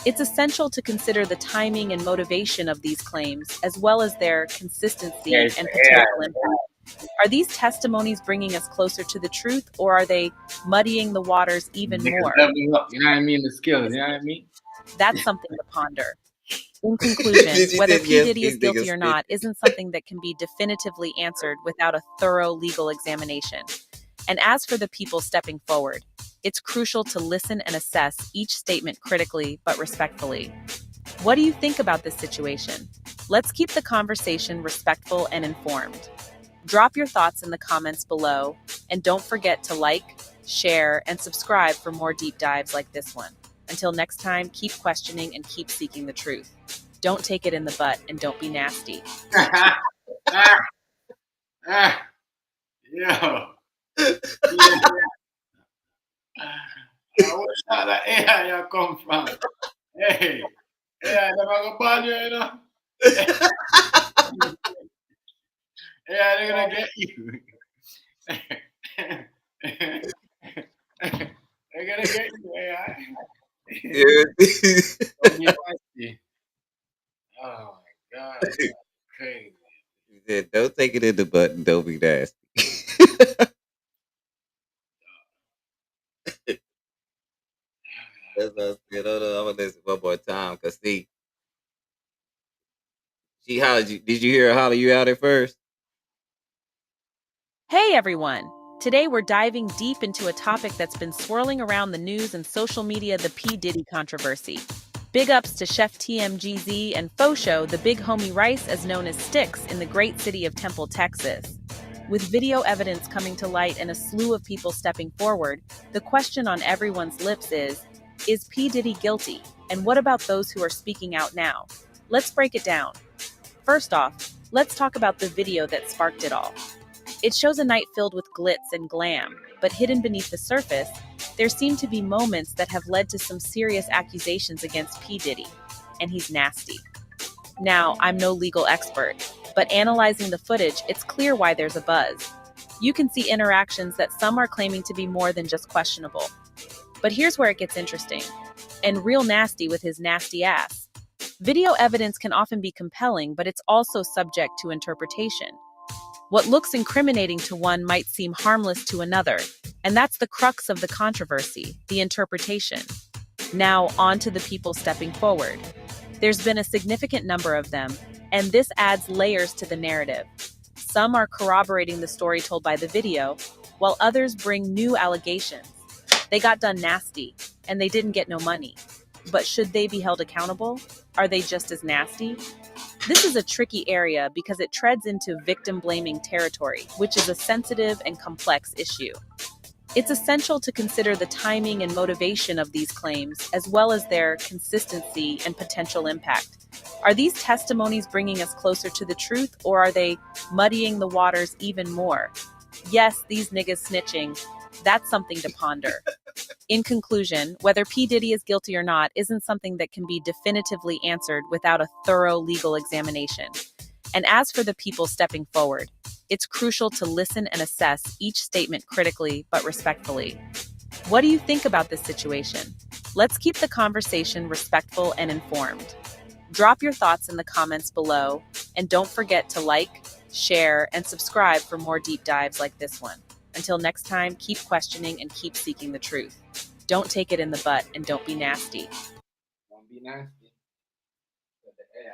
It's essential to consider the timing and motivation of these claims, as well as their consistency Yeah, it's and the AI. potential impact. Are these testimonies bringing us closer to the truth, or are they muddying the waters even Niggas more? leveling up. You know what I mean? The skills. You know what I mean? That's something to ponder. In conclusion, She whether said, P. yes, Diddy is these guilty niggas or not snitching. isn't something that can be definitively answered without a thorough legal examination. And as for the people stepping forward, it's crucial to listen and assess each statement critically but respectfully. What do you think about this situation? Let's keep the conversation respectful and informed. Drop your thoughts in the comments below, and don't forget to like, share, and subscribe for more deep dives like this one. Until next time, keep questioning and keep seeking the truth. Don't take it in the butt and don't be nasty. ah, ah, yo. Yeah. Where that AI you come from? Hey, AI never go bad you, you know? AI, they're gonna get you. They're gonna get you, AI. Yeah. Don't be nasty. Oh my god, crazy. She said, don't take it in the butt and don't be nasty. That's what I said. Hold on, I'm gonna listen one more time. Cause see, she hollered you. Did you hear her holler you out at first? Hey everyone! Today we're diving deep into a topic that's been swirling around the news and social media, the P. Diddy controversy. Big ups to Chef TMGZ and Fosho, the big homie Rice, as known as Sticks, in the great city of Temple, Texas. With video evidence coming to light and a slew of people stepping forward, the question on everyone's lips is P. Diddy guilty? And what about those who are speaking out now? Let's break it down. First off, let's talk about the video that sparked it all. It shows a night filled with glitz and glam, but hidden beneath the surface, there seem to be moments that have led to some serious accusations against P. Diddy, and he's nasty. Now, I'm no legal expert, but analyzing the footage, it's clear why there's a buzz. You can see interactions that some are claiming to be more than just questionable. But here's where it gets interesting, and real nasty with his nasty ass. Video evidence can often be compelling, but it's also subject to interpretation. What looks incriminating to one might seem harmless to another, and that's the crux of the controversy, the interpretation. Now, on to the people stepping forward. There's been a significant number of them, and this adds layers to the narrative. Some are corroborating the story told by the video, while others bring new allegations. They got done nasty, and they didn't get no money. But should they be held accountable? Are they just as nasty? This is a tricky area because it treads into victim blaming territory, which is a sensitive and complex issue. It's essential to consider the timing and motivation of these claims, as well as their consistency and potential impact. Are these testimonies bringing us closer to the truth, or are they muddying the waters even more? Yes, these niggas snitching. That's something to ponder. In conclusion, whether P. Diddy is guilty or not isn't something that can be definitively answered without a thorough legal examination. And as for the people stepping forward, it's crucial to listen and assess each statement critically but respectfully. What do you think about this situation? Let's keep the conversation respectful and informed. Drop your thoughts in the comments below, and don't forget to like, share, and subscribe for more deep dives like this one. Until next time, keep questioning and keep seeking the truth. Don't take it in the butt and don't be nasty. Don't be nasty. With the AI.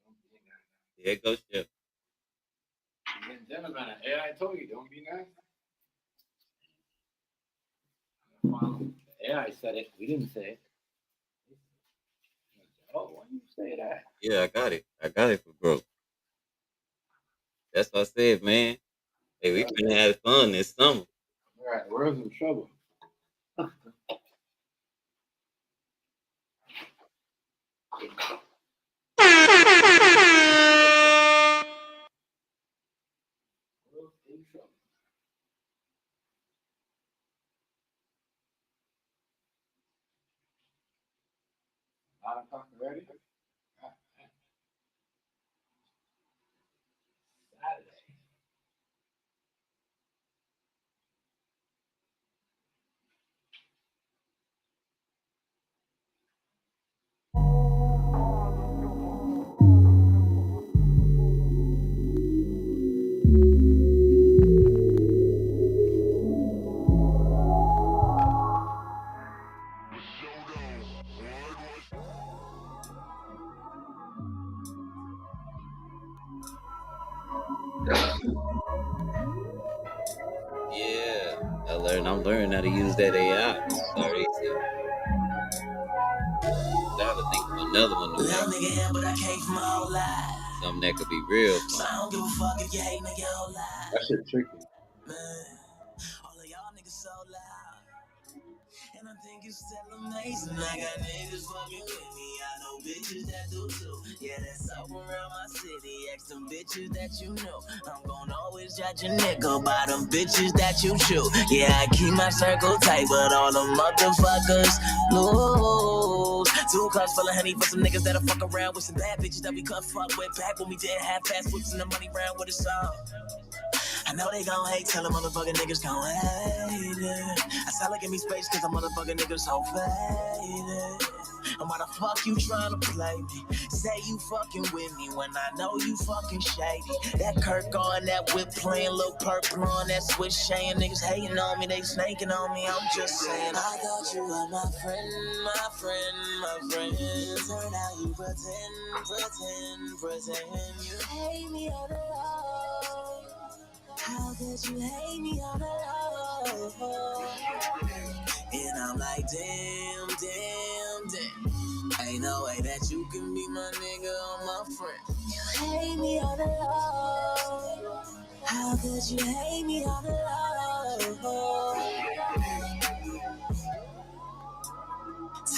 Don't be nasty. Yeah, go Chef. Ladies and gentlemen, AI told you, don't be nasty. The AI said it. We didn't say it. Oh, why you say that? Yeah, I got it. I got it for broke. That's what I said, man. Hey, we finna have fun this summer. All right, we're in trouble. We're in trouble. 9 o'clock already? Yeah, I'm learning how to use that AI. Sorry, so I have to think of another one to make. Little nigga here, but I came from a whole lot. Something that could be real So fun. I don't give a fuck if you hate nigga whole That lot. shit tricky. Man, all of y'all niggas so loud. And I think it's still amazing. I got niggas fucking with me. I know bitches that do too. Yeah, that's up around my city. Ask them bitches that you know. I'm gon' always judge a nigga by them bitches that you shoot. Yeah, I keep my circle tight, but all them motherfuckers lose. 2 cups full of honey for some niggas that'll fuck around with some bad bitches that we could fuck with. Back when we didn't have fast whips and the money round with us all. I know they gon' hate, tell them motherfucking niggas gon' hate it. I sound like give me space cause I'm motherfucking niggas so faded. And why the fuck you tryna play me? Say you fucking with me when I know you fucking shady. That Kirk on that whip playing, little purple on that switch chain. Niggas hating on me, they snaking on me. I'm just saying, I thought you were my friend, my friend, my friend. Turn out you pretend. You hate me on the low. How could you hate me on the low? And I'm like, damn. Ain't no way that you can be my nigga or my friend. You hate me on the low. How could you hate me on the low?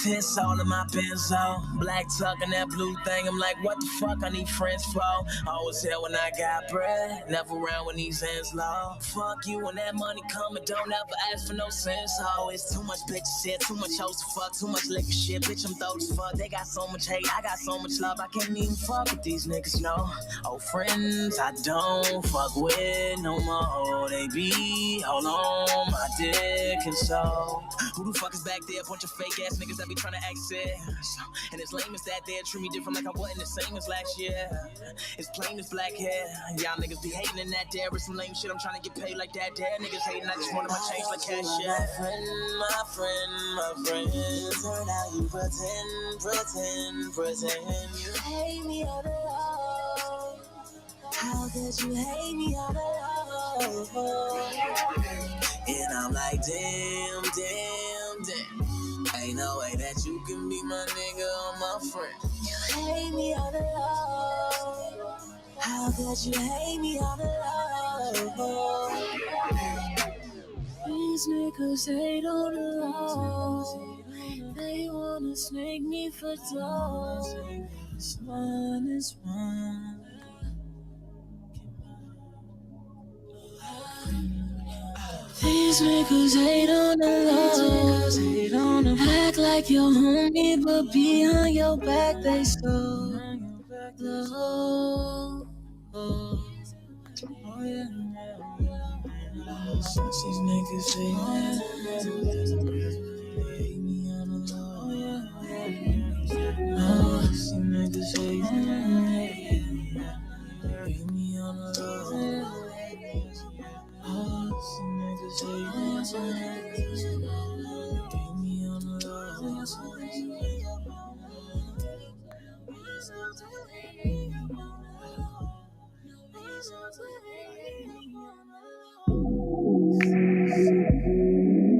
Tense all in my benzo, black tuck and that blue thing. I'm like, what the fuck I need friends for? Always here when I got bread, never around when these ends low. Fuck you when that money coming, don't ever ask for no sense. Always too much bitch shit, too much hoes to fuck, too much liquor shit. Bitch, I'm dope as fuck. They got so much hate, I got so much love. I can't even fuck with these niggas, no. Old friends I don't fuck with no more. They be all on my dick and so. Who the fuck is back there? Bunch of fake ass niggas that be trying to access. And it's lame as that there treat me different like I wasn't the same as last year. It's plain as black hair. Y'all niggas be hating in that there. It's some lame shit. I'm trying to get paid like that there. Niggas hating. I just wanted my change like cash. Yeah. My friend. Turn out you pretend. You hate me on the low. How could you hate me on the low? And I'm like, damn. Ain't no way that you can be my nigga or my friend. You hate me on the low. How could you hate me on the low? These niggas hate on the low. They wanna snake me for dough. This one is one. These niggas hate on the low. Act like your homie, but behind your back they so low. Oh yeah. These niggas hate me on the low. Oh, these niggas hate me on the low. Oh, these niggas hate me on the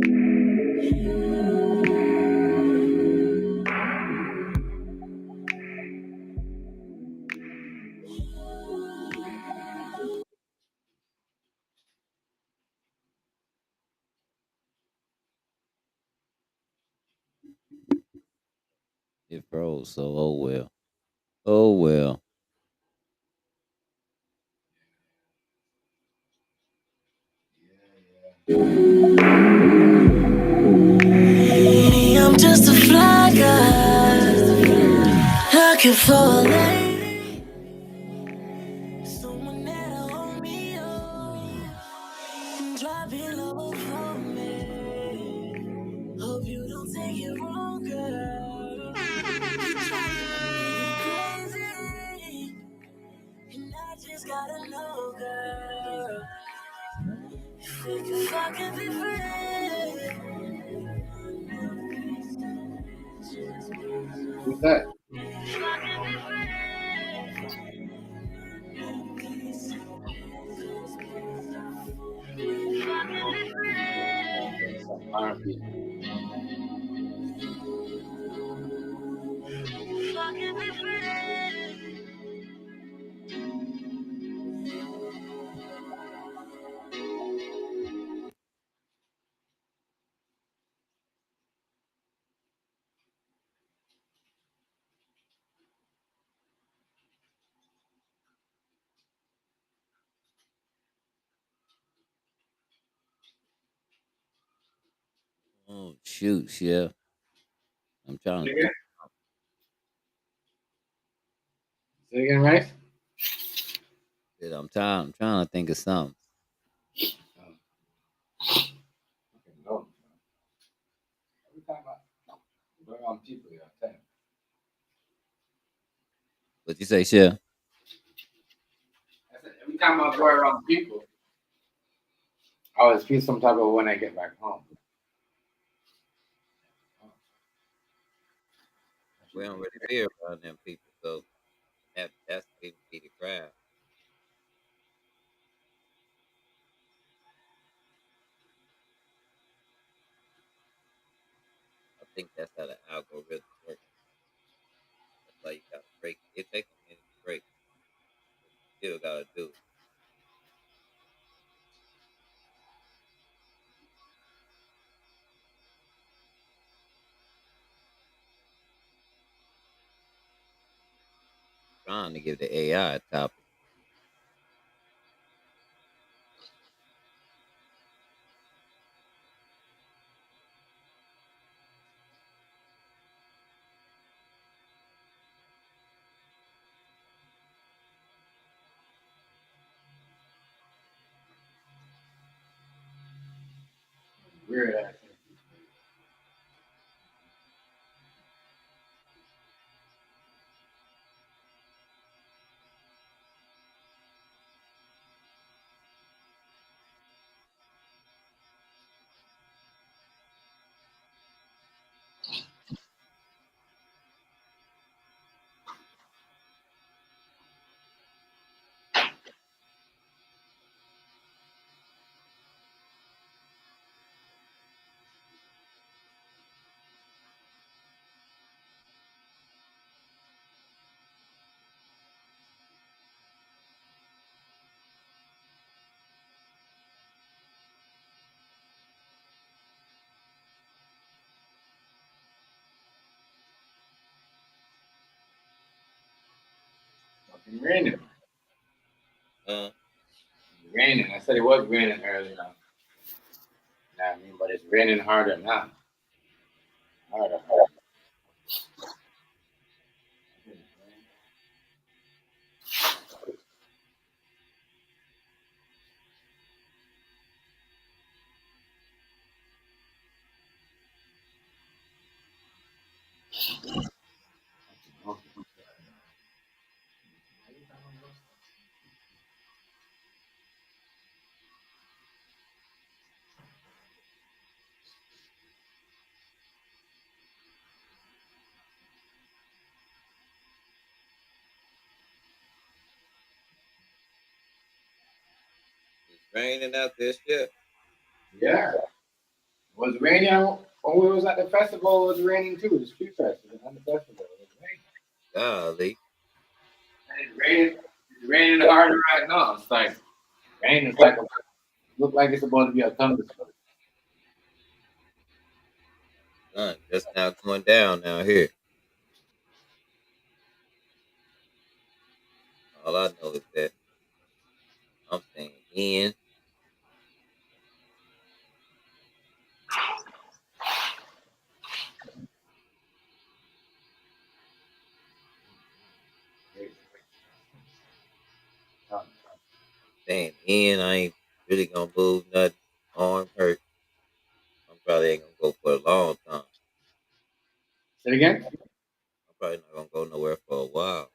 It froze, so oh well. Oh well. Me, I'm just a fly guy, looking for a lady, someone that'll hold me up, drop it low for me. Hope you don't take it wrong, girl. You crazy, and I just gotta know, girl, if we can fucking be friends. Who's that? Oh shoot, Chef. I'm trying Say to again, think. say again, right? I'm trying to think of something. No. Every time I go around people, yeah, I tell you. What you say, Chef? I said, every time I go around people, I always feel some type of when I get back home. We don't really be around them people, so that's even be the crowd. I think that's how the algorithm works. That's why you gotta break it. It takes a minute to break, but you still gotta do it. Trying to give the AI a topic. Weird ass. Fucking raining. Uh, Raining. I said it was raining earlier. Know what I mean? But it's raining harder now. Harder. it's raining out there, Chef. Yeah. It was raining when we was at the festival. It was raining too. The street festival and the festival. It was raining. Golly, And it's raining. It's raining harder right now. It's like rain is like look like it's supposed to be a thunderstorm. sun just now going down now here. All I know is that I'm staying in. Staying in. I ain't really gonna move nothing. Arm hurt. I'm probably ain't gonna go for a long time. Say it again. I'm probably not gonna go nowhere for a while.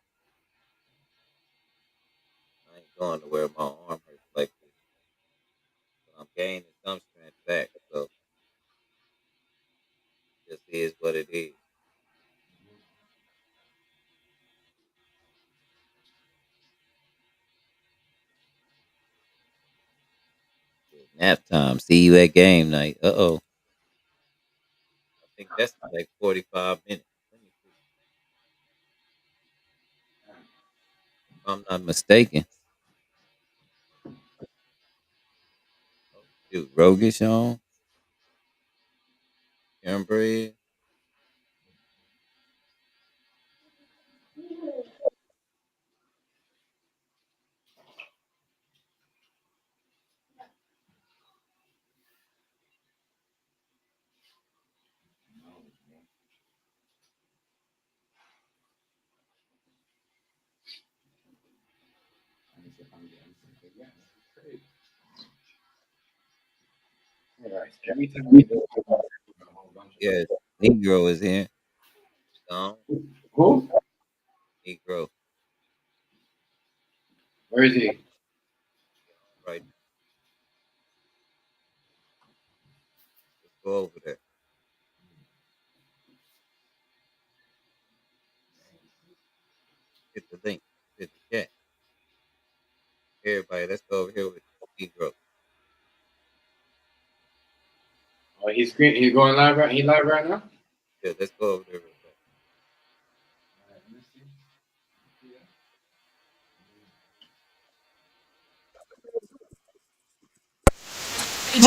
I ain't going nowhere. My arm hurts like this. But I'm gaining some strength back. So this is what it is. Nap time. See you at game night. Uh-oh. I think that's like 45 minutes. Let me see. If I'm not mistaken. Oh, shoot. Rogish on. Cornbread. All right. Every time we do a whole bunch of Yeah, Negro is here. Gone. who? Negro. Where is he? Right. Let's go over there. Hit the link. Hit the chat. Everybody, let's go over here with Negro. Oh, he's screen. He's going live right. He live right now. Yeah, let's go over there real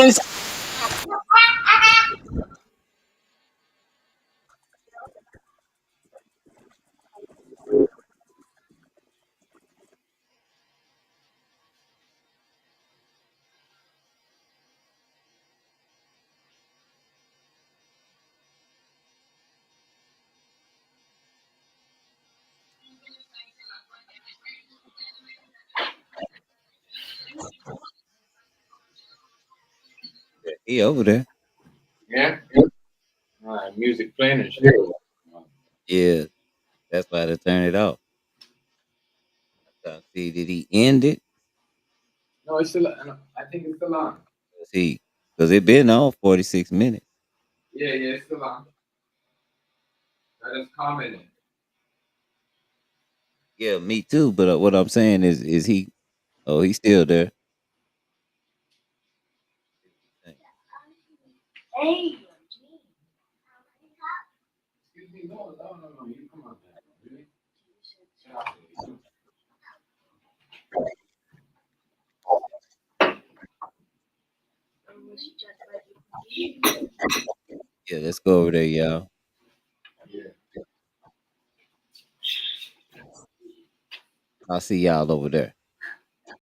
fast. Yeah, he over there. Yeah. All right. Music playing and shit. Yeah, that's why to turn it off. See, did he end it? No, it's still. I think it's still on. See, because it been on 46 minutes. Yeah, yeah, it's still on. I just commented. Yeah, me too. But what I'm saying is he? Oh, he's still there. Excuse me. No, no, no, no. You come on, man. Really? Yeah, let's go over there, y'all. Yeah. I'll see y'all over there.